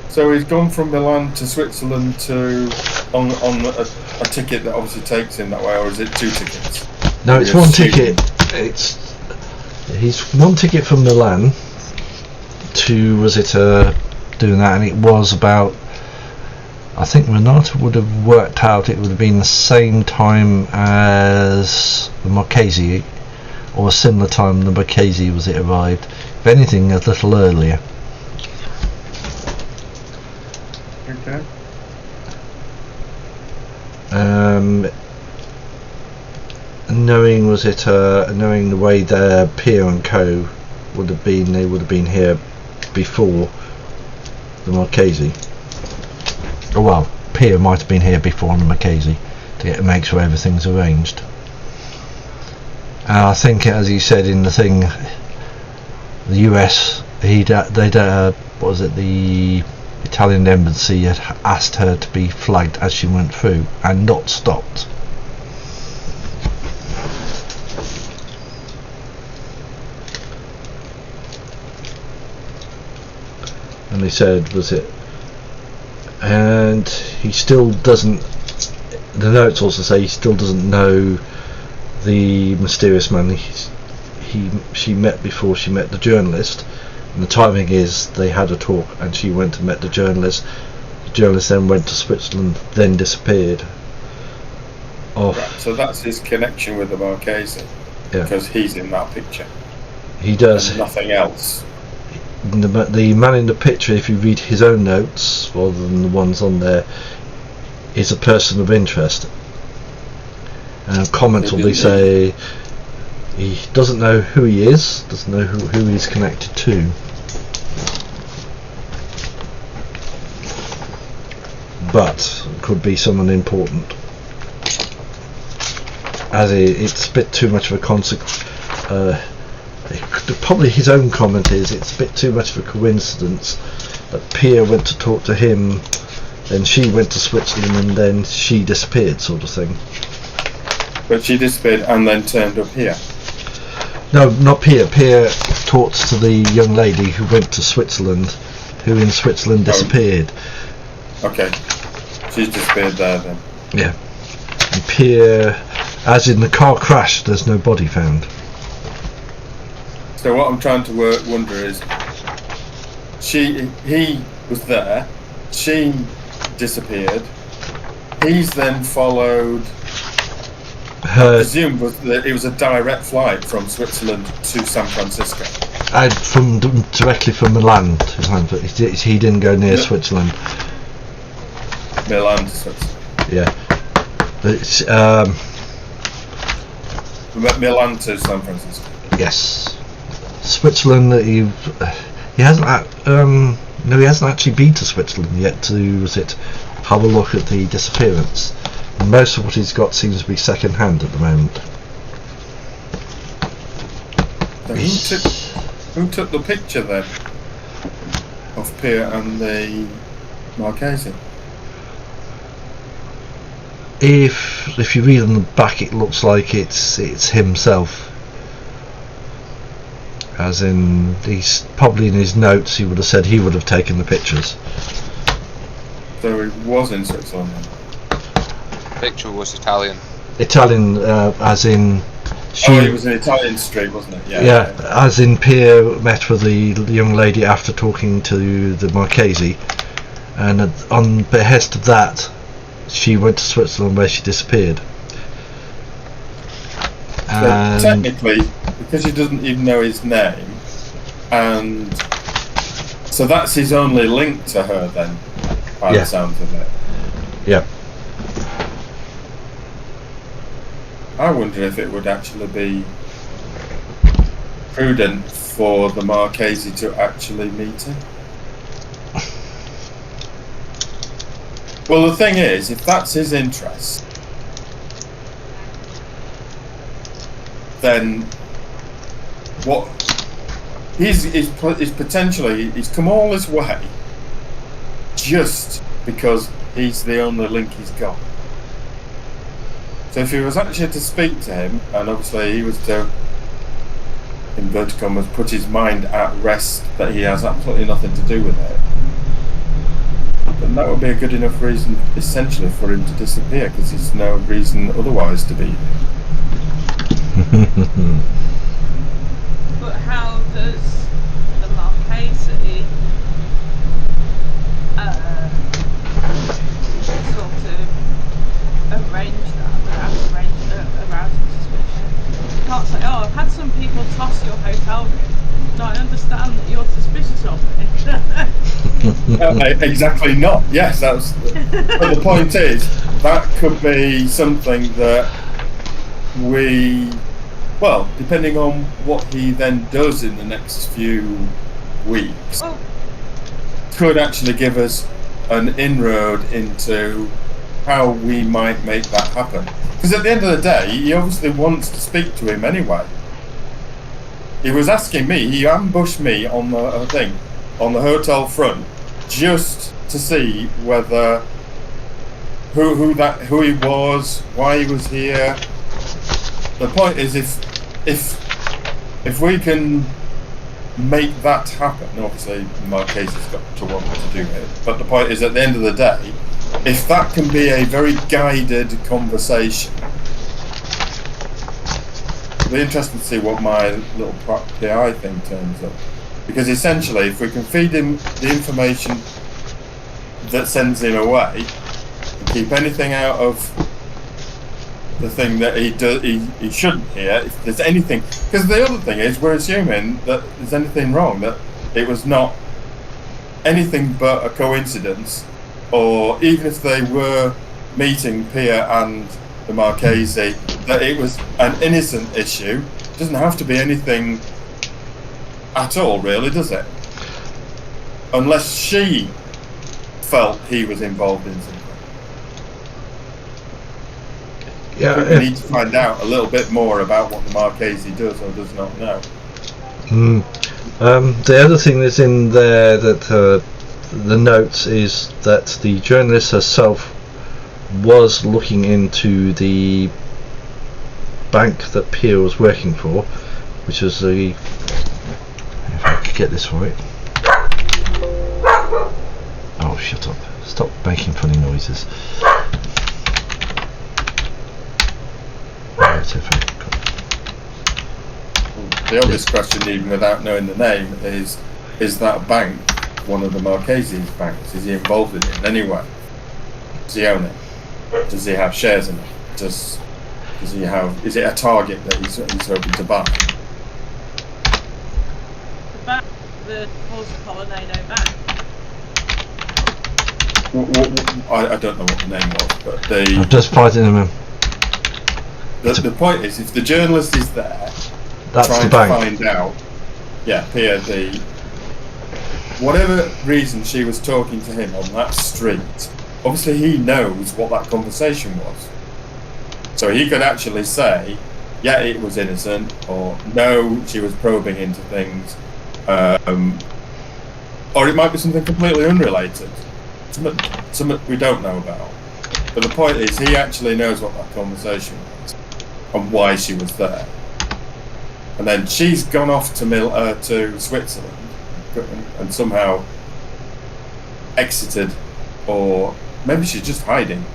So he's gone from Milan to Switzerland to on a ticket that obviously takes him that way, or is it 2 tickets? No, it's one ticket. He's one ticket from Milan to doing that, and it was about. I think Renata would have worked out it would have been the same time as the Marchese, or a similar time the Marchese arrived. If anything, a little earlier. Okay. Knowing knowing the way their Pier and Co would have been, they would have been here before the Marchese. Oh well, Pier might have been here before the Marchese to make sure everything's arranged. And I think, as he said in the thing, the US, what was it, the Italian embassy had asked her to be flagged as she went through and not stopped. And they said, and he still doesn't, the notes also say he still doesn't know the mysterious man she met before she met the journalist. And the timing is they had a talk and she went and met the journalist. The journalist then went to Switzerland, then disappeared off. Right, so that's his connection with the Marchese. Yeah. Because he's in that picture. He does. And nothing else. The man in the picture, if you read his own notes rather than the ones on there, is a person of interest. And comments will say he doesn't know who he is, doesn't know who he's connected to. But it could be someone important. As it's a bit too much of a consequence. Probably his own comment is it's a bit too much of a coincidence that Pia went to talk to him, then she went to Switzerland, and then she disappeared, sort of thing. But she disappeared and then turned up here. No, not Pia. Pia talks to the young lady who went to Switzerland, who in Switzerland disappeared. Okay. She's disappeared there then. Yeah. And Pierre, as in the car crash, there's no body found. So what I'm trying to wonder is, he was there, she disappeared, he's then followed, I presume it was a direct flight from Switzerland to San Francisco. Directly from Milan to San Francisco. He didn't go near Switzerland. Milan to Switzerland. Yeah. It's, Milan to San Francisco. yes. Switzerland, he hasn't he hasn't actually been to Switzerland yet to have a look at the disappearance. Most of what he's got seems to be second hand at the moment. So who took the picture then of Pierre and the Marchese? If you read on the back, it looks like it's himself. As in, he's probably in his notes he would have said he would have taken the pictures. So he was in Switzerland then? The picture was Italian. Italian, as in. It was an Italian street, wasn't it? Yeah, as in Pierre met with the young lady after talking to the Marchese, and on behest of that, she went to Switzerland where she disappeared. So technically, because he doesn't even know his name, and so that's his only link to her then, by the sounds of it. Yeah. I wonder if it would actually be prudent for the Marchese to actually meet him. Well, the thing is, if that's his interest, then what he's potentially he's come all this way just because he's the only link he's got. So if he was actually to speak to him, and obviously he was to, in inverted commas, put his mind at rest that he has absolutely nothing to do with it, then that would be a good enough reason, essentially, for him to disappear, because there's no reason otherwise to be here. But how does the Marchese sort of arrange that without arousing suspicion? You can't say, oh, I've had some people toss your hotel room. No, I understand that you're suspicious of me. Exactly not. Yes, that's. But the point is, that could be something that well, depending on what he then does in the next few weeks, could actually give us an inroad into how we might make that happen. Because at the end of the day, he obviously wants to speak to him anyway. He was asking me, he ambushed me on the thing, on the hotel front, just to see whether who he was, why he was here. The point is, if we can make that happen, obviously Marchese's got to want to do it, but the point is, at the end of the day, if that can be a very guided conversation, it'll be interesting to see what my little PI thing turns up. Because essentially, if we can feed him the information that sends him away, and keep anything out of the thing that he shouldn't hear, if there's anything, because the other thing is, we're assuming that there's anything wrong, that it was not anything but a coincidence, or even if they were meeting Pierre and the Marchese, that it was an innocent issue. It doesn't have to be anything at all, really, does it? Unless she felt he was involved in something. Yeah, we need to find out a little bit more about what the Marchese does or does not know. The other thing that's in there, that the notes, is that the journalist herself was looking into the bank that Pierre was working for, which was the, if I could get this right, Stop making funny noises. Right, The obvious question, even without knowing the name, is that bank one of the Marchese's banks? Is he involved in it in any way? Does he own it? Does he have shares in it? Does he have? Is it a target that he's hoping to buy? The bank, the Colonnado bank. I don't know what the name was, but I'm just fighting him. The point is, if the journalist is there, That's trying the bank. to find out, Pia, whatever reason she was talking to him on that street, obviously he knows what that conversation was. So he could actually say, yeah, it was innocent, or no, she was probing into things, or it might be something completely unrelated, something we don't know about. But the point is, he actually knows what that conversation was and why she was there. And then she's gone off to Switzerland and somehow exited, or maybe she's just hiding.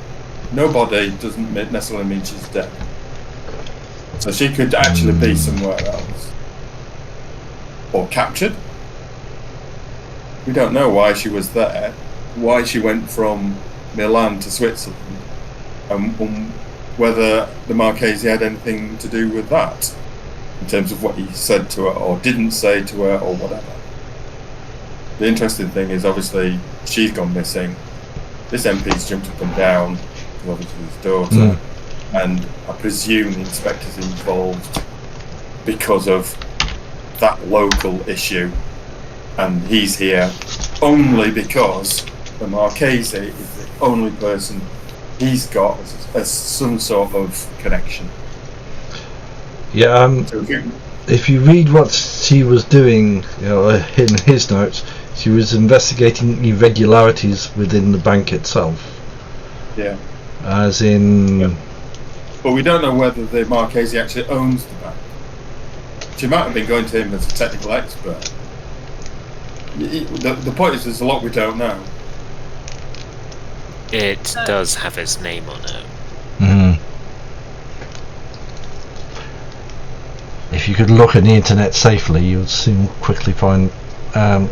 Nobody doesn't necessarily mean she's dead. So she could actually be somewhere else. Or captured. We don't know why she was there, why she went from Milan to Switzerland, and whether the Marchese had anything to do with that, in terms of what he said to her or didn't say to her or whatever. The interesting thing is, obviously, she's gone missing. This MP's jumped up and down, to obviously his daughter, and I presume the inspector's involved because of that local issue, and he's here only because the Marchese is the only person he's got as some sort of connection. Yeah, if you read what she was doing, in his notes, she was investigating irregularities within the bank itself. Yeah. As in... Yeah. But we don't know whether the Marchese actually owns the bank. She might have been going to him as a technical expert. The point is, there's a lot we don't know. It does have his name on it. If you could look at the internet safely, you would soon quickly find. I can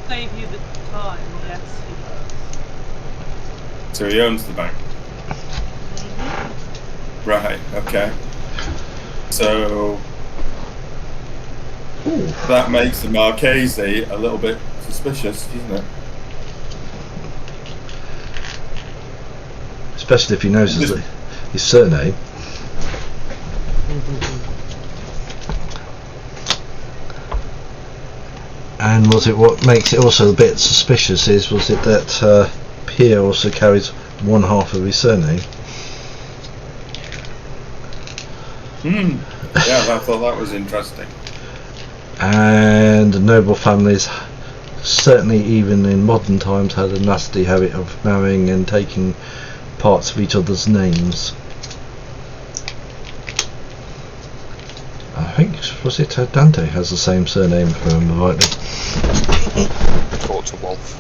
save you the time. Yes, he does. So he owns the bank. Right. Okay. So that makes the Marchese a little bit suspicious, doesn't it? Especially if he knows his surname. And what makes it also a bit suspicious was it that Pierre also carries one half of his surname. Yeah, I thought that was interesting. And noble families, certainly even in modern times, had a nasty habit of marrying and taking parts of each other's names. I think, was it Dante has the same surname, if I remember rightly. Forza Wolf.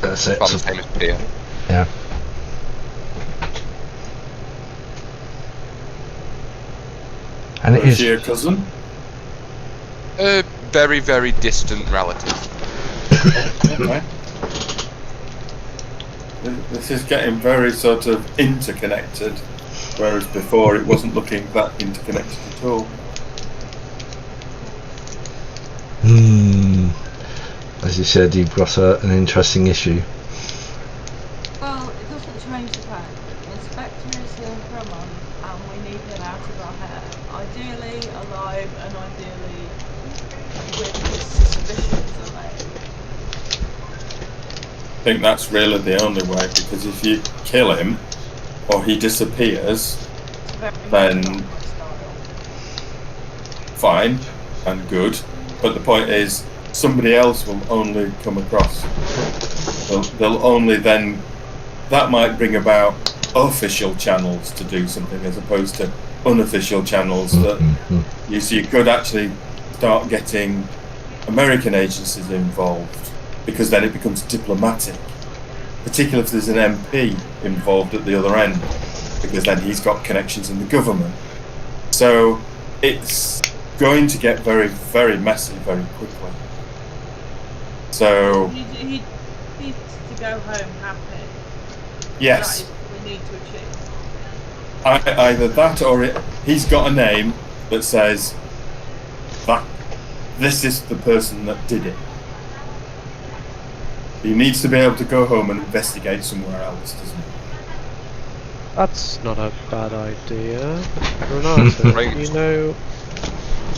That's it. Fam's name is Pierre. Yeah. And it Was is. she a cousin? A very, very distant relative. Okay. This is getting very sort of interconnected, whereas before it wasn't looking that interconnected at all. As you said, you've got an interesting issue. Well, it doesn't change the fact that the inspector is in Drummond and we need him out of our hair. Ideally alive and ideally with his suspicions allayed. I think that's really the only way, because if you kill him or he disappears, It's very then much my style. fine and good, but the point is somebody else will only come across. They'll only then, that might bring about official channels to do something as opposed to unofficial channels that you could actually start getting American agencies involved, because then it becomes diplomatic. particularly if there's an MP involved at the other end, because then he's got connections in the government. So it's going to get very, very messy very quickly. So He needs to go home happy. yes, That is what we need to achieve. either that or he's got a name that says that this is the person that did it. He needs to be able to go home and investigate somewhere else, doesn't he? That's not a bad idea. Renato, Right. you know...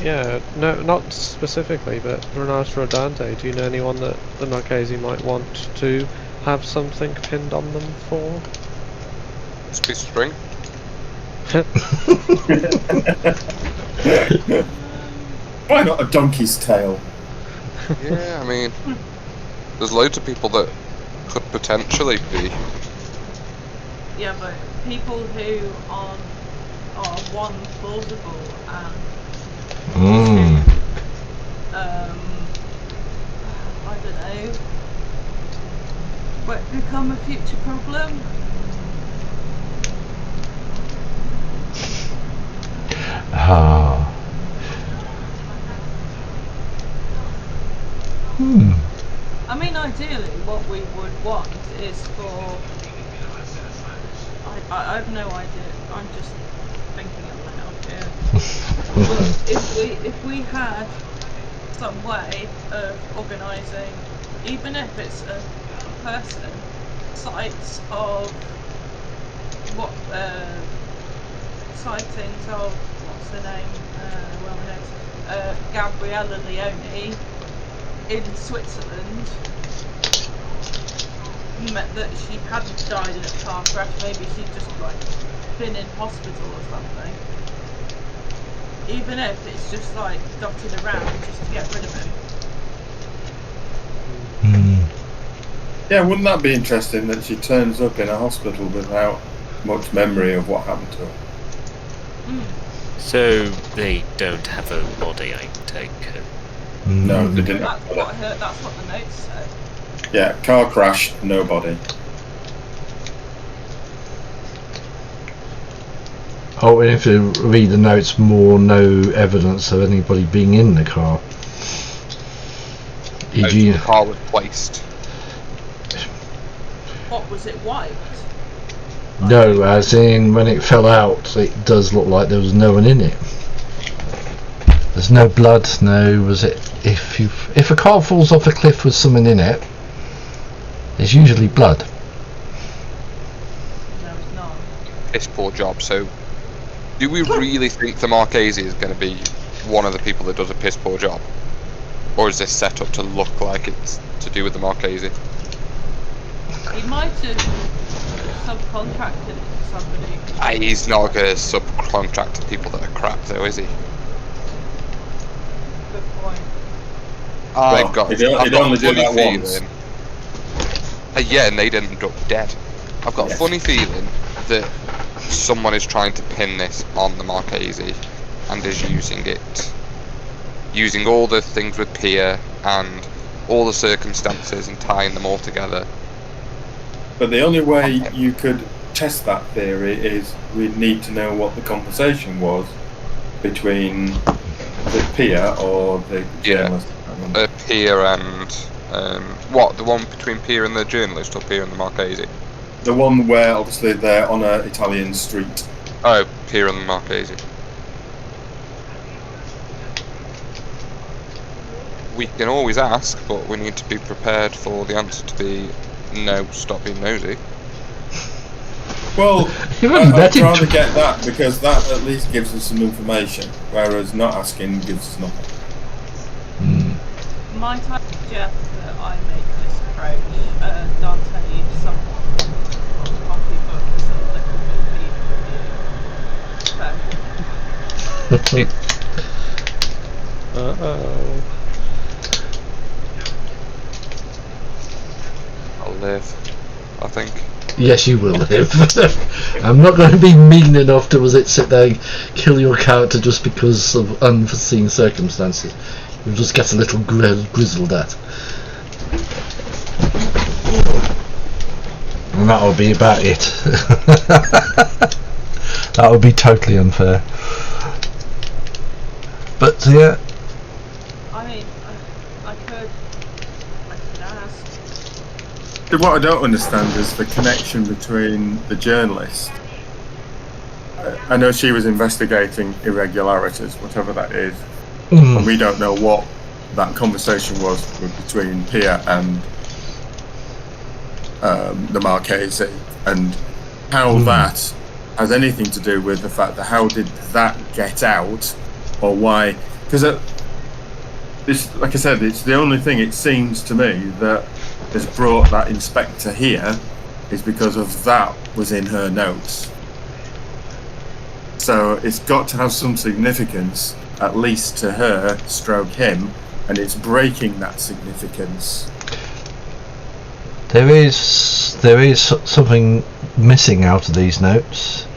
Yeah, no, not specifically, but Renato or Dante, do you know anyone that the Marchesi might want to have something pinned on them for? It's a piece of string. Why not a donkey's tail? Yeah, I mean, there's loads of people that could potentially be. Yeah, but people who are one plausible and I don't know, but become a future problem. I mean, ideally, what we would want is for. I have no idea. I'm just thinking out loud here. But if we had some way of organising, even if it's a person, sites of what sightings of what's her name? Gabriella Leone in Switzerland. Meant that she hadn't died in a car crash, maybe she'd just like been in hospital or something. Even if it's just like dotted around just to get rid of him. Yeah, wouldn't that be interesting that she turns up in a hospital without much memory of what happened to her? So they don't have a body, I take it. No, they didn't. That's what the notes said. Yeah, car crash, nobody. Oh, and if you read the notes, no evidence of anybody being in the car. E.g. The car was placed. What was it, wiped? No, as in when it fell out, it does look like there was no one in it. There's no blood, no. Was it? If a car falls off a cliff with someone in it, there's usually blood. No, it's not. Piss poor job. So, do we really think the Marchesi is going to be one of the people that does a piss poor job, or is this set up to look like it's to do with the Marchesi? He might have subcontracted it to somebody. He's not going to subcontract to people that are crap, though, is he? Good point. I've got he'd a only do funny that once. feeling. Yeah, and they'd end up dead. I've got a funny feeling that someone is trying to pin this on the Marchesi and is using all the things with Pia and all the circumstances and tying them all together. But the only way you could test that theory is we'd need to know what the conversation was between the Pia or the journalist. Pia and what? The one between Pia and the journalist, or Pia and the Marchesi? The one where obviously they're on an Italian street. Oh, Pia and the Marchesi. We can always ask, but we need to be prepared for the answer to be no, stop being nosy. Well, You haven't I'd vetted. rather get that because that at least gives us some information, whereas not asking gives us nothing. Might I suggest that I make this approach, Dante, somewhat on copybook as a little bit of review? Uh-oh. I'll live, I think. Yes, you will live. I'm not going to be mean enough to sit there and kill your character just because of unforeseen circumstances. You'll just get a little grizzled at. and that would be about it. That would be totally unfair. But yeah, I mean, I could ask. What I don't understand is the connection between the journalist. I know she was investigating irregularities, whatever that is, and we don't know what that conversation was between Pia and the Marchese, and how that has anything to do with the fact that how did that get out, or why? Because this, like I said, it's the only thing it seems to me that has brought that inspector here is because of that was in her notes. So it's got to have some significance, at least to her, stroke him, and it's breaking that significance. there is something missing out of these notes.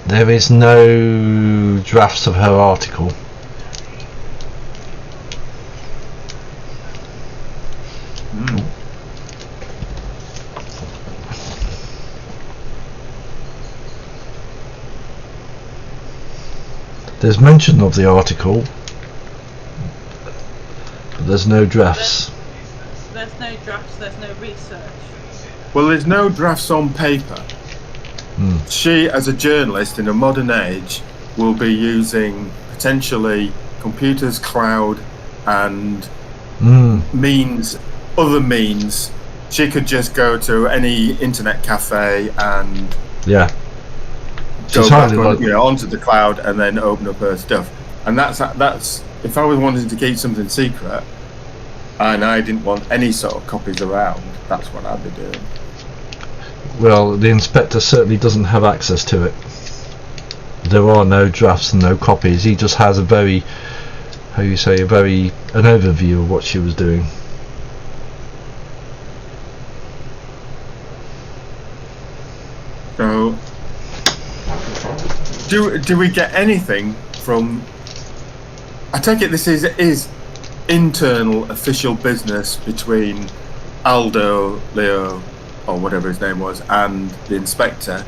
There is no drafts of her article. There's mention of the article, but there's no drafts. There's no drafts, there's no research. Well, there's no drafts on paper. She, as a journalist in a modern age, will be using potentially computers, cloud, and other means. She could just go to any internet cafe and go back on, onto the cloud and then open up her stuff. And that's if I was wanting to keep something secret and I didn't want any sort of copies around, that's what I'd be doing. Well, the inspector certainly doesn't have access to it. There are no drafts and no copies. He just has an overview of what she was doing. So, do we get anything from? I take it this is internal official business between Aldo, Leo, or whatever his name was, and the inspector,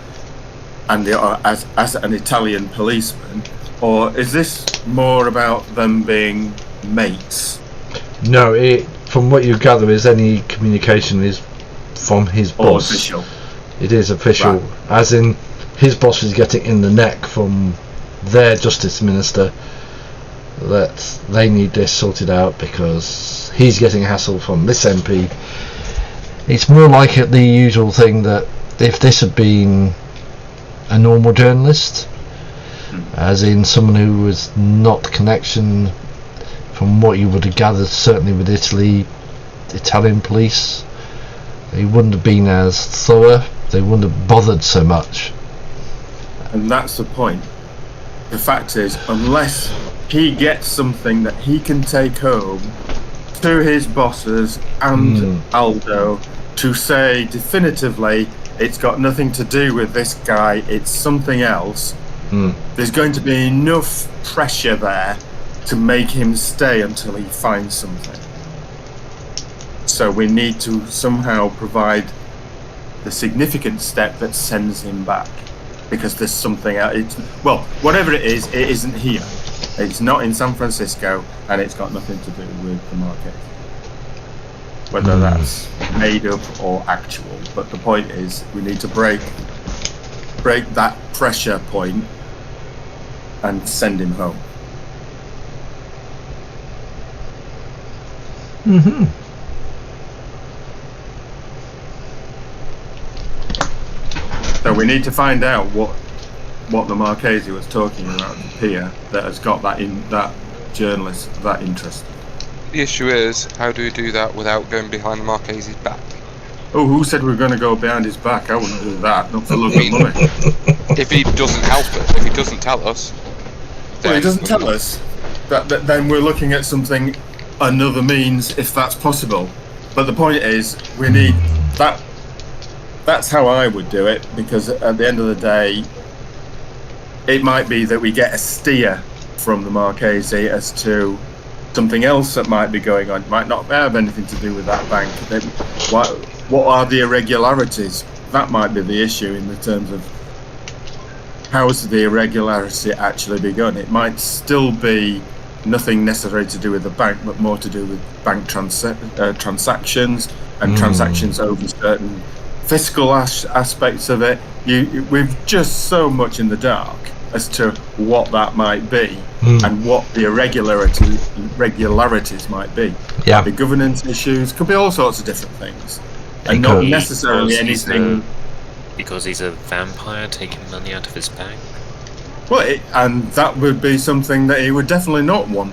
and as an Italian policeman, or is this more about them being mates? No, from what you gather, is any communication is from his boss. Official. It is official, right. As in his boss is getting in the neck from their justice minister that they need this sorted out because he's getting hassle from this MP. It's more like the usual thing that if this had been a normal journalist, as in someone who was not connection from what you would have gathered, certainly with Italian police, they wouldn't have been as thorough, they wouldn't have bothered so much. And that's the point. The fact is, unless he gets something that he can take home to his bosses and Aldo to say definitively it's got nothing to do with this guy, it's something else, there's going to be enough pressure there to make him stay until he finds something. So we need to somehow provide the significant step that sends him back, because there's something else. Well, whatever it isn't here. It's not in San Francisco, and it's got nothing to do with the market. Whether that's made up or actual, but the point is we need to break that pressure point and send him home. So we need to find out what the Marchese was talking about to Pia that has got that journalist that interested. The issue is, how do we do that without going behind the Marchese's back? Oh, who said we were going to go behind his back? I wouldn't do that, not for love of money. If he doesn't help us, if he doesn't tell us... Well, he doesn't tell us, then we're looking at something, another means, if that's possible. But the point is, we need that. That's how I would do it, because at the end of the day, it might be that we get a steer from the Marchese as to something else that might be going on. It might not have anything to do with that bank. what are the irregularities? That might be the issue in the terms of how's the irregularity actually begun. It might still be nothing necessarily to do with the bank, but more to do with bank transactions and transactions over certain fiscal aspects of it. We've just so much in the dark as to what that might be and what the irregularities might be. Yeah. The governance issues could be all sorts of different things, and not necessarily anything. Because he's a vampire taking money out of his bank. Well, and that would be something that he would definitely not want.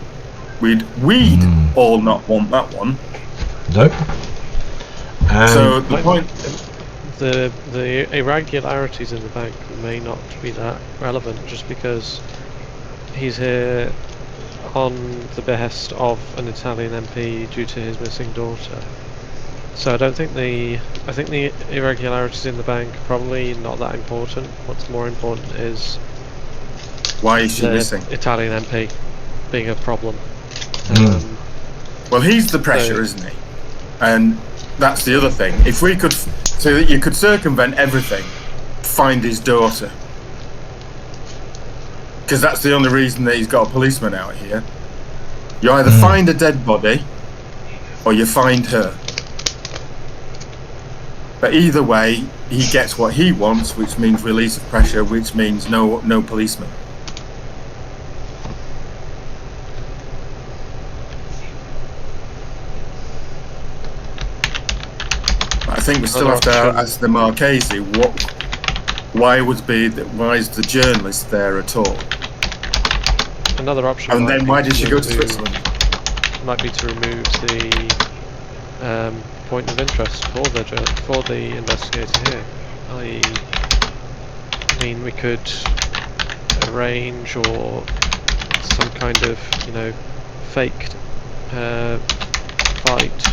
We'd all not want that one. Nope. So the point. The irregularities in the bank may not be that relevant, just because he's here on the behest of an Italian MP due to his missing daughter. So I think the irregularities in the bank are probably not that important. What's more important is why is she missing? Italian MP being a problem. Well, he's the pressure, isn't he? And that's the other thing. If we could, so that you could circumvent everything, find his daughter, because that's the only reason that he's got a policeman out here. You either find a dead body, or you find her. But either way, he gets what he wants, which means release of pressure, which means no policeman. I think we still have to ask the Marchese why is the journalist there at all? Another option. And then why did she go to Switzerland? Might be to remove the point of interest for the investigator here. I mean, we could arrange or some kind of fake fight,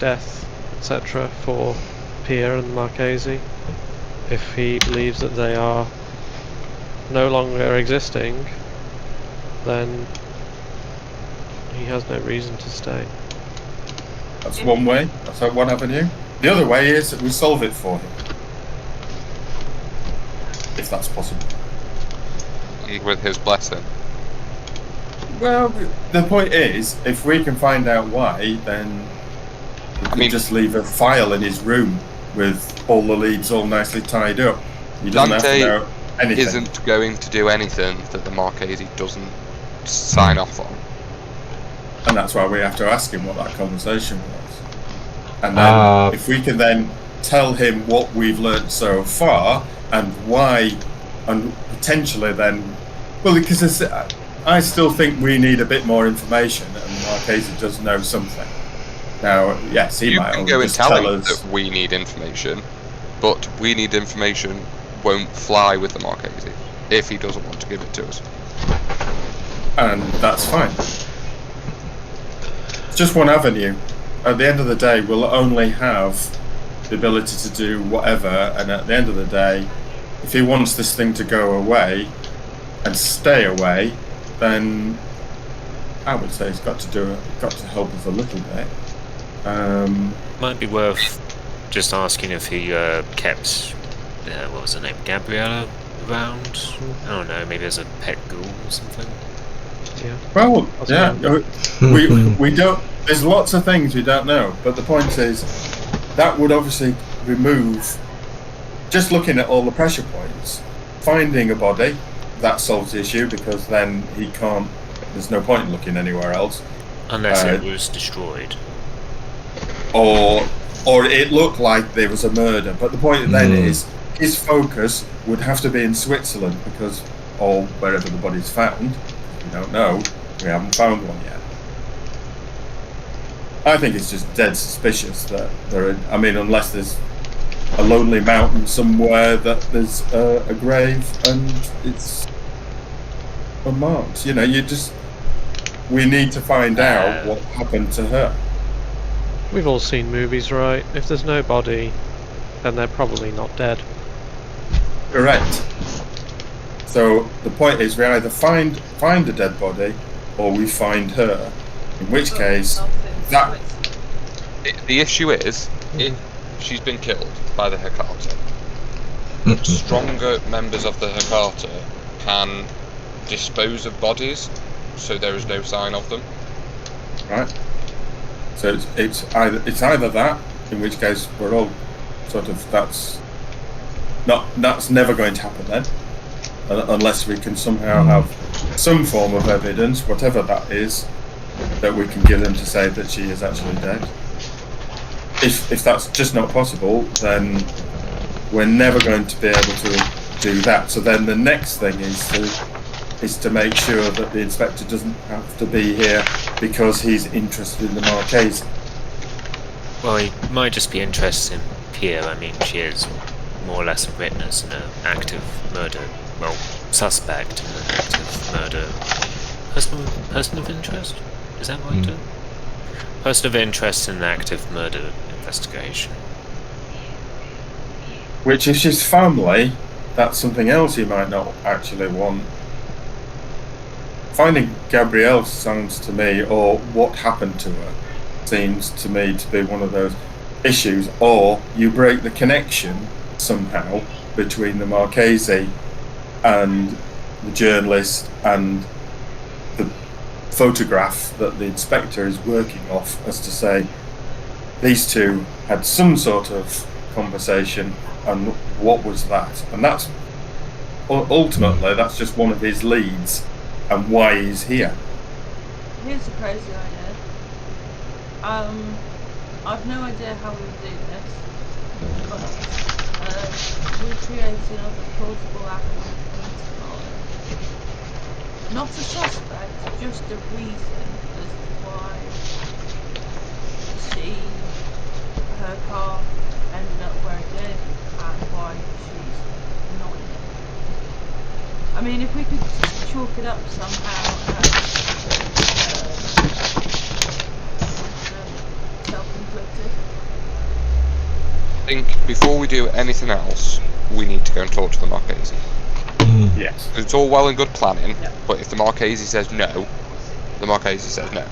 death, etc. for Pierre and Marchese if he believes that they are no longer existing. Then he has no reason to stay. That's one way. That's one avenue. The other way is that we solve it for him, if that's possible. With his blessing. Well, the point is, if we can find out why, then we could just leave a file in his room with all the leads all nicely tied up. You don't have to know anything. Isn't going to do anything that the Marchese doesn't sign off on. And that's why we have to ask him what that conversation was. And then if we can then tell him what we've learned so far and why, and potentially then, well, because I still think we need a bit more information, and Marchese does know something. Now, yes, he might can go and just tell him us that we need information, but we need information won't fly with the Marchese if he doesn't want to give it to us. And that's fine. It's just one avenue. At the end of the day, we'll only have the ability to do whatever, and at the end of the day, if he wants this thing to go away and stay away, then I would say he's got to help us a little bit. Might be worth just asking if he kept what was her name, Gabriella, around. I don't know, maybe as a pet ghoul or something. Yeah. Well, yeah, we don't. There's lots of things we don't know, but the point is that would obviously remove. Just looking at all the pressure points, finding a body, that solves the issue because then he can't. There's no point in looking anywhere else, unless it was destroyed, or it looked like there was a murder. But the point then is his focus would have to be in Switzerland because, or wherever the body's found. We don't know. We haven't found one yet. I think it's just dead suspicious that unless there's a lonely mountain somewhere that there's a grave and it's unmarked. We need to find out what happened to her. We've all seen movies, right? If there's no body, then they're probably not dead. Correct. So the point is, we either find a dead body, or we find her. In which case, the issue is, if she's been killed by the Hecata, stronger members of the Hecata can dispose of bodies, so there is no sign of them. Right. So it's either that, in which case we're all sort of that's never going to happen then, unless we can somehow have some form of evidence, whatever that is, that we can give them to say that she is actually dead. If that's just not possible, then we're never going to be able to do that. So then the next thing is to make sure that the inspector doesn't have to be here because he's interested in the Marchese. Well, he might just be interested in Pia. I mean, she is more or less a witness in an active murder. Well, suspect in an active murder. Person of interest? Is that what I do? Person of interest in an active murder investigation. Which, if she's family, that's something else he might not actually want. Finding Gabrielle sounds to me, or what happened to her, seems to me to be one of those issues. Or you break the connection somehow between the Marchese and the journalist and the photograph that the inspector is working off, as to say these two had some sort of conversation, and what was that? And that's ultimately that's just one of his leads and why he's here. Here's a crazy idea. I've no idea how we would do this, but we're creating other plausible avenues for him to follow. Not a suspect, just a reason as to why her car ended up where it did and why she's not in it. I mean, if we could chalk it up somehow as self-inflicted. I think before we do anything else, we need to go and talk to the Marchese. Yes. It's all well and good planning, Yeah. but if the Marchese says no, the Marchese says no.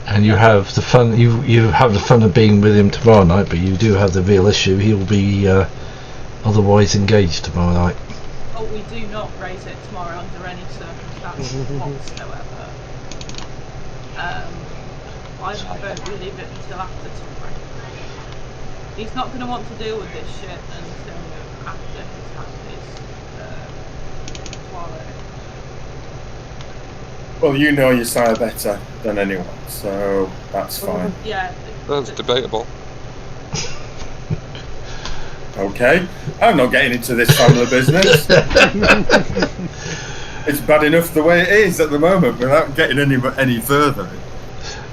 And you have the fun. You have the fun of being with him tomorrow night, but you do have the real issue. He'll be otherwise engaged tomorrow night. Oh, we do not raise it tomorrow under any circumstances whatsoever. I vote we leave it until after tomorrow. He's not going to want to deal with this shit until after he's had his swallow. Well, you know your sire better than anyone, so that's fine. Yeah. That's debatable. Okay, I'm not getting into this family business. It's bad enough the way it is at the moment without getting any further.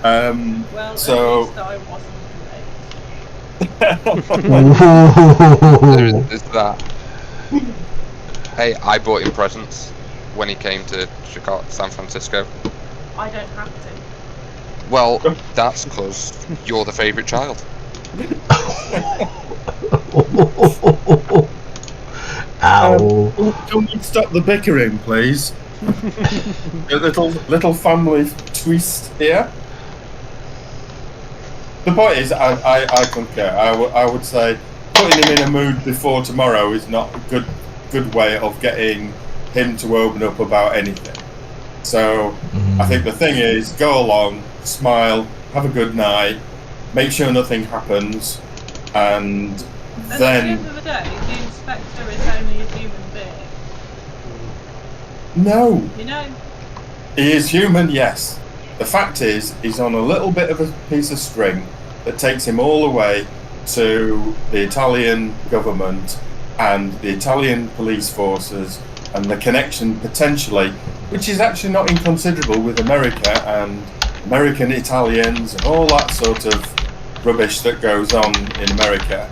Well, so at least I wasn't There's that. Hey, I bought him presents when he came to San Francisco. I don't have to. Well, that's because you're the favourite child. Ow. Can we stop the bickering, please? A little family twist here. The point is, I concur. I would say putting him in a mood before tomorrow is not a good way of getting him to open up about anything. So I think the thing is, go along, smile, have a good night, make sure nothing happens, and At then... the end of the day, the inspector is only a human being. No! You know? He is human, yes. The fact is, he's on a little bit of a piece of string that takes him all the way to the Italian government and the Italian police forces and the connection potentially, which is actually not inconsiderable with America and American Italians and all that sort of rubbish that goes on in America.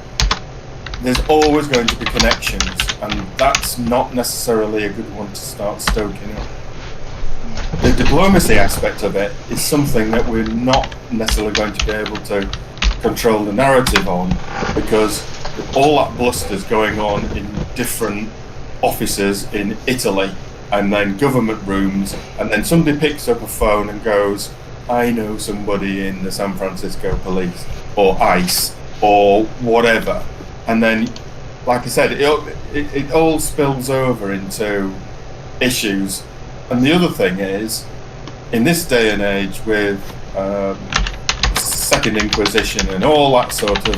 There's always going to be connections, and that's not necessarily a good one to start stoking up. The diplomacy aspect of it is something that we're not necessarily going to be able to control the narrative on, because all that bluster's going on in different offices in Italy and then government rooms, and then somebody picks up a phone and goes, I know somebody in the San Francisco police or ICE or whatever, and then, like I said, it all spills over into issues. And the other thing is, in this day and age with Second Inquisition and all that sort of,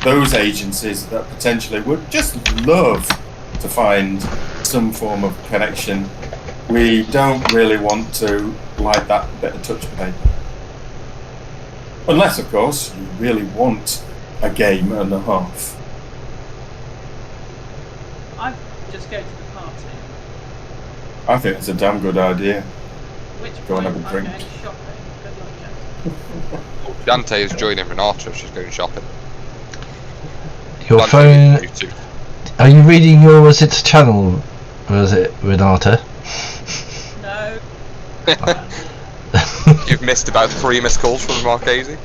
those agencies that potentially would just love to find some form of connection, we don't really want to light that bit of touch paper. Unless, of course, you really want a game and a half. I'd just go to the party. I think it's a damn good idea. Which Go and point have a I'm drink. going shopping. Good luck, Jack. Dante is joining Renata if she's going shopping. Your Dante phone. is YouTube. Are you reading your was it channel? Was it Renata? No. You've missed about 3 missed calls from Marchese.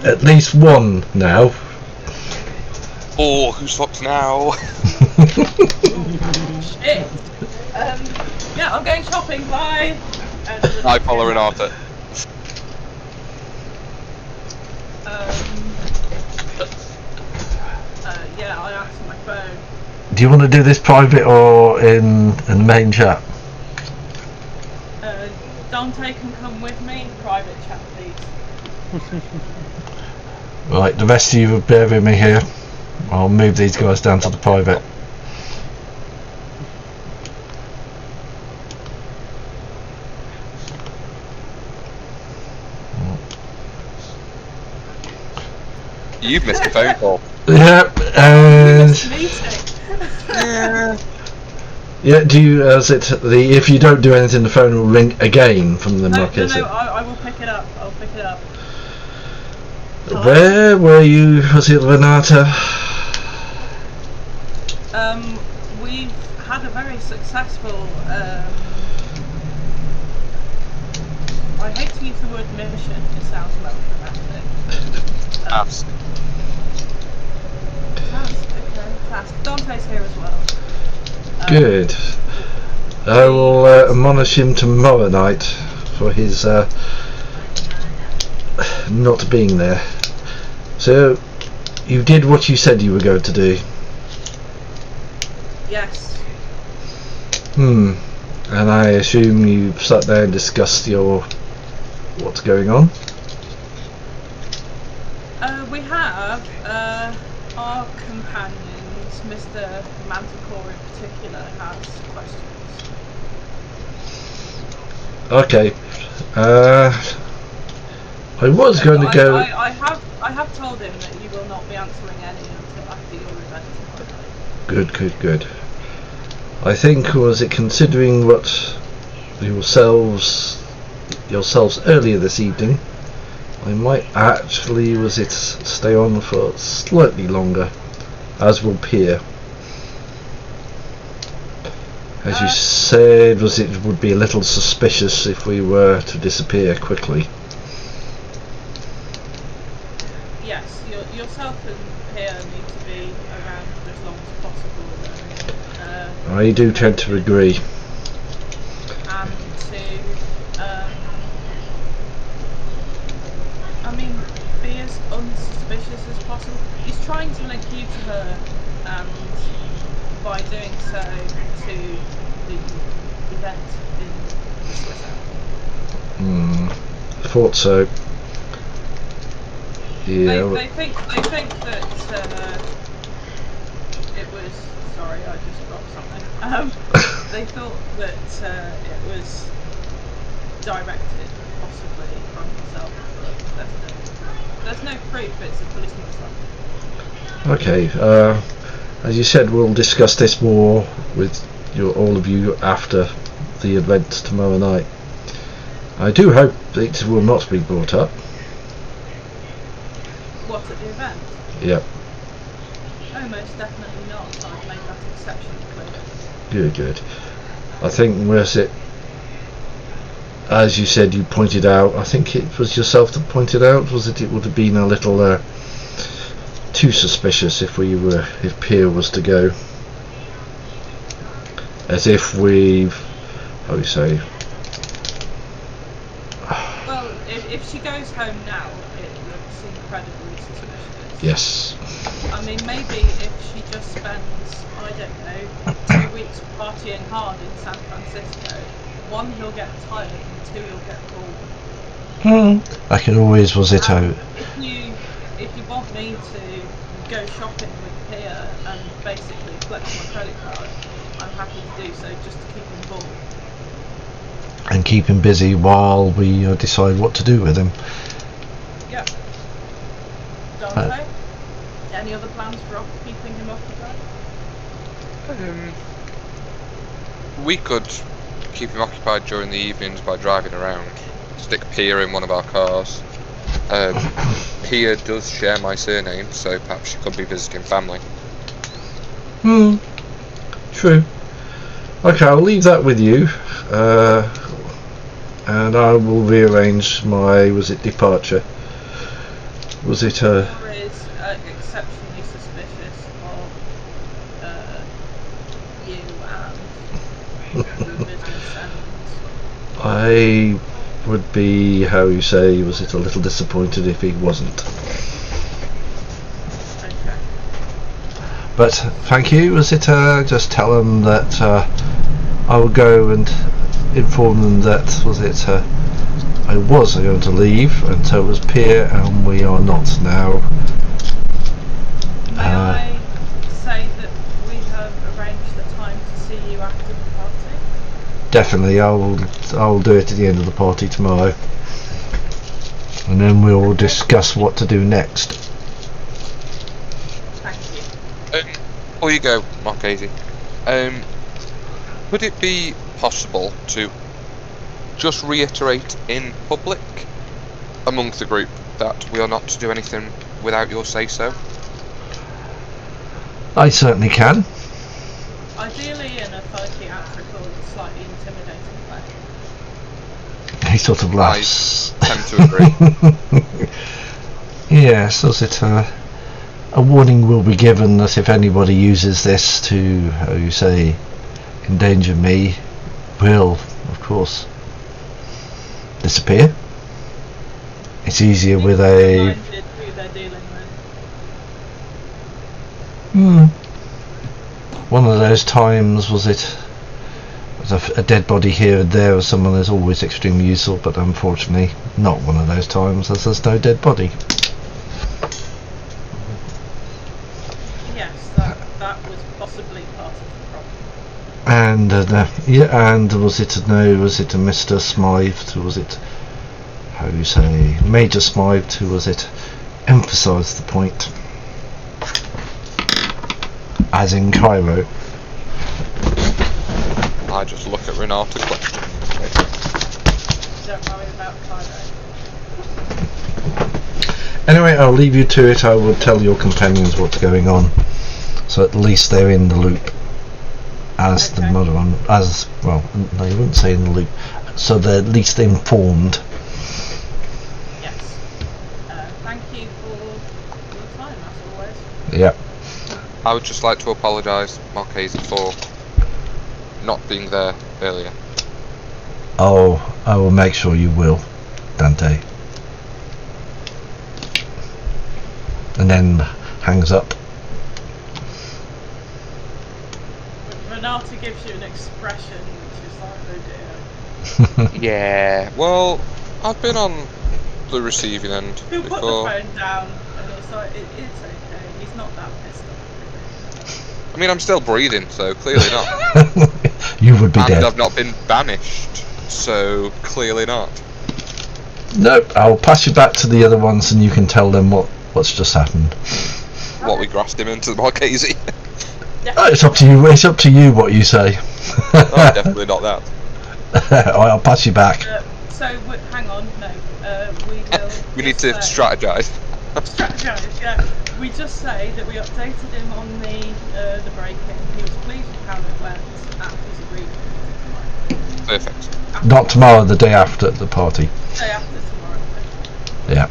At least one now. Oh, who swaps now? Shit. Yeah, I'm going shopping. Bye. I follow Renata. Yeah, I answer my phone. Do you want to do this private or in the main chat? Dante can come with me. Private chat, please. Right, the rest of you bear with me here. I'll move these guys down to the private. You've missed a phone call. Yep, and Meeting. yeah. Do you? Is it the? If you don't do anything, the phone will ring again from the Marquez. No, I will pick it up. I'll pick it up. Where were you? Was it Renata? We've had a very successful. I hate to use the word mission. It sounds melodramatic. Task. Task. Okay. Task. Dante's here as well. Good. I will admonish him tomorrow night for his not being there. So, you did what you said you were going to do. Yes. And I assume you sat there and discussed what's going on? We have our companions, Mr. Manticore in particular, has questions. Okay. I was going to go. I have told him that you will not be answering any until after your event tomorrow. Good. I think, was it considering what yourselves earlier this evening, I might actually, stay on for slightly longer, as will Pierre. As you said, it would be a little suspicious if we were to disappear quickly. Yes, yourself and Pierre need to be around for as long as possible. I do tend to agree. And to, be as unsuspicious as possible. He's trying to link you to her, and by doing so, to the event in the Swiss Alps. Thought so. Yeah. They think that it was. Sorry, I just dropped something. They thought that it was directed, possibly from yourself, but there's no proof. It's a policeman's stuff. Okay. As you said, we'll discuss this more with all of you after the event tomorrow night. I do hope it will not be brought up. What, at the event? Yep. Oh, most definitely not. I've made that exception clear. Good. I think, was it, as you said, you pointed out, I think it was yourself that pointed out, was it would have been a little too suspicious if Pierre was to go. As if we've, how do you say, if she goes home now, it looks incredibly suspicious. Yes. I mean, maybe if she just spends, I don't know, 2 weeks partying hard in San Francisco, 1, he'll get tired, and 2, he'll get bored. I can always was it out. If you want me to go shopping with Pia and basically flex my credit card, I'm happy to do so, just to keep him bored. And keep him busy while we decide what to do with him. Yep. Dante? Any other plans for keeping him occupied? We could keep him occupied during the evenings by driving around. Stick Pia in one of our cars. Pia does share my surname, so perhaps she could be visiting family. True. Okay, I'll leave that with you. And I will rearrange my, departure? Was it Or is exceptionally suspicious of you and the business and... I would be, how you say, was it a little disappointed if he wasn't. Okay. But thank you, was it, just tell them that I will go and inform them that, was it, I was going to leave, and so was Pia, and we are not now. May I say that we have arranged the time to see you after the party? Definitely, I'll do it at the end of the party tomorrow, and then we'll discuss what to do next. Thank you. Before you go, Marquesi, would it be possible to just reiterate in public amongst the group that we are not to do anything without your say-so? I certainly can. Ideally in a theatrical, slightly intimidating way. He sort of laughs. I tend to agree. Yes, was it, a warning will be given that if anybody uses this to, how you say, endanger me, will, of course, disappear. It's easier with a... Who they're dealing with. One of those times, was it, a dead body here and there of someone is always extremely useful, but unfortunately not one of those times as there's no dead body. Yes, that was possibly part of the problem. And and was it a Mr. Smythe, was it, how you say, Major Smythe, who was it, emphasised the point, as in Cairo. I just look at Renata question. Don't worry about Cairo. Anyway, I'll leave you to it. I will tell your companions what's going on, so at least they're in the loop. As Okay. the mother on, as well, no, you wouldn't say in the loop. So they're at least informed. Yes. Thank you for your time, as always. Yeah. I would just like to apologise, Marquesi, for not being there earlier. Oh, I will make sure you will, Dante. And then hangs up. Renata gives you an expression which is like, oh dear. Yeah, well, I've been on the receiving end He'll put the before. phone down and it's like, it's okay, he's not that pissed off. I mean, I'm still breathing, so clearly not. You would be And dead. I've not been banished, so clearly not. Nope, I'll pass you back to the other ones and you can tell them what's just happened. What, we grassed him into the Marquesi? It's up to you. It's up to you what you say. Oh, definitely not that. I'll pass you back. Hang on, no. We will. We need to strategise. Strategise, yeah. We just say that we updated him on the break-in. He was pleased with how it went, and he's agreed to it tomorrow. Perfect. Not tomorrow, the day after the party. Day after tomorrow. Yeah.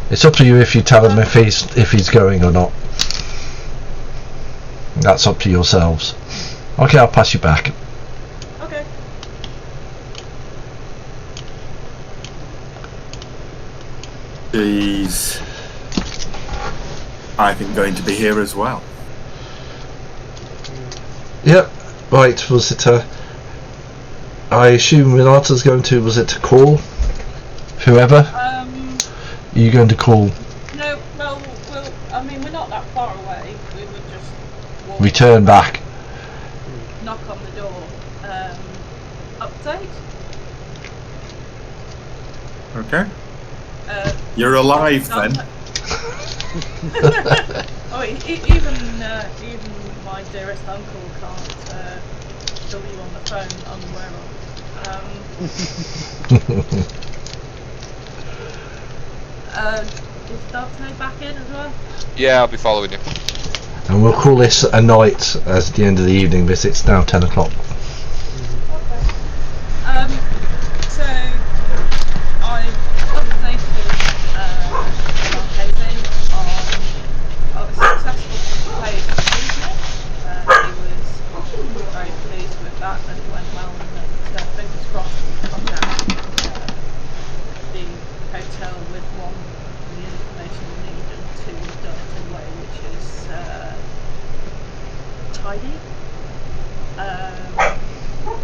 It's up to you if you tell him if he's going or not. That's up to yourselves. Okay, I'll pass you back. Okay. she's, I think, going to be here as well. Yep. Right. Was it I assume Renata's going to. Was it to call? Whoever. Are you going to call? No. Well, I mean, we're not that far away. We would just walk, Return back. knock on the door. Update. Okay. You're alive then. Oh, even my dearest uncle can't kill you on the phone unaware of. Is Dante back in as well? Yeah, I'll be following you. And we'll call this a night as the end of the evening because it's now 10 o'clock. Okay. So I've updated Marchese on a successful page this evening. He was very pleased with that it went well, and that fingers crossed he contacted the hotel with one, the information we need, and two, done it in a way which is tidy.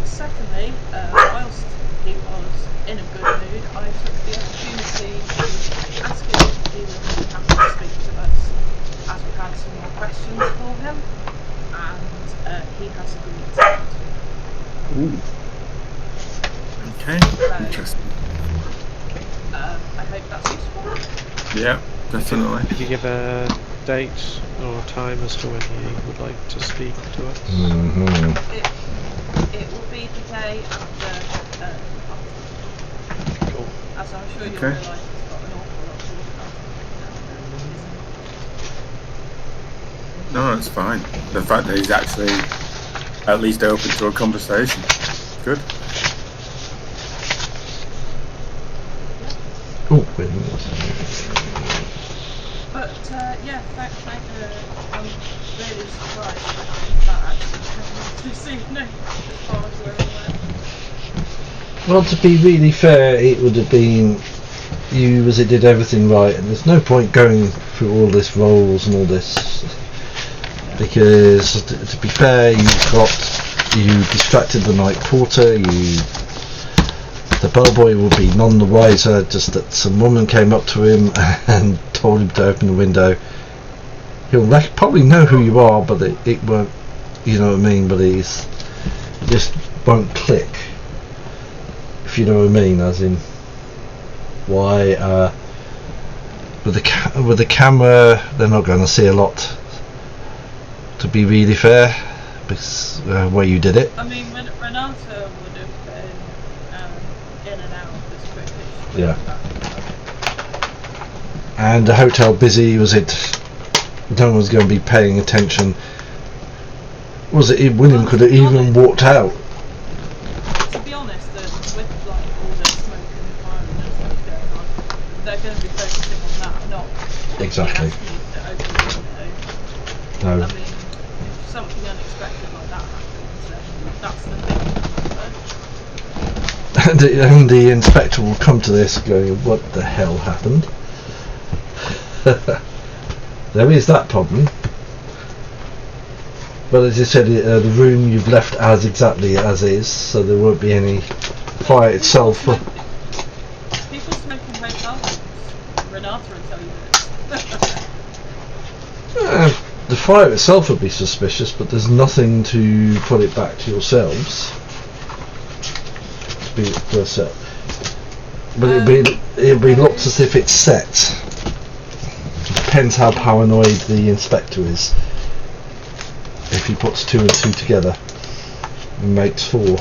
Secondly, whilst he was in a good mood, I took the opportunity to ask him if he would be happy to speak to us, as we had some more questions for him, and he has agreed to it. Ooh. Okay. Interesting. I hope that's useful. Yeah, definitely. Did you give a date or time as to when you would like to speak to us? Mm-hmm. It will be the day after the party. Cool. As I'm sure you'll Okay. realise, it's got an awful lot to look at. No, it's fine. The fact that he's actually at least open to a conversation. Good. Oh, wait a minute. But yeah, I'm really surprised that actually happened this evening, as far as we're aware. Well, to be really fair, it would have been you as it did everything right, and there's no point going through all this roles and all this, because to be fair, you distracted the night porter, the bellboy will be none the wiser, just that some woman came up to him and told him to open the window. He'll probably know who you are, but it won't, you know what I mean, but it just won't click, if you know what I mean, as in why with the camera they're not going to see a lot, to be really fair, because where you did it. I mean, Renata would have been in and out as quickly as she Yeah. could. And the hotel busy, was it? No one's going to be paying attention. Was it? William could have even walked out. To be honest, with like all the smoke and fire and stuff going on, they're going to be focusing on that, not Exactly. asking you to open the window. No. I mean, if something unexpected like that happens, then that's the thing. And the inspector will come to this going, what the hell happened? There is that problem. But as you said, the room you've left as exactly as is, so there won't be any fire itself. People smoking hotel rooms. Renata will tell you this. The fire itself would be suspicious, but there's nothing to put it back to yourselves. But it'll be looked as if it's set. Depends how paranoid the inspector is. If he puts 2 and 2 together and makes 4.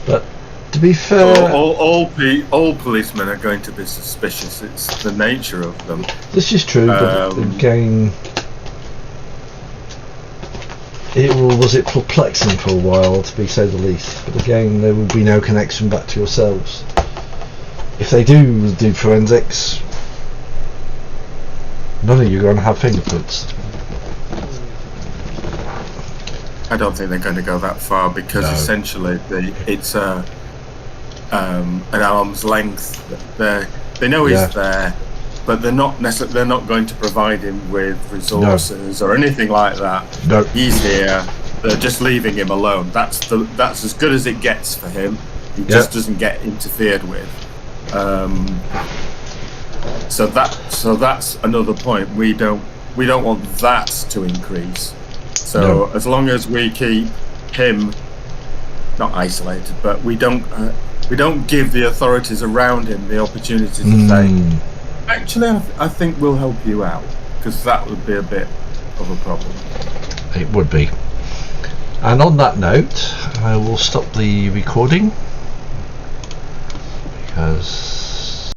But to be fair, all policemen are going to be suspicious. It's the nature of them. this is true. But again, was it perplexing for a while, to be say the least. But again, there will be no connection back to yourselves. If they do forensics, none of you are going to have fingerprints. I don't think they're going to go that far, because No. essentially it's an arm's length. They know Yeah. he's there, but they're not going to provide him with resources or anything like that. No. He's here. They're just leaving him alone. That's as good as it gets for him. He Yeah. just doesn't get interfered with. So that's another point. We don't want that to increase. So No. as long as we keep him not isolated, but we don't give the authorities around him the opportunity to say, actually, I think we'll help you out, because that would be a bit of a problem. It would be. And on that note, I will stop the recording because